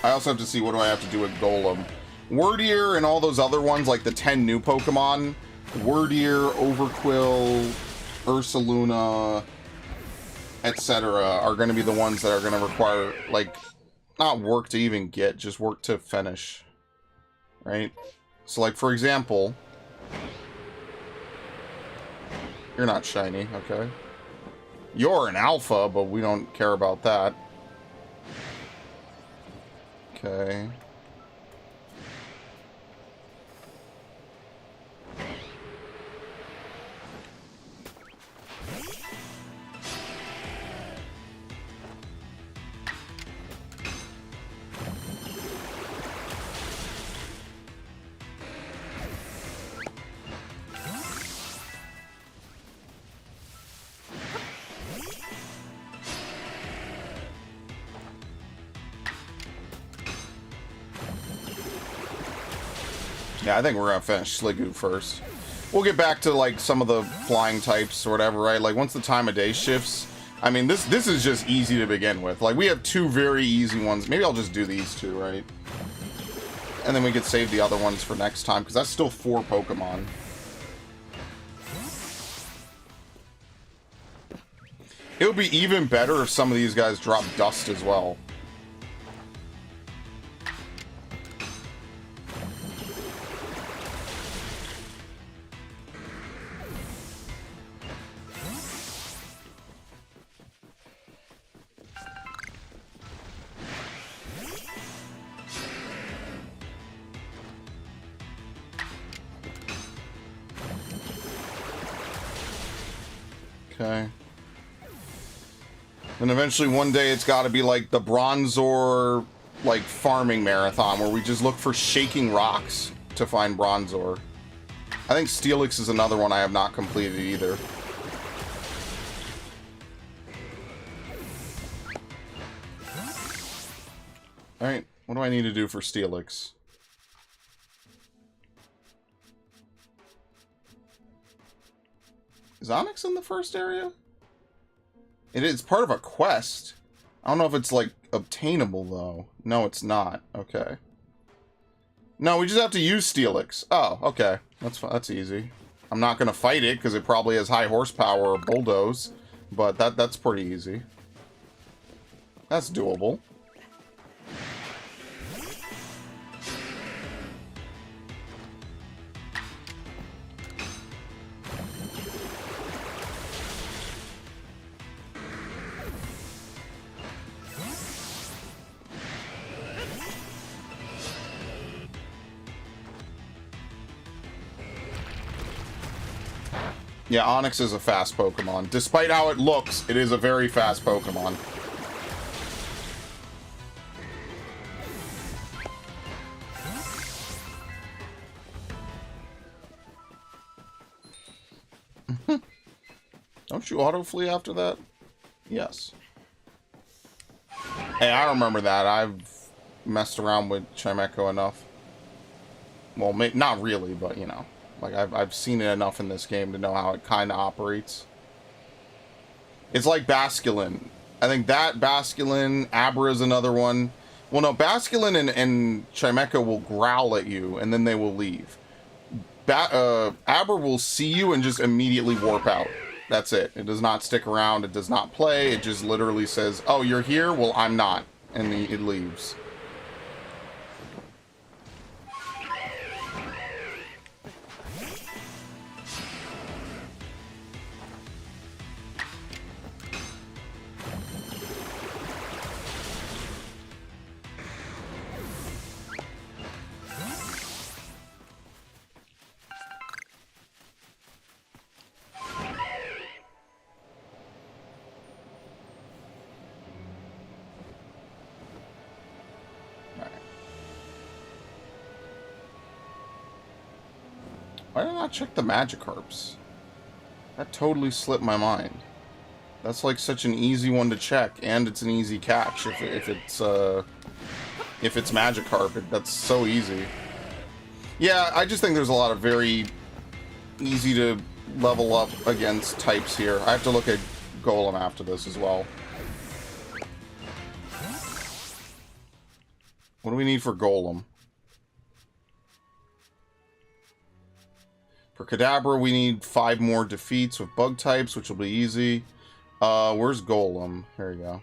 I also have to see what do I have to do with Golem. Wordier and all those other ones, like the 10 new Pokemon, Wordier, Overquill, Ursaluna, etc., are going to be the ones that are going to require, like, not work to even get, just work to finish. Right? So, like, for example, you're not shiny, okay? You're an alpha, but we don't care about that. Okay. Yeah, I think we're gonna finish Sliggoo first. We'll get back to, like, some of the flying types or whatever, right? Like, once the time of day shifts, I mean, this is just easy to begin with. Like, we have 2 very easy ones. Maybe I'll just do these 2, right? And then we could save the other ones for next time, because that's still 4 Pokemon. It would be even better if some of these guys drop dust as well. Okay. And eventually one day it's got to be like the Bronzor, like, farming marathon where we just look for shaking rocks to find Bronzor. I think Steelix is another one I have not completed either. Alright, what do I need to do for Steelix? Is Onyx in the first area? It is part of a quest. I don't know if it's like obtainable, though. No, it's not. Okay. No, we just have to use Steelix. Oh, okay. That's easy. I'm not going to fight it, because it probably has high horsepower or bulldoze. But that's pretty easy. That's doable. Yeah, Onix is a fast Pokemon. Despite how it looks, it is a very fast Pokemon. Don't you auto-flee after that? Yes. Hey, I remember that. I've messed around with Chimecho enough. Well, not really, but, you know. Like, I've seen it enough in this game to know how it kind of operates. It's like Basculin. I think that, Basculin, Abra is another one. Well, no, Basculin and Chimecho will growl at you, and then they will leave. Abra will see you and just immediately warp out. That's it. It does not stick around. It does not play. It just literally says, oh, you're here? Well, I'm not. And it leaves. Why did I not check the Magikarps? That totally slipped my mind. That's like such an easy one to check, and it's an easy catch if it's Magikarp. That's so easy. Yeah, I just think there's a lot of very easy to level up against types here. I have to look at Golem after this as well. What do we need for Golem? For Kadabra, we need 5 more defeats with bug types, which will be easy. Where's Golem? Here we go.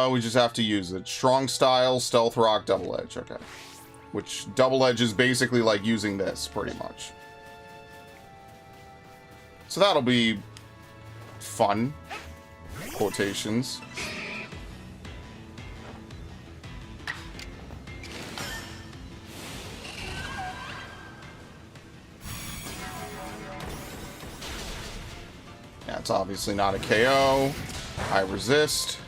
We just have to use it. Strong Style, Stealth Rock, Double Edge. Okay. Which, Double Edge is basically like using this, pretty much. So that'll be fun. Quotations. Yeah, it's obviously not a KO. I resist.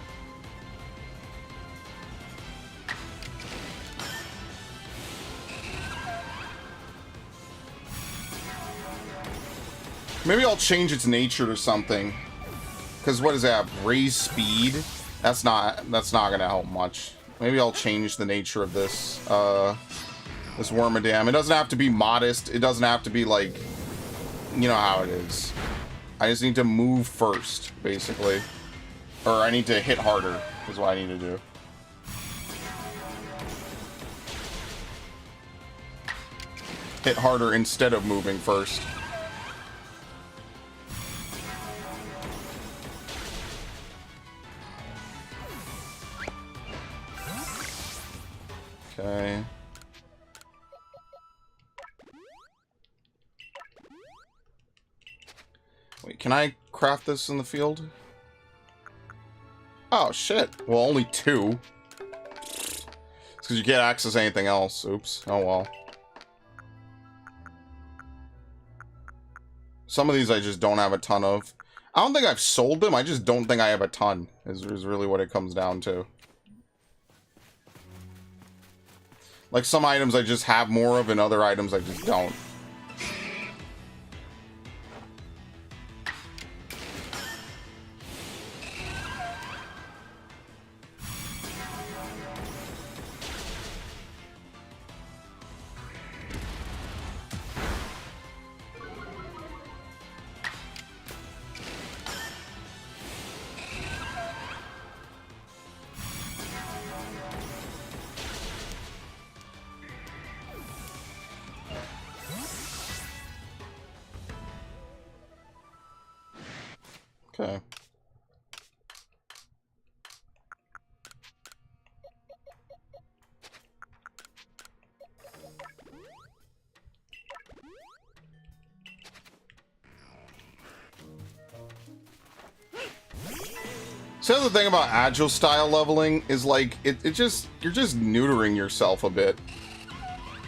Maybe I'll change its nature to something. Because what does that have? Raise speed? That's not gonna help much. Maybe I'll change the nature of this this Wormadam. It doesn't have to be modest. It doesn't have to be like, you know how it is. I just need to move first, basically. Or I need to hit harder, is what I need to do. Hit harder instead of moving first. Okay. Wait, can I craft this in the field? Oh, shit. Well, only 2. It's because you can't access anything else. Oops. Oh, well. Some of these I just don't have a ton of. I don't think I've sold them. I just don't think I have a ton, is really what it comes down to. Like, some items I just have more of, and other items I just don't. Okay. So the other thing about agile style leveling is like you're just neutering yourself a bit.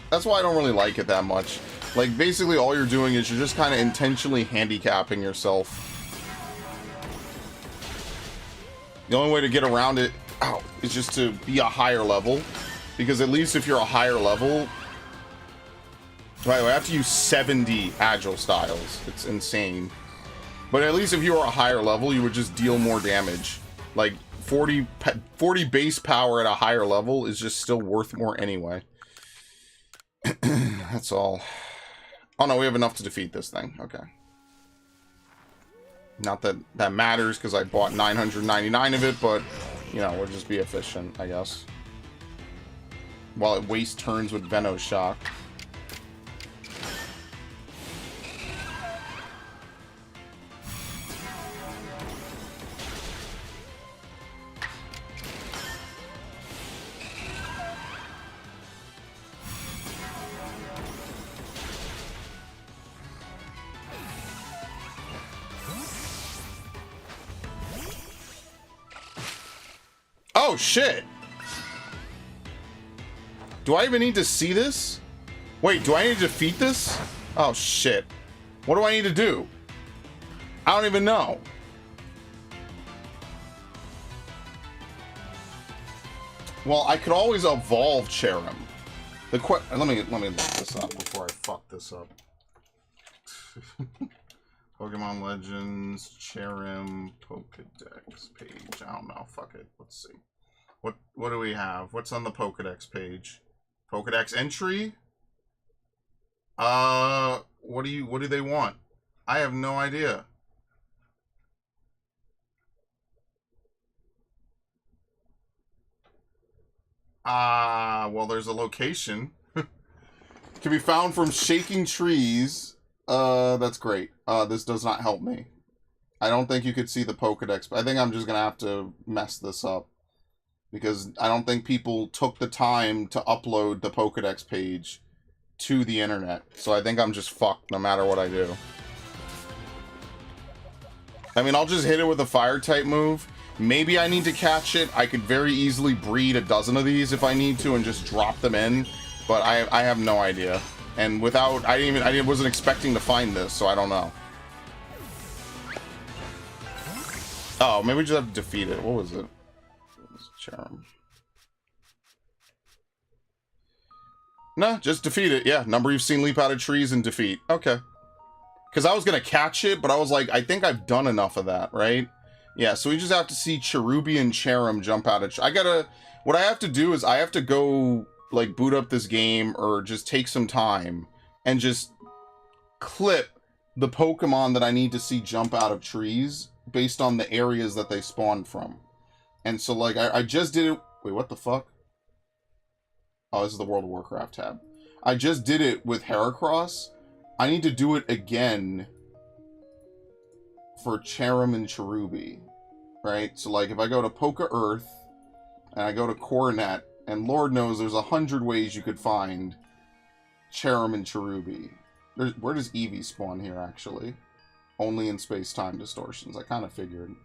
That's why I don't really like it that much. Like basically all you're doing is you're just kind of intentionally handicapping yourself. The only way to get around it, is just to be a higher level, because at least if you're a higher level, right, I have to use 70 agile styles. It's insane. But at least if you were a higher level, you would just deal more damage. Like 40 base power at a higher level is just still worth more anyway. That's all. Oh no, we have enough to defeat this thing. Okay. Not that that matters because I bought 999 of it, but you know, we'll just be efficient, I guess. While it wastes turns with Venom Shock. Oh, shit! Do I even need to see this? Wait, do I need to defeat this? Oh, shit. What do I need to do? I don't even know. Well, I could always evolve Cherim. Let me look this up before I fuck this up. Pokemon Legends, Cherim, Pokedex page. I don't know. Fuck it. Let's see. What do we have? What's on the Pokedex page? Pokedex entry? What do they want? I have no idea. Well, there's a location. Can be found from shaking trees. That's great. This does not help me. I don't think you could see the Pokedex, but I think I'm just gonna have to mess this up. Because I don't think people took the time to upload the Pokedex page to the internet. So I think I'm just fucked no matter what I do. I mean, I'll just hit it with a fire type move. Maybe I need to catch it. I could very easily breed a dozen of these if I need to and just drop them in. But I have no idea. And without, I wasn't expecting to find this, so I don't know. Oh, maybe we just have to defeat it. What was it? Charm. No, just defeat it. Yeah, number you've seen leap out of trees and defeat. Okay. Because I was going to catch it, but I was like, I think I've done enough of that, right? Yeah, so we just have to see Cherubi and Cherim jump out of... What I have to do is I have to go, like, boot up this game or just take some time and just clip the Pokemon that I need to see jump out of trees based on the areas that they spawned from. And so, like, I just did it... Wait, what the fuck? Oh, this is the World of Warcraft tab. I just did it with Heracross. I need to do it again for Cherim and Cherubi. Right? So, like, if I go to Poke Earth, and I go to Coronet, and Lord knows there's 100 ways you could find Cherim and Cherubi. Where does Eevee spawn here, actually? Only in space-time distortions. I kind of figured.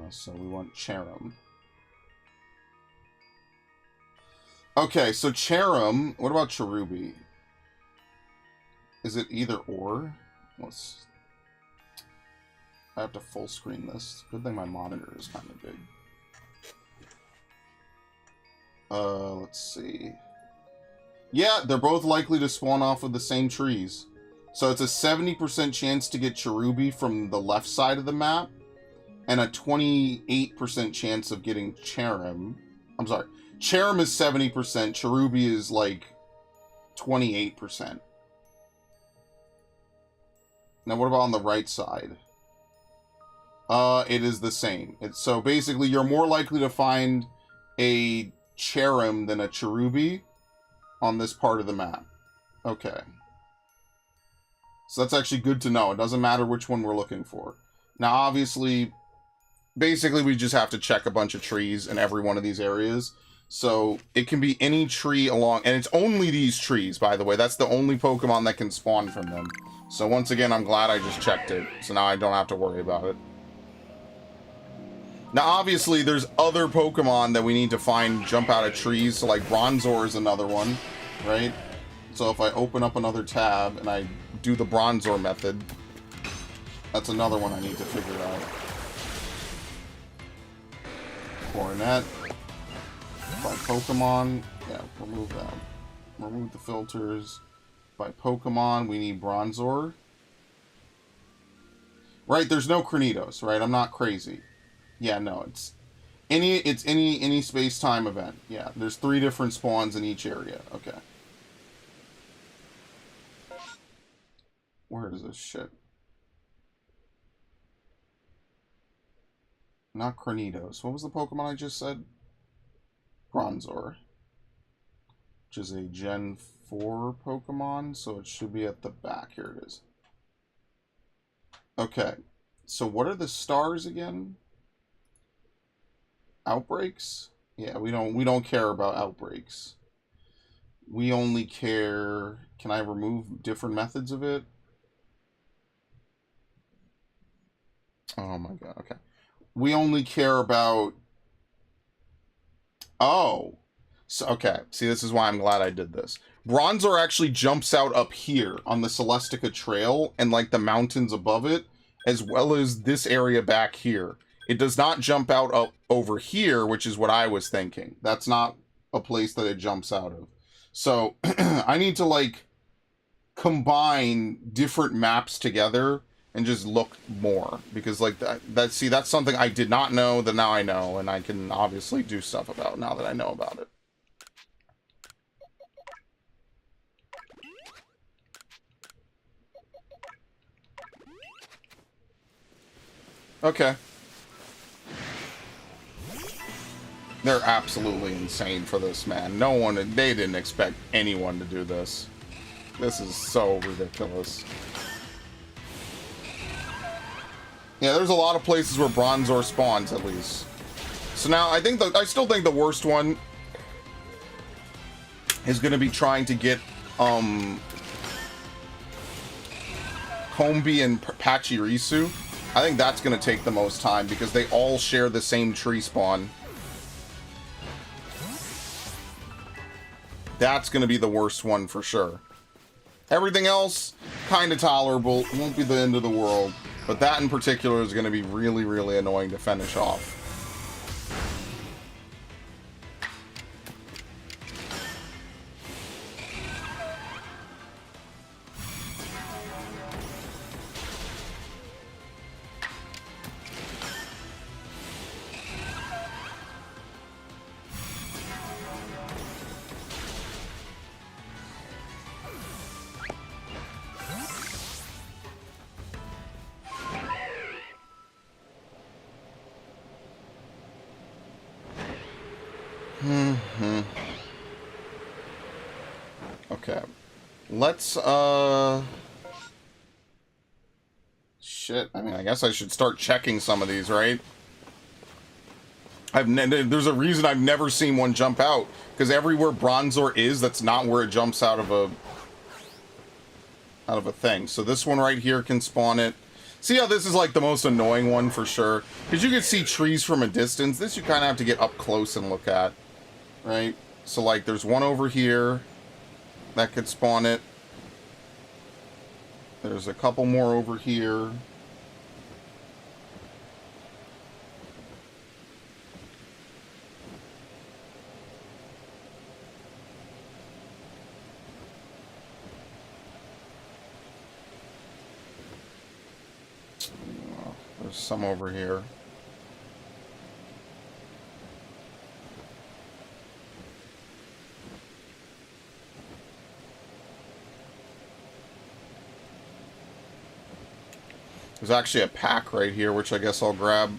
So we want Cherim. Okay, so Cherim. What about Cherubi? Is it either or? I have to full screen this. Good thing my monitor is kind of big. Let's see. Yeah, they're both likely to spawn off of the same trees. So it's a 70% chance to get Cherubi from the left side of the map, and a 28% chance of getting Cherim. I'm sorry. Cherim is 70%, Cherubi is like 28%. Now what about on the right side? It is the same. So basically you're more likely to find a Cherim than a Cherubi on this part of the map. Okay. So that's actually good to know. It doesn't matter which one we're looking for. Now, obviously, basically we just have to check a bunch of trees in every one of these areas. So it can be any tree along, and it's only these trees, by the way. That's the only Pokemon that can spawn from them. So once again, I'm glad I just checked it. So now I don't have to worry about it. Now, obviously, there's other Pokemon that we need to find jump out of trees. So, like, Bronzor is another one, right? So if I open up another tab and I do the Bronzor method, that's another one I need to figure out. Coronet. By Pokemon. Yeah, remove that. Remove the filters. By Pokemon, we need Bronzor. Right, there's no Cranidos, right? I'm not crazy. Yeah, no, it's any space-time event. Yeah, there's 3 different spawns in each area. Okay. Where is this shit? Not Cranidos. What was the Pokemon I just said? Bronzor. Which is a Gen 4 Pokemon, so it should be at the back. Here it is. Okay. So what are the stars again? Outbreaks? Yeah, we don't care about outbreaks. We only care... Can I remove different methods of it? Oh my god, okay. We only care about... Oh. So, okay, see, this is why I'm glad I did this. Bronzor actually jumps out up here on the Celestica Trail and, like, the mountains above it, as well as this area back here. It does not jump out up over here, which is what I was thinking. That's not a place that it jumps out of. So, I need to, like, combine different maps together and just look more. Because, like, see, that's something I did not know that now I know, and I can obviously do stuff about now that I know about it. Okay. They're absolutely insane for this, man. They didn't expect anyone to do this. This is so ridiculous. Yeah, there's a lot of places where Bronzor spawns, at least. So now, I still think the worst one is going to be trying to get, Combi and Pachirisu. I think that's going to take the most time, because they all share the same tree spawn. That's going to be the worst one for sure. Everything else, kind of tolerable. Won't be the end of the world. But that in particular is going to be really, really annoying to finish off. Okay. Let's, shit. I mean, I guess I should start checking some of these, right? There's a reason I've never seen one jump out. Because everywhere Bronzor is, that's not where it jumps out of a thing. So this one right here can spawn it. See how this is like the most annoying one for sure? Because you can see trees from a distance. This you kind of have to get up close and look at. Right? So like there's one over here that could spawn it. There's a couple more over here. There's some over here. There's actually a pack right here, which I guess I'll grab.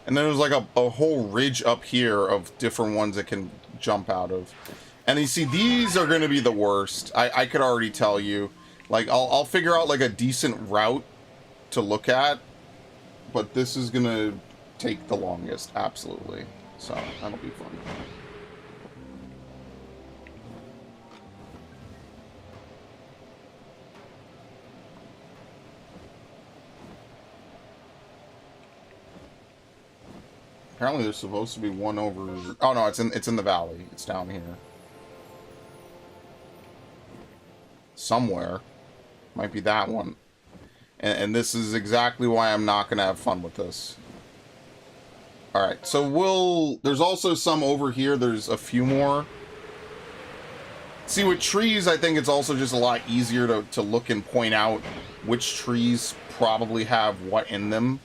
And then there's like a whole ridge up here of different ones that can jump out of. And you see, these are going to be the worst. I could already tell you. Like, I'll figure out like a decent route to look at. But this is going to take the longest, absolutely. So, that'll be fun. Apparently there's supposed to be one over... Oh no, it's in the valley. It's down here. Somewhere. Might be that one. And this is exactly why I'm not going to have fun with this. Alright, so there's also some over here. There's a few more. See, with trees, I think it's also just a lot easier to look and point out which trees probably have what in them.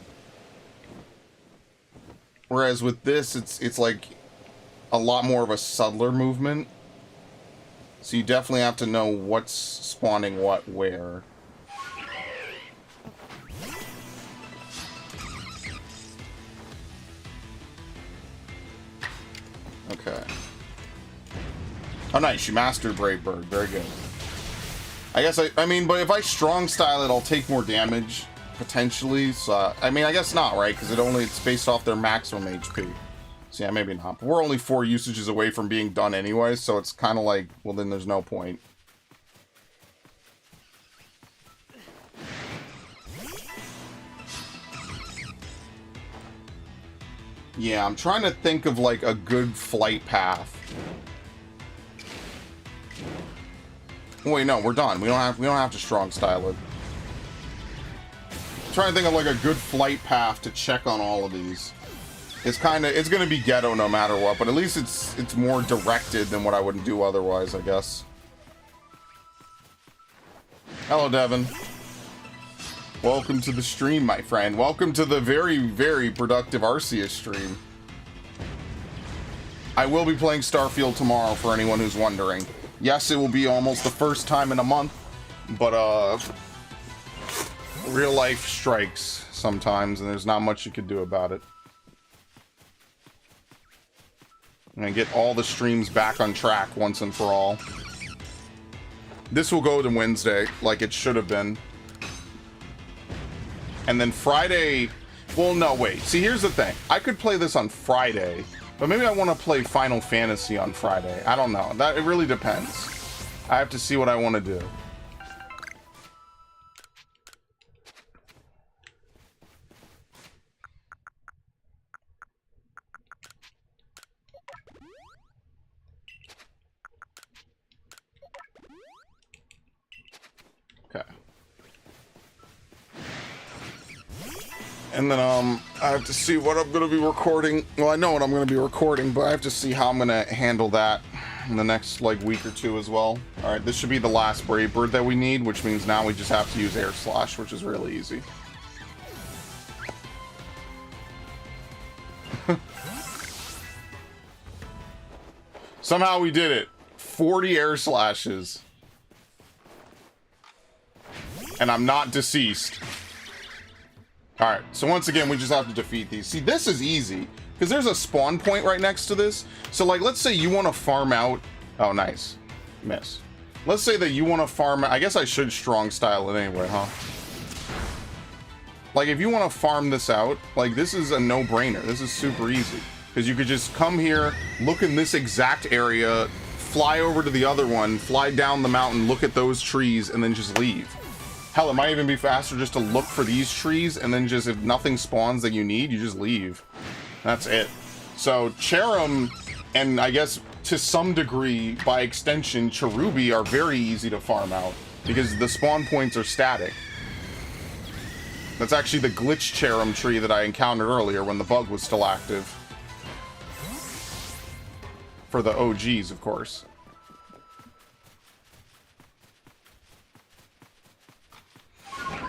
Whereas with this, it's like a lot more of a subtler movement. So you definitely have to know what's spawning what where. Okay. Oh, nice. You mastered Brave Bird. Very good. I guess I mean, but if I strong style it, I'll take more damage. Potentially, so I mean, I guess not, right? Because it's based off their maximum HP. So yeah, maybe not. But we're only 4 usages away from being done anyway, so it's kind of like, well, then there's no point. Yeah, I'm trying to think of like a good flight path. Wait, no, we're done. We don't have to strong style it. Trying to think of like a good flight path to check on all of these. It's gonna be ghetto no matter what, but at least it's more directed than what I would do otherwise, I guess. Hello, Devin. Welcome to the stream, my friend. Welcome to the very, very productive Arceus stream. I will be playing Starfield tomorrow for anyone who's wondering. Yes, it will be almost the first time in a month, but real life strikes sometimes, and there's not much you could do about it. I'm gonna get all the streams back on track once and for all. This will go to Wednesday, like it should have been. And then Friday... Well, no, wait. See, here's the thing. I could play this on Friday, but maybe I want to play Final Fantasy on Friday. I don't know. It really depends. I have to see what I want to do. And then, I have to see what I'm going to be recording. Well, I know what I'm going to be recording, but I have to see how I'm going to handle that in the next, like, week or two as well. Alright, this should be the last Brave Bird that we need, which means now we just have to use Air Slash, which is really easy. Somehow we did it. 40 Air Slashes. And I'm not deceased. Alright, so once again, we just have to defeat these. See, this is easy, because there's a spawn point right next to this. So, like, let's say you want to farm out... Oh, nice. Miss. Let's say that you want to farm... I guess I should strong style it anyway, huh? Like, if you want to farm this out, like, this is a no-brainer. This is super easy. Because you could just come here, look in this exact area, fly over to the other one, fly down the mountain, look at those trees, and then just leave. Hell, it might even be faster just to look for these trees, and then just, if nothing spawns that you need, you just leave. That's it. So, Cherim, and I guess to some degree, by extension, Cherubi are very easy to farm out, because the spawn points are static. That's actually the glitch Cherim tree that I encountered earlier when the bug was still active. For the OGs, of course.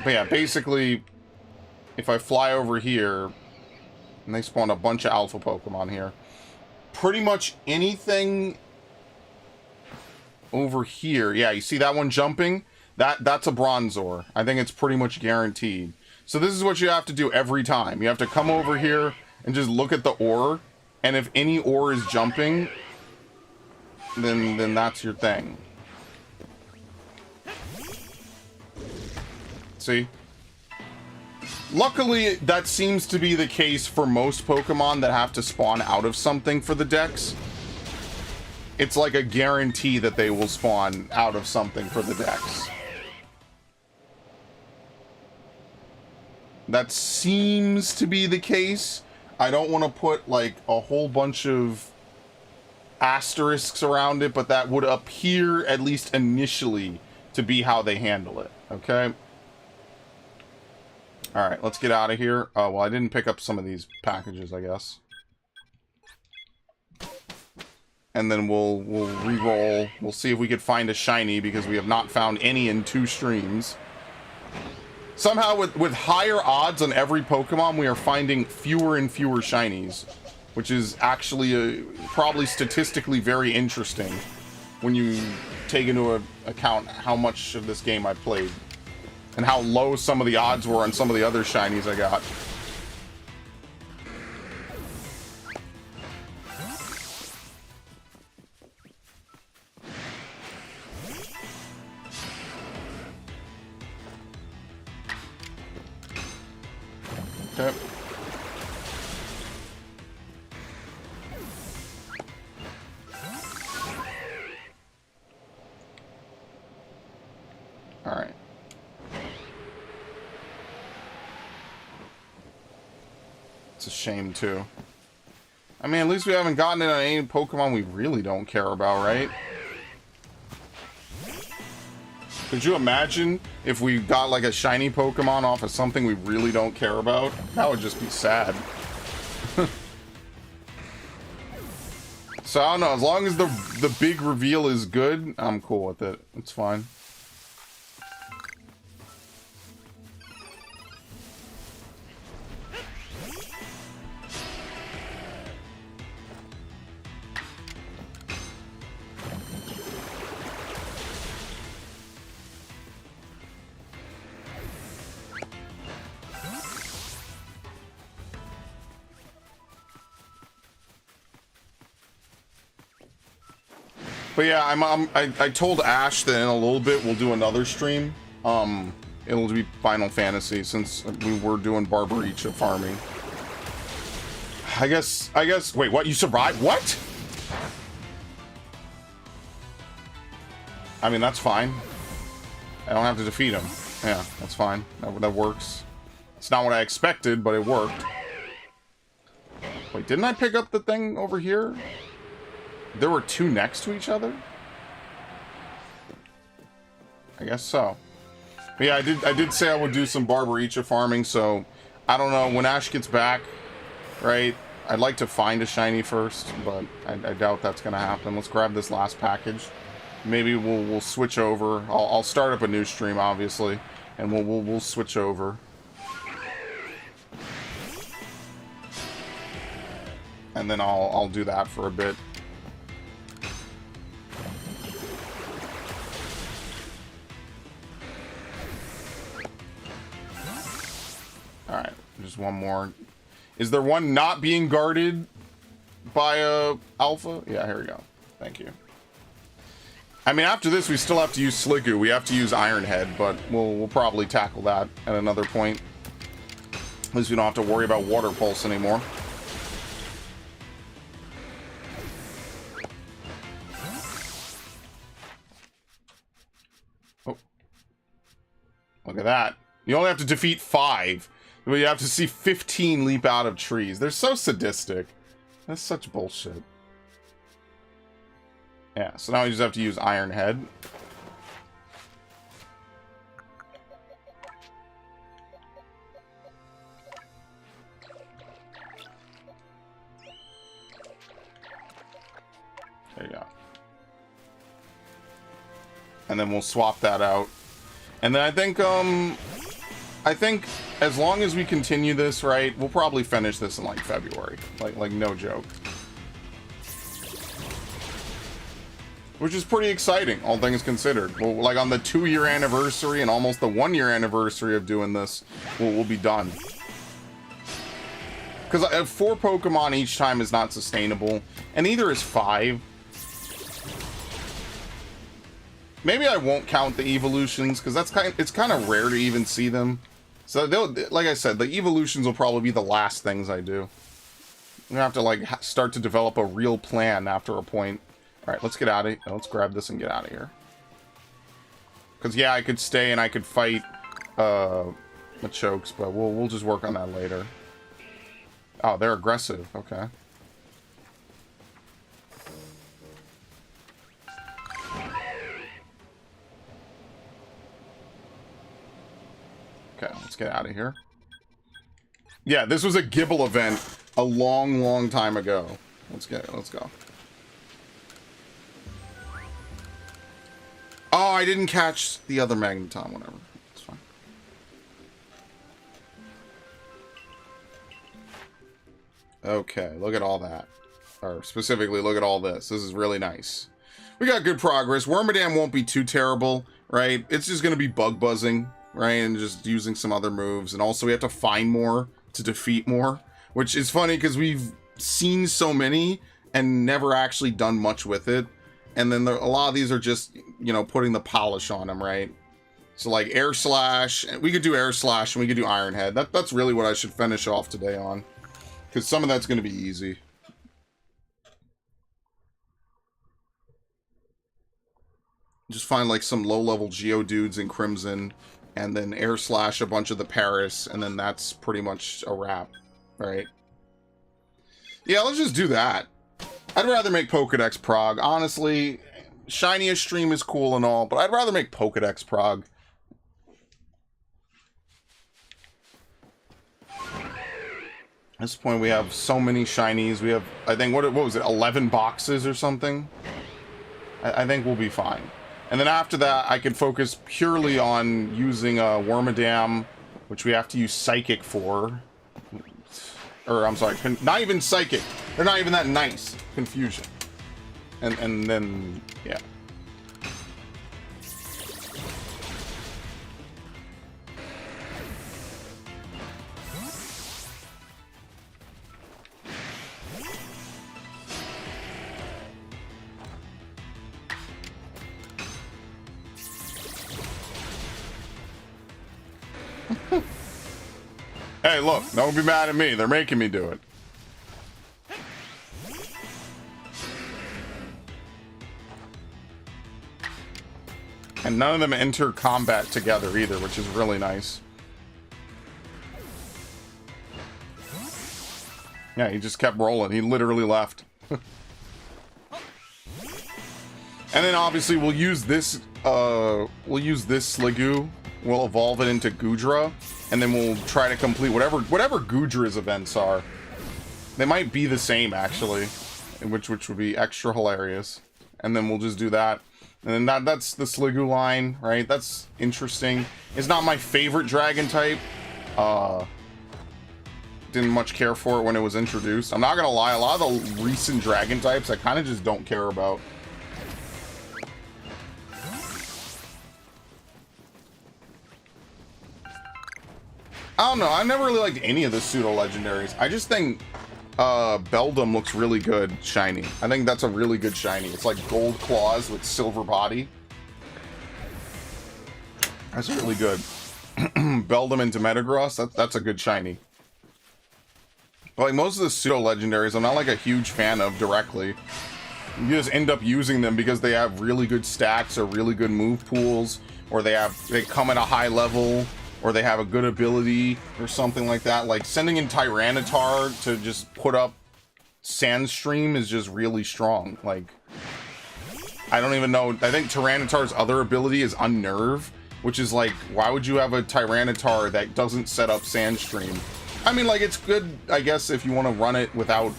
But yeah, basically, if I fly over here, and they spawn a bunch of alpha Pokemon here, pretty much anything over here, yeah, you see that one jumping? That's a Bronzor. I think it's pretty much guaranteed. So this is what you have to do every time. You have to come over here, and just look at the ore, and if any ore is jumping, then that's your thing. See? Luckily, that seems to be the case for most Pokemon that have to spawn out of something for the dex. It's like a guarantee that they will spawn out of something for the dex. That seems to be the case. I don't want to put like a whole bunch of asterisks around it, but that would appear, at least initially, to be how they handle it. Okay? Alright, let's get out of here. Oh, well, I didn't pick up some of these packages, I guess. And then we'll re-roll. We'll see if we could find a shiny, because we have not found any in 2 streams. Somehow, with higher odds on every Pokemon, we are finding fewer and fewer shinies. Which is actually probably statistically very interesting when you take into account how much of this game I played. And how low some of the odds were on some of the other shinies I got. Okay. Alright. It's a shame, too. I mean, at least we haven't gotten it on any Pokemon we really don't care about, right? Could you imagine if we got, like, a shiny Pokemon off of something we really don't care about? That would just be sad. So, I don't know. As long as the big reveal is good, I'm cool with it. It's fine. But yeah, I told Ash that in a little bit we'll do another stream. It'll be Final Fantasy, since we were doing Barbaricha farming. I guess, wait, what? You survived? What? I mean, that's fine. I don't have to defeat him. Yeah, that's fine. That works. It's not what I expected, but it worked. Wait, didn't I pick up the thing over here? There were 2 next to each other? I guess so. But yeah, I did say I would do some Barbaricha farming, so I don't know, when Ash gets back, right? I'd like to find a shiny first, but I doubt that's gonna happen. Let's grab this last package. Maybe we'll switch over. I'll start up a new stream, obviously, and we'll switch over. And then I'll do that for a bit. Alright, just one more. Is there one not being guarded by a alpha? Yeah, here we go. Thank you. I mean, after this, we still have to use Sliggoo. We have to use Iron Head, but we'll probably tackle that at another point. At least we don't have to worry about Water Pulse anymore. Oh. Look at that. You only have to defeat 5. But you have to see 15 leap out of trees. They're so sadistic. That's such bullshit. Yeah, so now we just have to use Iron Head. There you go. And then we'll swap that out. And then I think as long as we continue this, right, we'll probably finish this in like February. Like no joke. Which is pretty exciting, all things considered. Well, like on the 2-year anniversary and almost the 1-year anniversary of doing this, we'll be done. Because 4 Pokemon each time is not sustainable, and neither is 5. Maybe I won't count the evolutions, because it's kind of rare to even see them. So, like I said, the evolutions will probably be the last things I do. I'm gonna have to, like, start to develop a real plan after a point. Alright, let's get out of here. Let's grab this and get out of here. Because, yeah, I could stay and I could fight, Machokes, but we'll just work on that later. Oh, they're aggressive. Okay. Okay, let's get out of here. Yeah, this was a Gibble event a long, long time ago. Let's go. Oh, I didn't catch the other Magneton, whatever. It's fine. Okay, look at all that. Or specifically, look at all this. This is really nice. We got good progress. Wormadam won't be too terrible, right? It's just going to be bug buzzing, right? And just using some other moves. And also we have to find more to defeat more. Which is funny because we've seen so many and never actually done much with it. And then a lot of these are just, you know, putting the polish on them, right? So like Air Slash. We could do Air Slash and we could do Iron Head. That's really what I should finish off today on. Because some of that's going to be easy. Just find like some low-level Geodudes in Crimson, and then Air Slash a bunch of the Paris, and then that's pretty much a wrap, right? Yeah, let's just do that. I'd rather make Pokedex Prog. Honestly, Shiniest stream is cool and all, but I'd rather make Pokedex Prog. At this point, we have so many Shinies. We have, I think, what was it, 11 boxes or something? I think we'll be fine. And then after that, I can focus purely on using Wormadam, which we have to use Psychic for. Or, I'm sorry, not even Psychic. They're not even that nice. Confusion. And then, yeah. Hey, look, don't be mad at me. They're making me do it. And none of them enter combat together either, which is really nice. Yeah, he just kept rolling. He literally left. And then obviously we'll use this Sliggoo. We'll evolve it into Goodra, and then we'll try to complete whatever Goodra's events are. They might be the same actually, which would be extra hilarious. And then we'll just do that. And then that's the Sliggoo line, right? That's interesting. It's not my favorite dragon type. Didn't much care for it when it was introduced. I'm not gonna lie, a lot of the recent dragon types I kind of just don't care about. I don't know, I never really liked any of the pseudo-legendaries. I just think Beldum looks really good shiny. I think that's a really good shiny. It's like gold claws with silver body. That's really good. Beldum into Metagross, that's a good shiny. But like most of the pseudo-legendaries, I'm not like a huge fan of directly. You just end up using them because they have really good stacks or really good move pools, or they come at a high level, or they have a good ability or something like that. Like sending in Tyranitar to just put up Sandstream is just really strong. Like, I don't even know. I think Tyranitar's other ability is Unnerve, which is like, why would you have a Tyranitar that doesn't set up Sandstream? I mean, like, it's good, I guess, if you want to run it without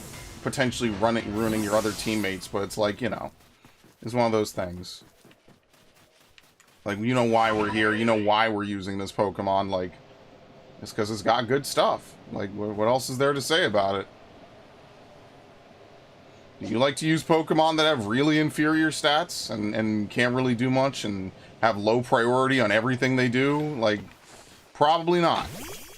potentially ruining your other teammates, but it's like, you know, it's one of those things. Like, you know why we're here, you know why we're using this Pokemon, like, it's because it's got good stuff. Like, what else is there to say about it? Do you like to use Pokemon that have really inferior stats and can't really do much and have low priority on everything they do? Like, probably not.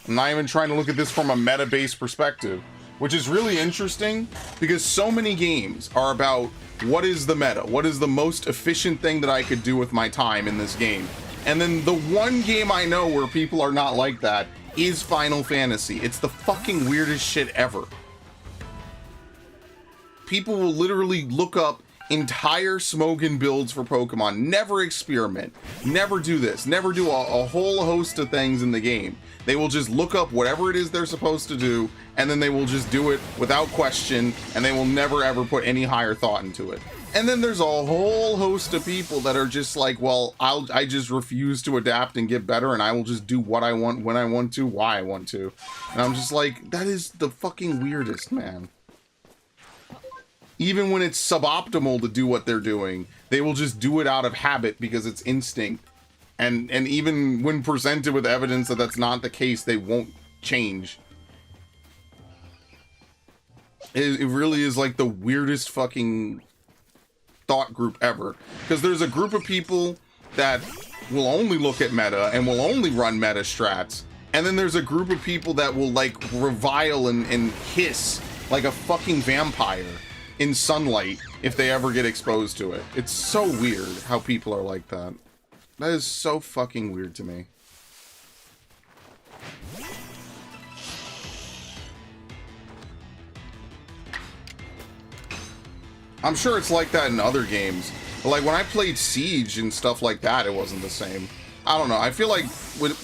I'm not even trying to look at this from a meta-based perspective. which is really interesting because so many games are about what is the meta, what is the most efficient thing that I could do with my time in this game. And then the one game I know where people are not like that is Final Fantasy. It's the fucking weirdest shit ever. People will literally look up entire Smogon builds for Pokemon, never experiment, never do this, never do a whole host of things in the game. They will just look up whatever it is they're supposed to do, and then they will just do it without question, and they will never ever put any higher thought into it. And then there's a whole host of people that are just like, well, I just refuse to adapt and get better, and I will just do what I want, when I want to, why I want to. And I'm just like, that is the fucking weirdest, man. Even when it's suboptimal to do what they're doing, they will just do it out of habit because it's instinct. And even when presented with evidence that that's not the case, they won't change. It really is like the weirdest fucking thought group ever. Because there's a group of people that will only look at meta and will only run meta strats. And then there's a group of people that will like revile and hiss like a fucking vampire in sunlight if they ever get exposed to it. It's so weird how people are like that. That is so fucking weird to me. I'm sure it's like that in other games. But like when I played Siege and stuff like that, it wasn't the same. I don't know. I feel like,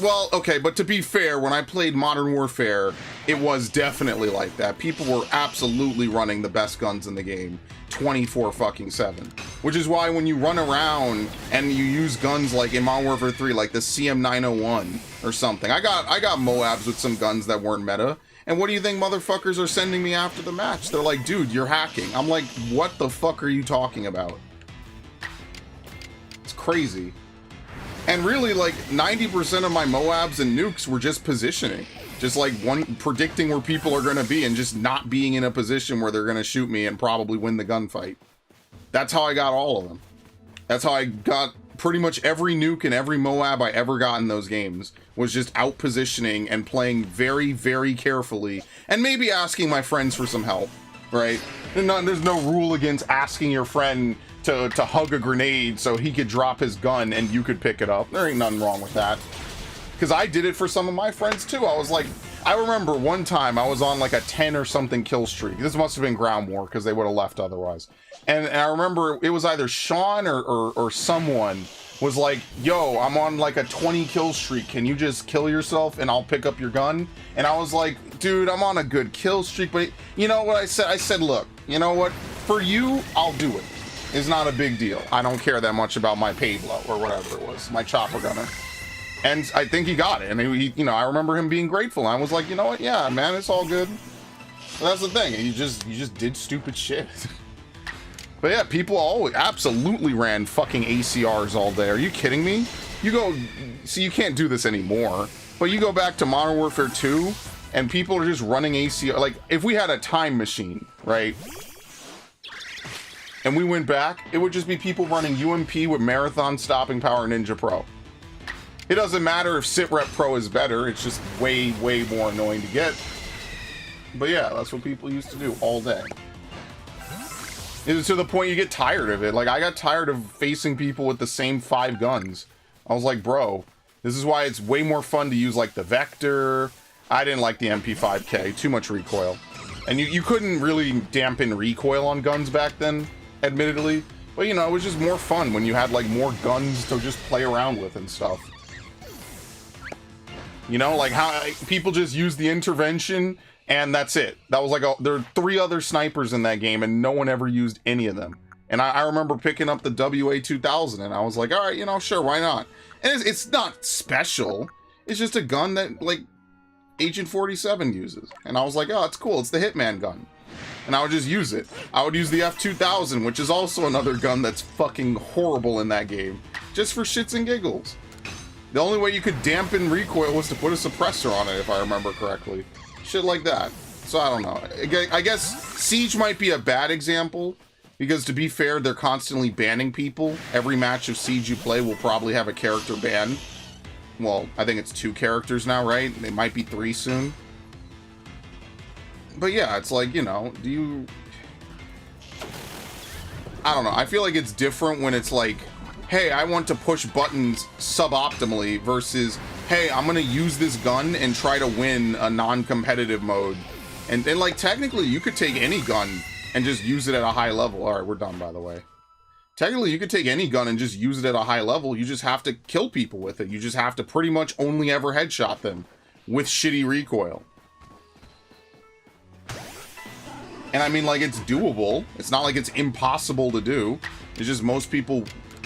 well, okay, but to be fair, when I played Modern Warfare, it was definitely like that. People were absolutely running the best guns in the game 24/7. Which is why when you run around and you use guns like in Modern Warfare 3, like the CM901 or something. I got Moabs with some guns that weren't meta. And what do you think motherfuckers are sending me after the match? They're like, dude, you're hacking. I'm like, what the fuck are you talking about? It's crazy. And really, like, 90% of my Moabs and nukes were just positioning. Just like predicting where people are going to be and just not being in a position where they're going to shoot me and probably win the gunfight. That's how I got all of them. That's how I got pretty much every nuke and every Moab I ever got in those games. Was just out positioning and playing very, very carefully. And maybe asking my friends for some help, right? There's no rule against asking your friend to hug a grenade so he could drop his gun and you could pick it up. There ain't nothing wrong with that. Because I did it for some of my friends too. I was like, I remember one time I was on like a 10 or something kill streak. This must have been Ground War because they would have left otherwise. And I remember it was either Sean or someone was like, yo, I'm on like a 20 kill streak. Can you just kill yourself and I'll pick up your gun? And I was like, dude, I'm on a good kill streak. But you know what I said? I said, look, you know what? For you, I'll do it. It's not a big deal. I don't care that much about my Pablo or whatever it was, my chopper gunner. And I think he got it. And he, you know, I remember him being grateful. I was like, you know what? Yeah, man, it's all good. But that's the thing. You just did stupid shit. But yeah, people always absolutely ran fucking ACRs all day. Are you kidding me? You go, see, you can't do this anymore. But you go back to Modern Warfare 2, and people are just running ACR. Like, if we had a time machine, right? And we went back, it would just be people running UMP with Marathon, Stopping Power, Ninja Pro. It doesn't matter if Sitrep Pro is better, it's just way, way more annoying to get. But yeah, that's what people used to do all day. It's to the point you get tired of it. Like, I got tired of facing people with the same 5 guns. I was like, bro, this is why it's way more fun to use, like, the Vector. I didn't like the MP5K, too much recoil. And you couldn't really dampen recoil on guns back then, admittedly. But, you know, it was just more fun when you had, like, more guns to just play around with and stuff. You know, like, how people just use the intervention, and that's it. That was like, there were 3 other snipers in that game, and no one ever used any of them. And I remember picking up the WA-2000, and I was like, all right, you know, sure, why not? And it's not special. It's just a gun that, like, Agent 47 uses. And I was like, oh, it's cool. It's the Hitman gun. And I would just use it. I would use the F-2000, which is also another gun that's fucking horrible in that game. Just for shits and giggles. The only way you could dampen recoil was to put a suppressor on it, if I remember correctly. Shit like that. So I don't know. I guess Siege might be a bad example, because to be fair, they're constantly banning people. Every match of Siege you play will probably have a character banned. Well, I think it's 2 characters now, right? They might be 3 soon. But yeah, it's like, you know, do you... I don't know. I feel like it's different when it's like, hey, I want to push buttons suboptimally versus, hey, I'm going to use this gun and try to win a non-competitive mode. And like, technically, you could take any gun and just use it at a high level. All right, we're done, by the way. Technically, you could take any gun and just use it at a high level. You just have to kill people with it. You just have to pretty much only ever headshot them with shitty recoil. And I mean, like, it's doable. It's not like it's impossible to do. It's just most people,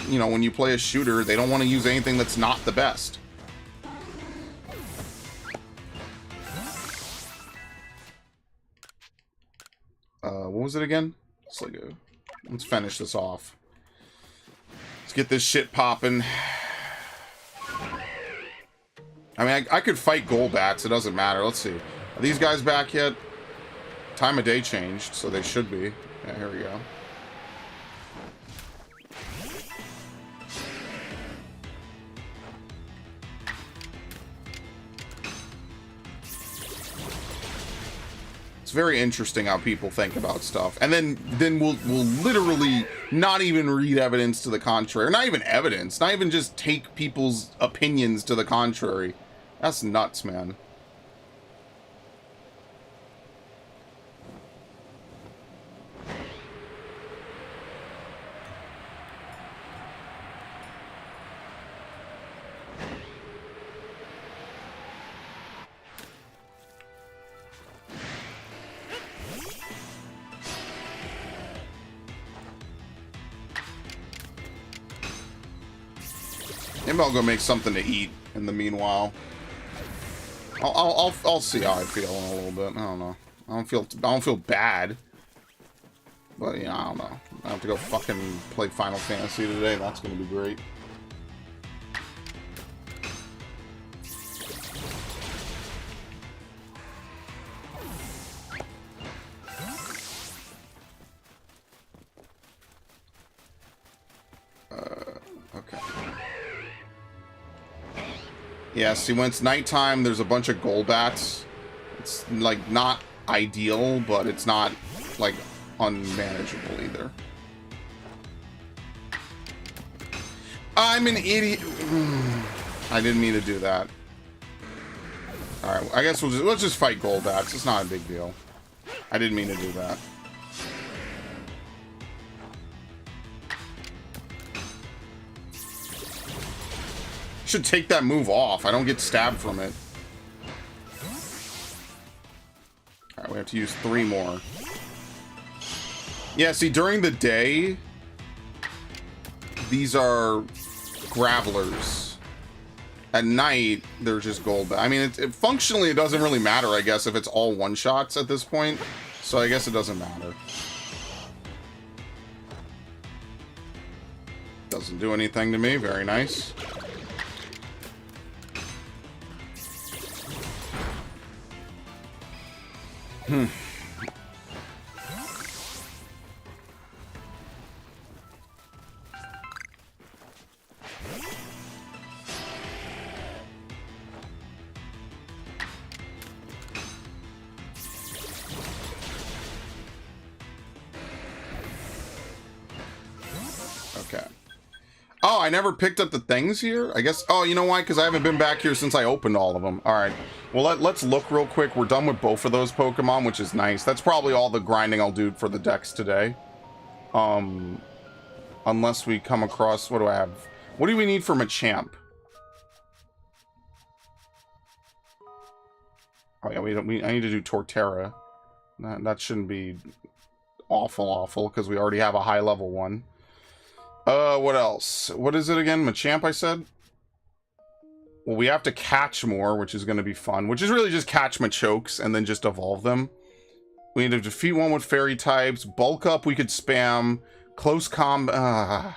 you know, when you play a shooter, they don't want to use anything that's not the best. What was it again? It's like a... Let's finish this off. Let's get this shit popping. I mean, I could fight Golbats. It doesn't matter. Let's see. Are these guys back yet? Time of day changed, so they should be. Yeah, here we go. It's very interesting how people think about stuff. And then we'll literally not even read evidence to the contrary. Or not even evidence. Not even just take people's opinions to the contrary. That's nuts, man. Maybe I'll go make something to eat in the meanwhile. I'll see how I feel in a little bit. I don't know. I don't feel bad. But yeah, I don't know. I have to go fucking play Final Fantasy today. That's gonna be great. Okay. Yeah, see, when it's nighttime, there's a bunch of Golbats. It's, like, not ideal, but it's not, like, unmanageable either. I'm an idiot. I didn't mean to do that. Alright, I guess let's just fight Golbats. It's not a big deal. I didn't mean to do that. Should take that move off. I don't get stabbed from it. Alright, we have to use 3 more. Yeah, see, during the day, these are Gravelers. At night, they're just Golbat. I mean, functionally, it doesn't really matter, I guess, if it's all one-shots at this point. So I guess it doesn't matter. Doesn't do anything to me. Very nice. Okay. Oh, I never picked up the things here? I guess... Oh, you know why? Because I haven't been back here since I opened all of them. Alright. Well, let's look real quick. We're done with both of those Pokemon, which is nice. That's probably all the grinding I'll do for the decks today. Unless we come across... What do I have? What do we need from a champ? Oh, yeah, I need to do Torterra. That shouldn't be awful, because we already have a high-level one. What else? What is it again? Machamp, I said? Well, we have to catch more, which is going to be fun. Which is really just catch Machokes and then just evolve them. We need to defeat one with fairy types. Bulk up, we could spam. Close combat. I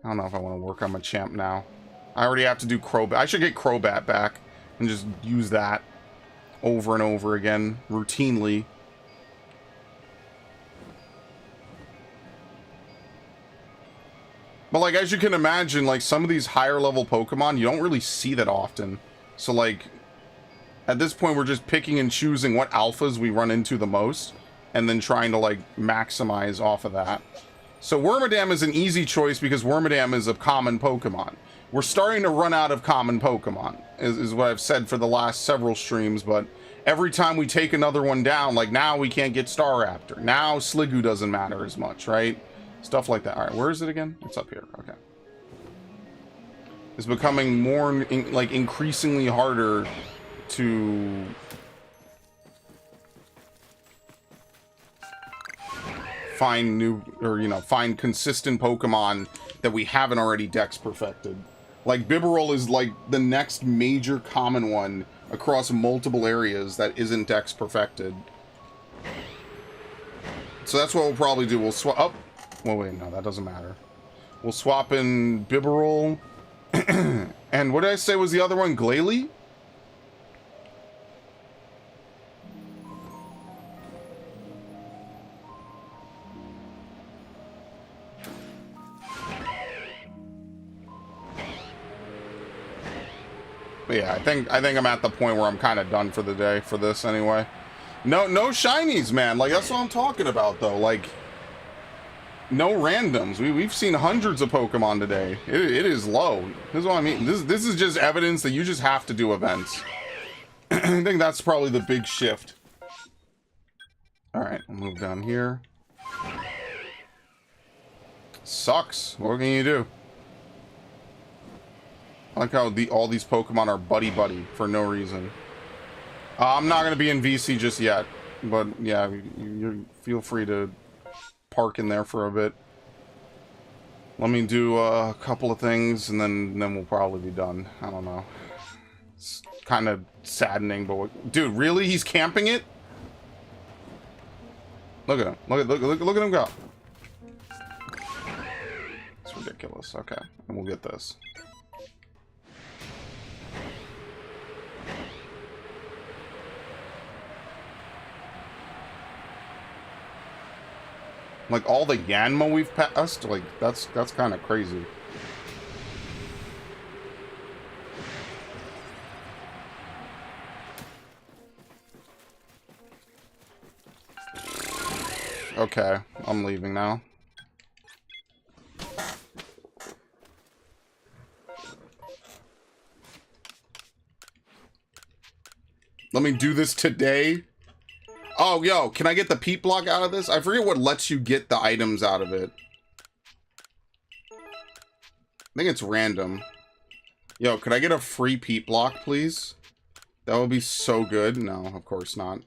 don't know if I want to work on Machamp now. I already have to do Crobat. I should get Crobat back and just use that over and over again, routinely. But, like, as you can imagine, like, some of these higher level Pokemon, you don't really see that often. So, like, At this point, we're just picking and choosing what alphas we run into the most, and then trying to, like, maximize off of that. So Wormadam is an easy choice because Wormadam is a common Pokemon. We're starting to run out of common Pokemon, is what I've said for the last several streams, but every time we take another one down, like now we can't get Staraptor. Now Sliggoo doesn't matter as much, right? Stuff like that. All right, where is it again? It's up here. Okay. It's becoming more, like, increasingly harder to find new, or, you know, find consistent Pokemon that we haven't already Dex perfected. Like, Bibarel is, like, the next major common one across multiple areas that isn't Dex perfected. So that's what we'll probably do. We'll swap... Oh! Well, wait, no, that doesn't matter. We'll swap in Bibarel. And what did I say was the other one? Glalie? But yeah, I think I'm at the point where I'm kind of done for the day for this anyway. No shinies, man. Like, that's what I'm talking about, though. Like, no randoms. We've seen hundreds of Pokemon today. It is low. This is what I mean. This is just evidence that you just have to do events. I think that's probably the big shift. All right, we'll move down here. Sucks. What can you do? I like how all these Pokemon are buddy-buddy for no reason. I'm not going to be in VC just yet. But, yeah, you feel free to park in there for a bit. Let me do a couple of things, and then we'll probably be done. I don't know. It's kind of saddening, but... Dude, really? He's camping it? Look at him. Look at him go. It's ridiculous. Okay, and we'll get this. Like, all the Yanma we've passed, like, that's kind of crazy. Okay, I'm leaving now. Let me do this today. Oh, yo, can I get the peat block out of this? I forget what lets you get the items out of it. I think it's random. Yo, could I get a free peat block, please? That would be so good. No, of course not.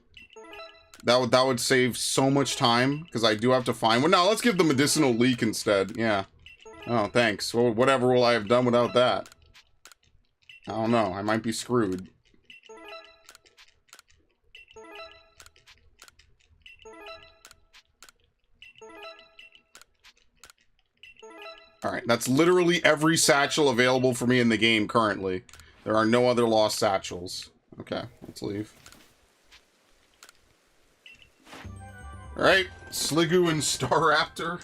That would save so much time, because I do have to find one. No, let's give the medicinal leak instead. Yeah. Oh, thanks. Well, whatever will I have done without that? I don't know. I might be screwed. Alright, that's literally every satchel available for me in the game currently. There are no other lost satchels. Okay, let's leave. Alright, Sliggoo and Staraptor.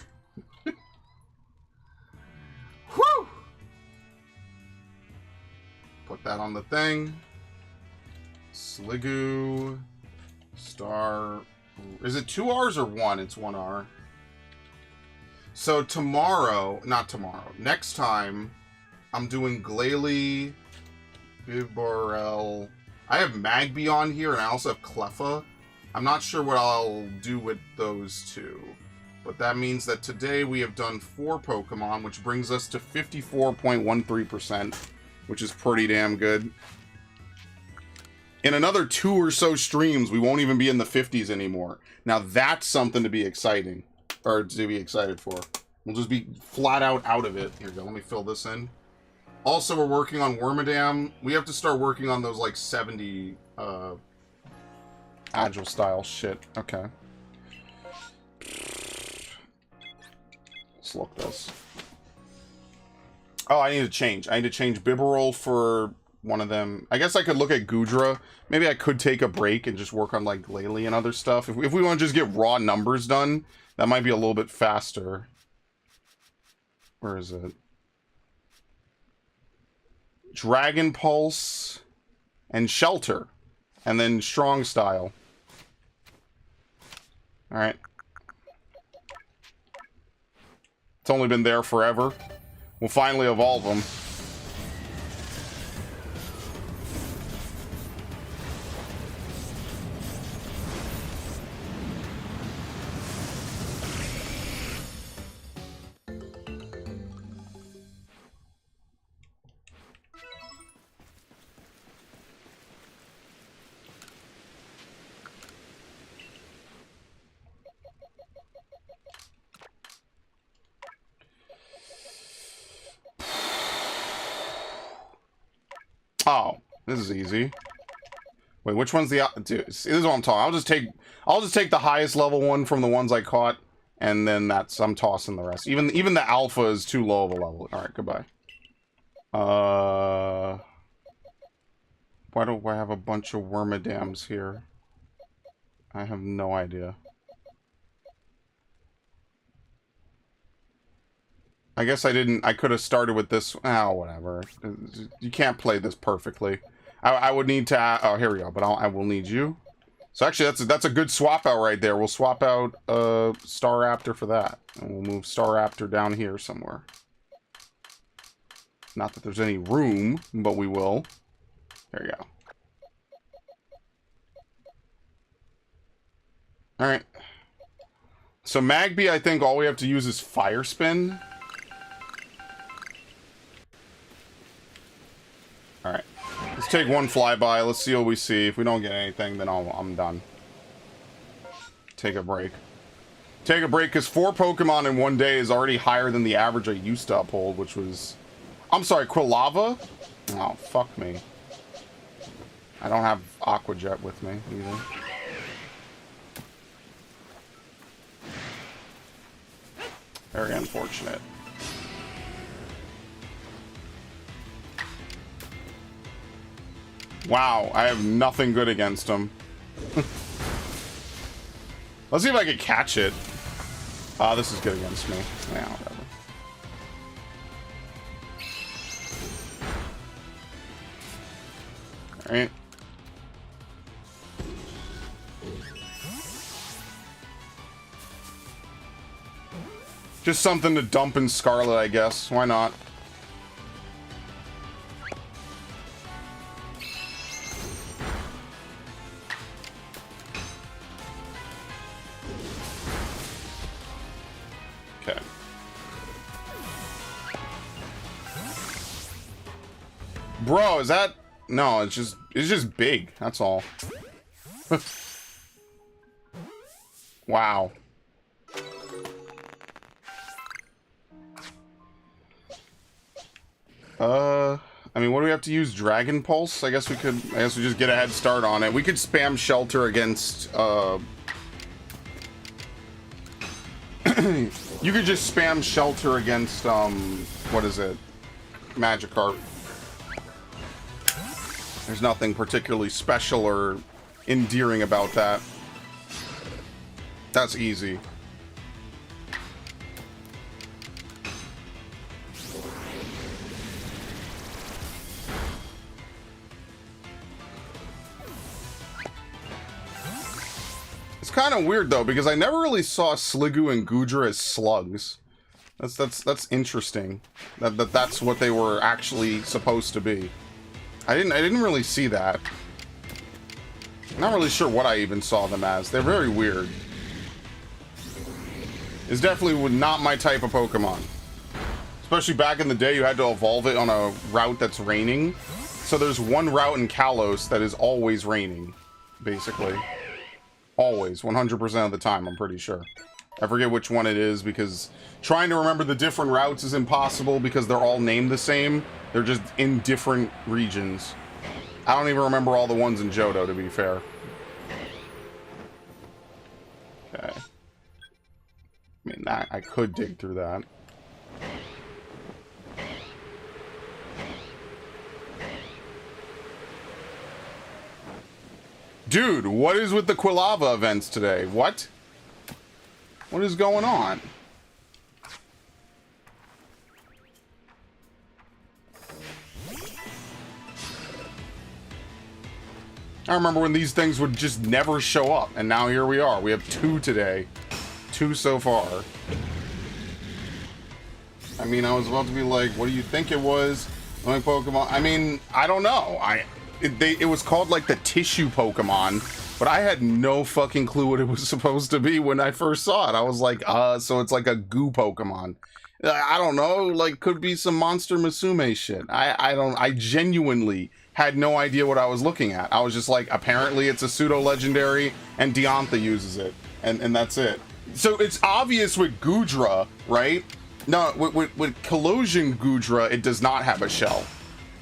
Whew! Put that on the thing. Sliggoo. Star... Is it 2 R's or 1? It's 1 R. So tomorrow, not tomorrow, next time, I'm doing Glalie, Bibarel. I have Magby on here, and I also have Cleffa. I'm not sure what I'll do with those two. But that means that today we have done 4 Pokemon, which brings us to 54.13%, which is pretty damn good. In another 2 or so streams, we won't even be in the 50s anymore. Now that's something to be exciting. Or to be excited for. We'll just be flat out of it. Here we go, let me fill this in. Also, we're working on Wormadam. We have to start working on those, like, 70, Agile style shit. Okay. Let's look this. Oh, I need to change. I need to change Bibarel for one of them. I guess I could look at Goodra. Maybe I could take a break and just work on, like, Glalie and other stuff. If we want to just get raw numbers done, that might be a little bit faster. Where is it? Dragon Pulse and Shelter. And then strong style. Alright. It's only been there forever. We'll finally evolve them. Oh, this is easy. Wait, which one's the... Dude, this is what I'm talking. I'll just take the highest level one from the ones I caught, and then I'm tossing the rest. Even the alpha is too low of a level. All right, goodbye. Why do I have a bunch of wormadams here? I have no idea. I guess I could have started with this. Oh, whatever. You can't play this perfectly. I would need to... Oh, here we go. But I will need you. So actually, that's a good swap out right there. We'll swap out Staraptor for that. And we'll move Staraptor down here somewhere. Not that there's any room, but we will. There you go. Alright. So Magby, I think all we have to use is Fire Spin. Alright. Let's take one flyby. Let's see what we see. If we don't get anything, then I'm done. Take a break. Take a break, because 4 Pokemon in one day is already higher than the average I used to uphold, which was... I'm sorry, Quilava? Oh, fuck me. I don't have Aqua Jet with me, either. Very unfortunate. Wow, I have nothing good against him. Let's see if I can catch it. This is good against me. Yeah, whatever. Alright. Just something to dump in Scarlet, I guess. Why not? Okay. Bro, is that... No, it's just big. That's all. Wow. I mean, what do we have to use? Dragon Pulse? I guess we just get a head start on it. We could spam Shelter against, you could just spam Shelter against, what is it? Magikarp. There's nothing particularly special or endearing about that. That's easy. It's kind of weird though, because I never really saw Sliggoo and Goodra as slugs. That's interesting. That's what they were actually supposed to be. I didn't really see that. I'm not really sure what I even saw them as. They're very weird. It's definitely not my type of Pokemon. Especially back in the day, you had to evolve it on a route that's raining. So there's one route in Kalos that is always raining, basically. Always, 100% of the time, I'm pretty sure. I forget which one it is, because trying to remember the different routes is impossible because they're all named the same. They're just in different regions. I don't even remember all the ones in Johto, to be fair. Okay. I mean, I could dig through that. Dude, what is with the Quilava events today? What? What is going on? I remember when these things would just never show up, and now here we are. We have 2 today. 2 so far. I mean, I was about to be like, what do you think it was? Like Pokemon. I mean, I don't know. It was called like the tissue Pokemon, but I had no fucking clue what it was supposed to be when I first saw it. I was like, so it's like a goo Pokemon. I don't know, like could be some Monster Musume shit. I genuinely had no idea what I was looking at. I was just like, apparently it's a pseudo legendary and Diantha uses it, and that's it. So it's obvious with Goodra, right? No, with Colosian Goodra, it does not have a shell.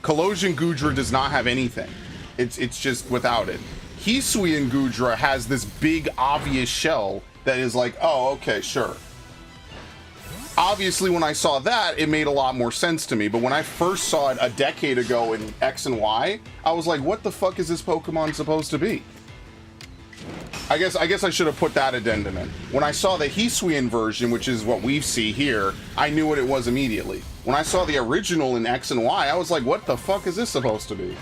Colosian Goodra does not have anything. It's just without it. Hisuian Goodra has this big obvious shell that is like, oh, okay, sure. Obviously, when I saw that, it made a lot more sense to me. But when I first saw it a decade ago in X and Y, I was like, what the fuck is this Pokemon supposed to be? I guess I should have put that addendum in. When I saw the Hisuian version, which is what we see here, I knew what it was immediately. When I saw the original in X and Y, I was like, what the fuck is this supposed to be?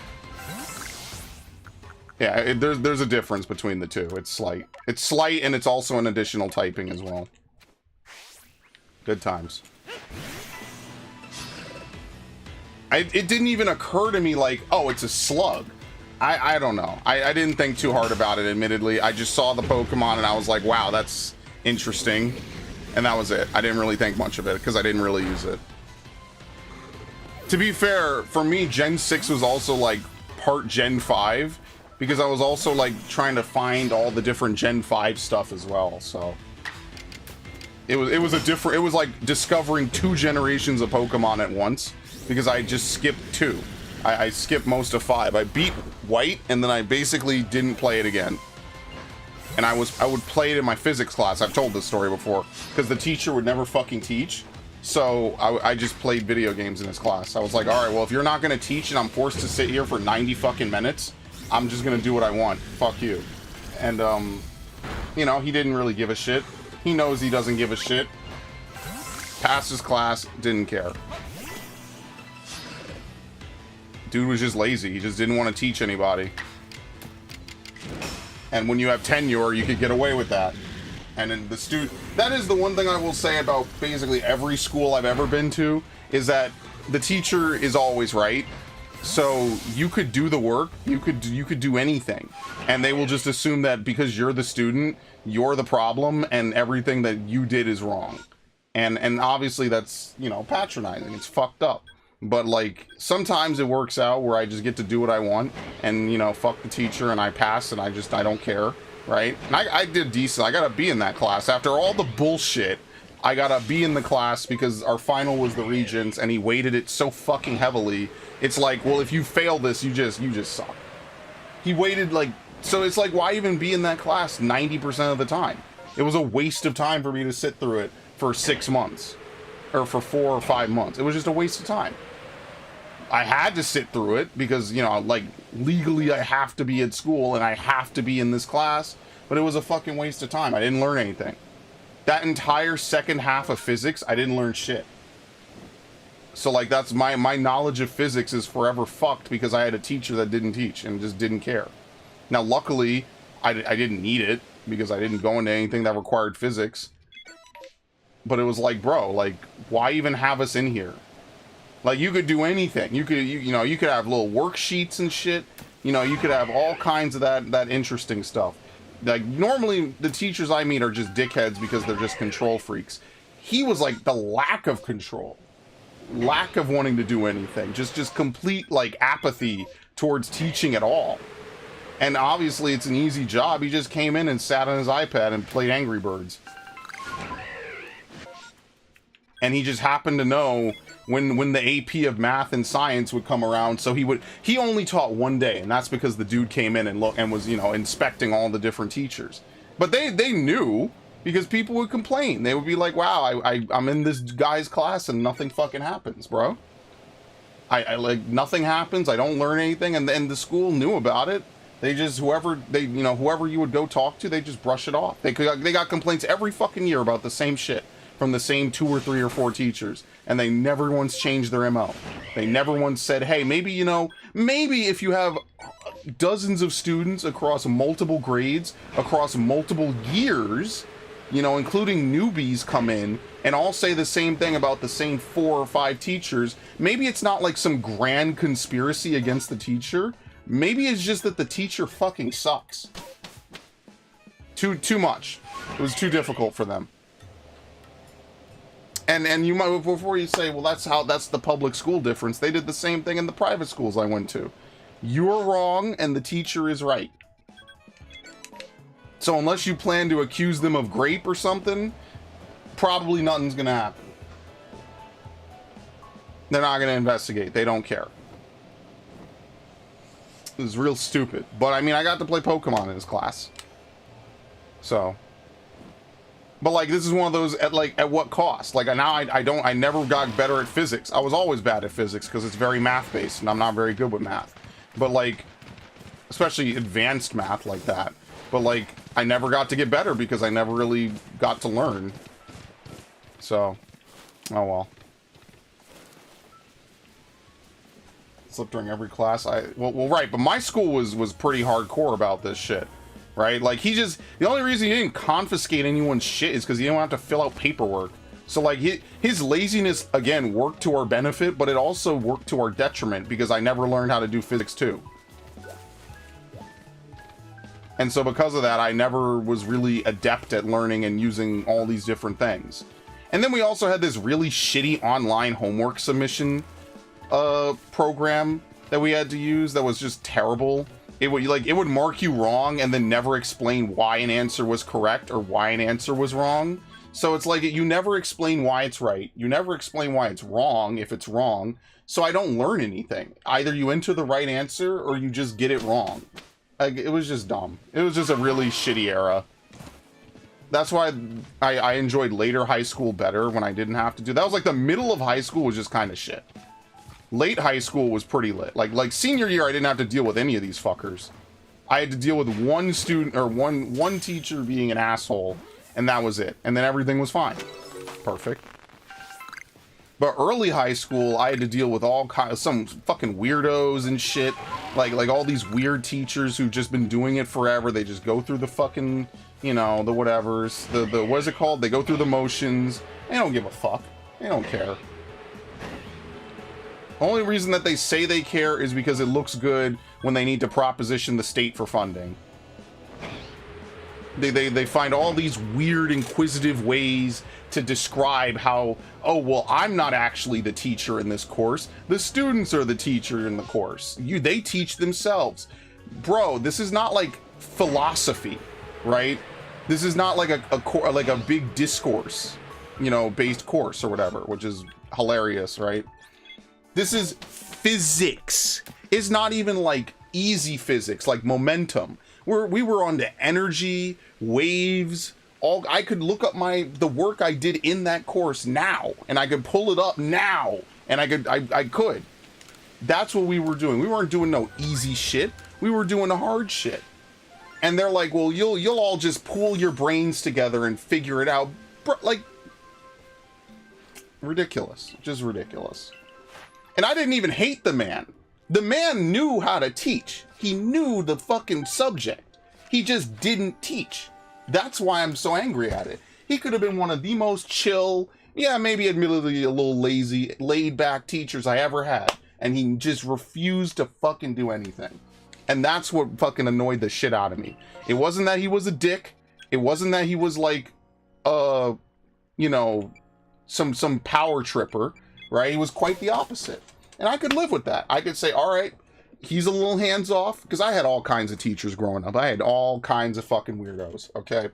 Yeah, there's a difference between the two. It's slight. It's slight, and it's also an additional typing as well. Good times. It didn't even occur to me like, oh, it's a slug. I don't know. I didn't think too hard about it, admittedly. I just saw the Pokemon and I was like, wow, that's interesting. And that was it. I didn't really think much of it because I didn't really use it. To be fair, for me, Gen 6 was also like part Gen 5 because I was also like trying to find all the different Gen 5 stuff as well, so. It was like discovering 2 generations of Pokemon at once because I just skipped 2. I skipped most of 5. I beat White and then I basically didn't play it again. And I would play it in my physics class. I've told this story before because the teacher would never fucking teach. So I just played video games in his class. I was like, all right, well, if you're not going to teach and I'm forced to sit here for 90 fucking minutes, I'm just going to do what I want. Fuck you. And, you know, he didn't really give a shit. He knows he doesn't give a shit. Passed his class, didn't care. Dude was just lazy. He just didn't want to teach anybody. And when you have tenure, you could get away with that. And then the student... That is the one thing I will say about basically every school I've ever been to, is that the teacher is always right. So you could do the work, you could do anything. And they will just assume that because you're the student, you're the problem, and everything that you did is wrong. And obviously that's, you know, patronizing. It's fucked up. But, like, sometimes it works out where I just get to do what I want, and, you know, fuck the teacher, and I pass, and I don't care, right? And I did decent. I got a B in that class. After all the bullshit, I got a B in the class because our final was the Regents, and he weighted it so fucking heavily. It's like, well, if you fail this, you just suck. He weighted, like... So it's like, why even be in that class 90% of the time? It was a waste of time for me to sit through it for 6 months. Or for 4 or 5 months. It was just a waste of time. I had to sit through it because, you know, like, legally I have to be at school and I have to be in this class. But it was a fucking waste of time. I didn't learn anything. That entire second half of physics, I didn't learn shit. So, like, that's my knowledge of physics is forever fucked because I had a teacher that didn't teach and just didn't care. Now, luckily, I didn't need it because I didn't go into anything that required physics. But it was like, bro, like, why even have us in here? Like, you could do anything. You could, you know, you could have little worksheets and shit. You know, you could have all kinds of that interesting stuff. Like, normally, the teachers I meet are just dickheads because they're just control freaks. He was like the lack of control. Lack of wanting to do anything. Just complete, like, apathy towards teaching at all. And obviously, it's an easy job. He just came in and sat on his iPad and played Angry Birds. And he just happened to know when the AP of math and science would come around, so he only taught one day, and that's because the dude came in and was, you know, inspecting all the different teachers. But they knew, because people would complain. They would be like, wow, I'm in this guy's class and nothing fucking happens, bro. I like, nothing happens, I don't learn anything, and the school knew about it. They just, whoever you would go talk to, they just brush it off. They got complaints every fucking year about the same shit from the same 2 or 3 or 4 teachers, and they never once changed their MO. They never once said, hey, maybe, you know, maybe if you have dozens of students across multiple grades, across multiple years, you know, including newbies come in and all say the same thing about the same 4 or 5 teachers. Maybe it's not like some grand conspiracy against the teacher. Maybe it's just that the teacher fucking sucks. Too much. It was too difficult for them. And you might, before you say, well, that's the public school difference, they did the same thing in the private schools I went to. You're wrong and the teacher is right. So unless you plan to accuse them of grape or something, probably nothing's gonna happen. They're not gonna investigate. They don't care. It was real stupid. But I mean, I got to play Pokemon in his class. So. But like, this is one of those at what cost? Like now I never got better at physics. I was always bad at physics because it's very math based and I'm not very good with math. But like, especially advanced math like that. But like, I never got to get better because I never really got to learn. So, oh well. Slipped during every class. Well, right, but my school was pretty hardcore about this shit. Right? Like, the only reason he didn't confiscate anyone's shit is because he didn't have to fill out paperwork. So, like, his laziness, again, worked to our benefit, but it also worked to our detriment because I never learned how to do physics too. And so because of that, I never was really adept at learning and using all these different things. And then we also had this really shitty online homework submission program that we had to use that was just terrible. It would mark you wrong and then never explain why an answer was correct or why an answer was wrong. So it's like, you never explain why it's right. You never explain why it's wrong if it's wrong. So I don't learn anything. Either you enter the right answer or you just get it wrong. Like, it was just dumb. It was just a really shitty era. That's why I enjoyed later high school better when I didn't have to do that. Was like the middle of high school was just kind of shit. Late high school was pretty lit. Like senior year, I didn't have to deal with any of these fuckers. I had to deal with one student or one teacher being an asshole, and that was it. And then everything was fine. Perfect. But early high school, I had to deal with all kinds of some fucking weirdos and shit. Like all these weird teachers who've just been doing it forever. They just go through the fucking, you know, the whatevers. The what is it called? They go through the motions. They don't give a fuck. They don't care. Only reason that they say they care is because it looks good when they need to proposition the state for funding. They find all these weird, inquisitive ways to describe how, oh, well, I'm not actually the teacher in this course. The students are the teacher in the course. They teach themselves. Bro, this is not like philosophy, right? This is not like a big discourse, you know, based course or whatever, which is hilarious, right? This is physics. It's not even like easy physics, like momentum. We were on to energy, waves. I could look up the work I did in that course now, and I could pull it up now, and I could. That's what we were doing. We weren't doing no easy shit. We were doing the hard shit. And they're like, well, you'll all just pool your brains together and figure it out. Like, ridiculous. Just ridiculous. And I didn't even hate the man. The man knew how to teach. He knew the fucking subject. He just didn't teach. That's why I'm so angry at it. He could have been one of the most chill, yeah, maybe admittedly a little lazy, laid-back teachers I ever had. And he just refused to fucking do anything. And that's what fucking annoyed the shit out of me. It wasn't that he was a dick. It wasn't that he was like, you know, some power tripper. Right? He was quite the opposite. And I could live with that. I could say, all right, he's a little hands-off. Because I had all kinds of teachers growing up. I had all kinds of fucking weirdos. Okay?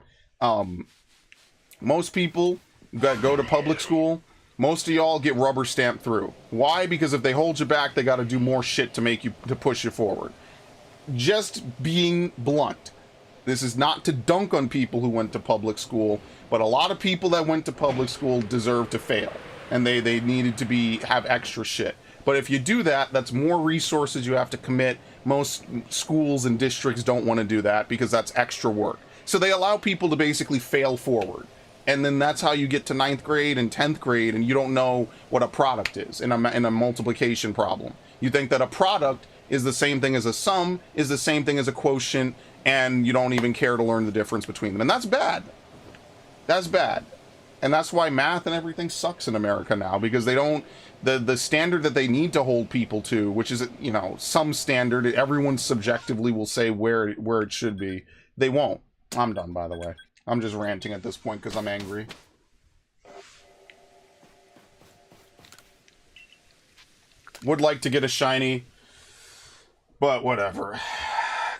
Most people that go to public school, most of y'all get rubber stamped through. Why? Because if they hold you back, they got to do more shit to push you forward. Just being blunt. This is not to dunk on people who went to public school. But a lot of people that went to public school deserve to fail. And they needed to have extra shit. But if you do that, that's more resources you have to commit. Most schools and districts don't want to do that because that's extra work. So they allow people to basically fail forward. And then that's how you get to 9th grade and 10th grade and you don't know what a product is in a multiplication problem. You think that a product is the same thing as a sum, is the same thing as a quotient, and you don't even care to learn the difference between them. And that's bad. That's bad. And that's why math and everything sucks in America now, because they don't, the standard that they need to hold people to, which is, you know, some standard, everyone subjectively will say where it should be. They won't. I'm done, by the way. I'm just ranting at this point because I'm angry. Would like to get a shiny, but whatever.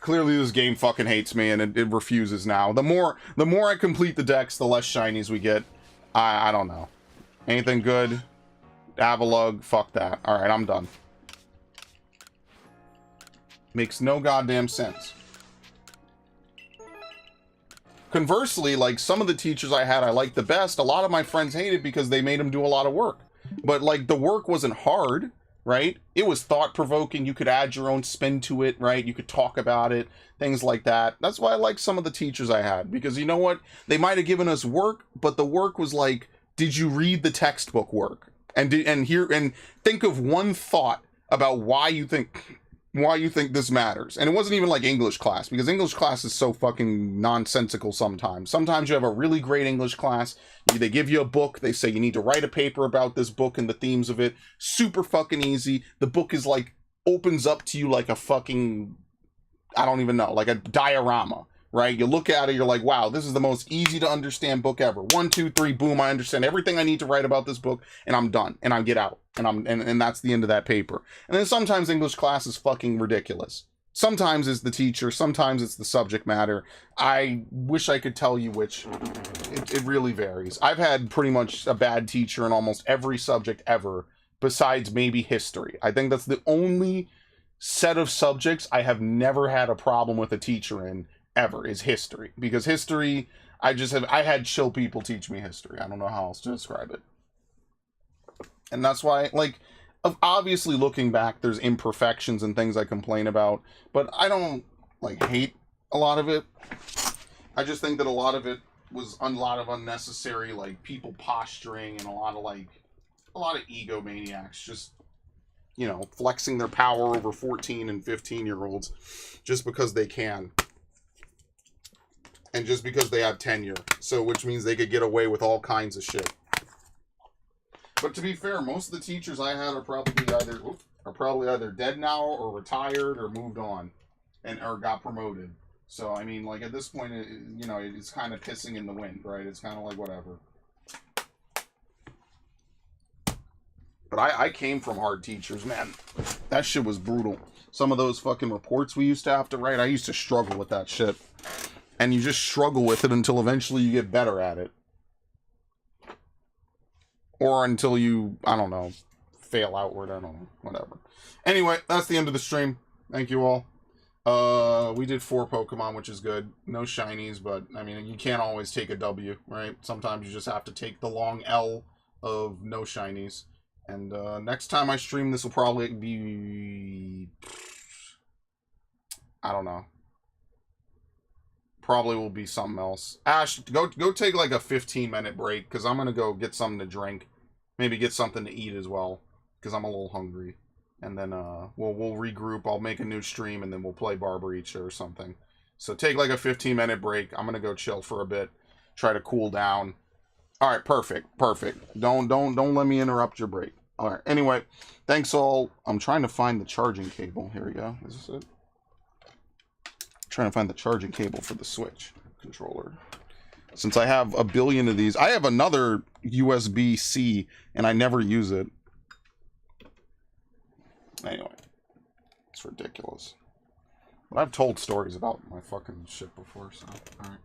Clearly this game fucking hates me, and it refuses now. The more I complete the decks, the less shinies we get. I don't know. Anything good? Avalug, fuck that. Alright, I'm done. Makes no goddamn sense. Conversely, like, some of the teachers I had I liked the best, a lot of my friends hated because they made them do a lot of work. But, like, the work wasn't hard, right? It was thought-provoking. You could add your own spin to it, right? You could talk about it, things like that. That's why I like some of the teachers I had, because you know what? They might have given us work, but the work was like, did you read the textbook work? And think of one thought about why you think this matters. And it wasn't even like English class, because English class is so fucking nonsensical sometimes. Sometimes you have a really great English class, they give you a book, they say you need to write a paper about this book and the themes of it. Super fucking easy. The book is like, opens up to you like a fucking, I don't even know, like a diorama, right? You look at it, you're like, wow, this is the most easy to understand book ever. 1, 2, 3, boom, I understand everything I need to write about this book, and I'm done, and I get out, and that's the end of that paper. And then sometimes English class is fucking ridiculous. Sometimes it's the teacher, sometimes it's the subject matter. I wish I could tell you which. It really varies. I've had pretty much a bad teacher in almost every subject ever, besides maybe history. I think that's the only set of subjects I have never had a problem with a teacher in, ever, is history. Because history, I had chill people teach me history. I don't know how else to describe it. And that's why, like, obviously looking back, there's imperfections and things I complain about, but I don't, like, hate a lot of it. I just think that a lot of it was a lot of unnecessary, like, people posturing and a lot of egomaniacs just, you know, flexing their power over 14 and 15-year-olds just because they can. And just because they have tenure. So, which means they could get away with all kinds of shit. But to be fair, most of the teachers I had are probably either dead now or retired or moved on or got promoted. So, I mean, like, at this point, you know, it's kind of pissing in the wind, right? It's kind of like whatever. But I came from hard teachers, man. That shit was brutal. Some of those fucking reports we used to have to write, I used to struggle with that shit. And you just struggle with it until eventually you get better at it. Or until you, I don't know, fail outward, I don't know, whatever. Anyway, that's the end of the stream. Thank you all. We did 4 Pokemon, which is good. No shinies, but, I mean, you can't always take a W, right? Sometimes you just have to take the long L of no shinies. And next time I stream, this will probably be, I don't know. Probably will be something else. Ash, go take like a 15-minute break, because I'm going to go get something to drink. Maybe get something to eat as well, because I'm a little hungry. And then we'll regroup. I'll make a new stream, and then we'll play Barbariccia or something. So take like a 15-minute break. I'm going to go chill for a bit. Try to cool down. All right, perfect. Don't let me interrupt your break. All right, anyway, thanks all. I'm trying to find the charging cable. Here we go. Is this it? Trying to find the charging cable for the Switch controller. Since I have a billion of these, I have another USB-C and I never use it. Anyway, it's ridiculous. But I've told stories about my fucking shit before, so alright.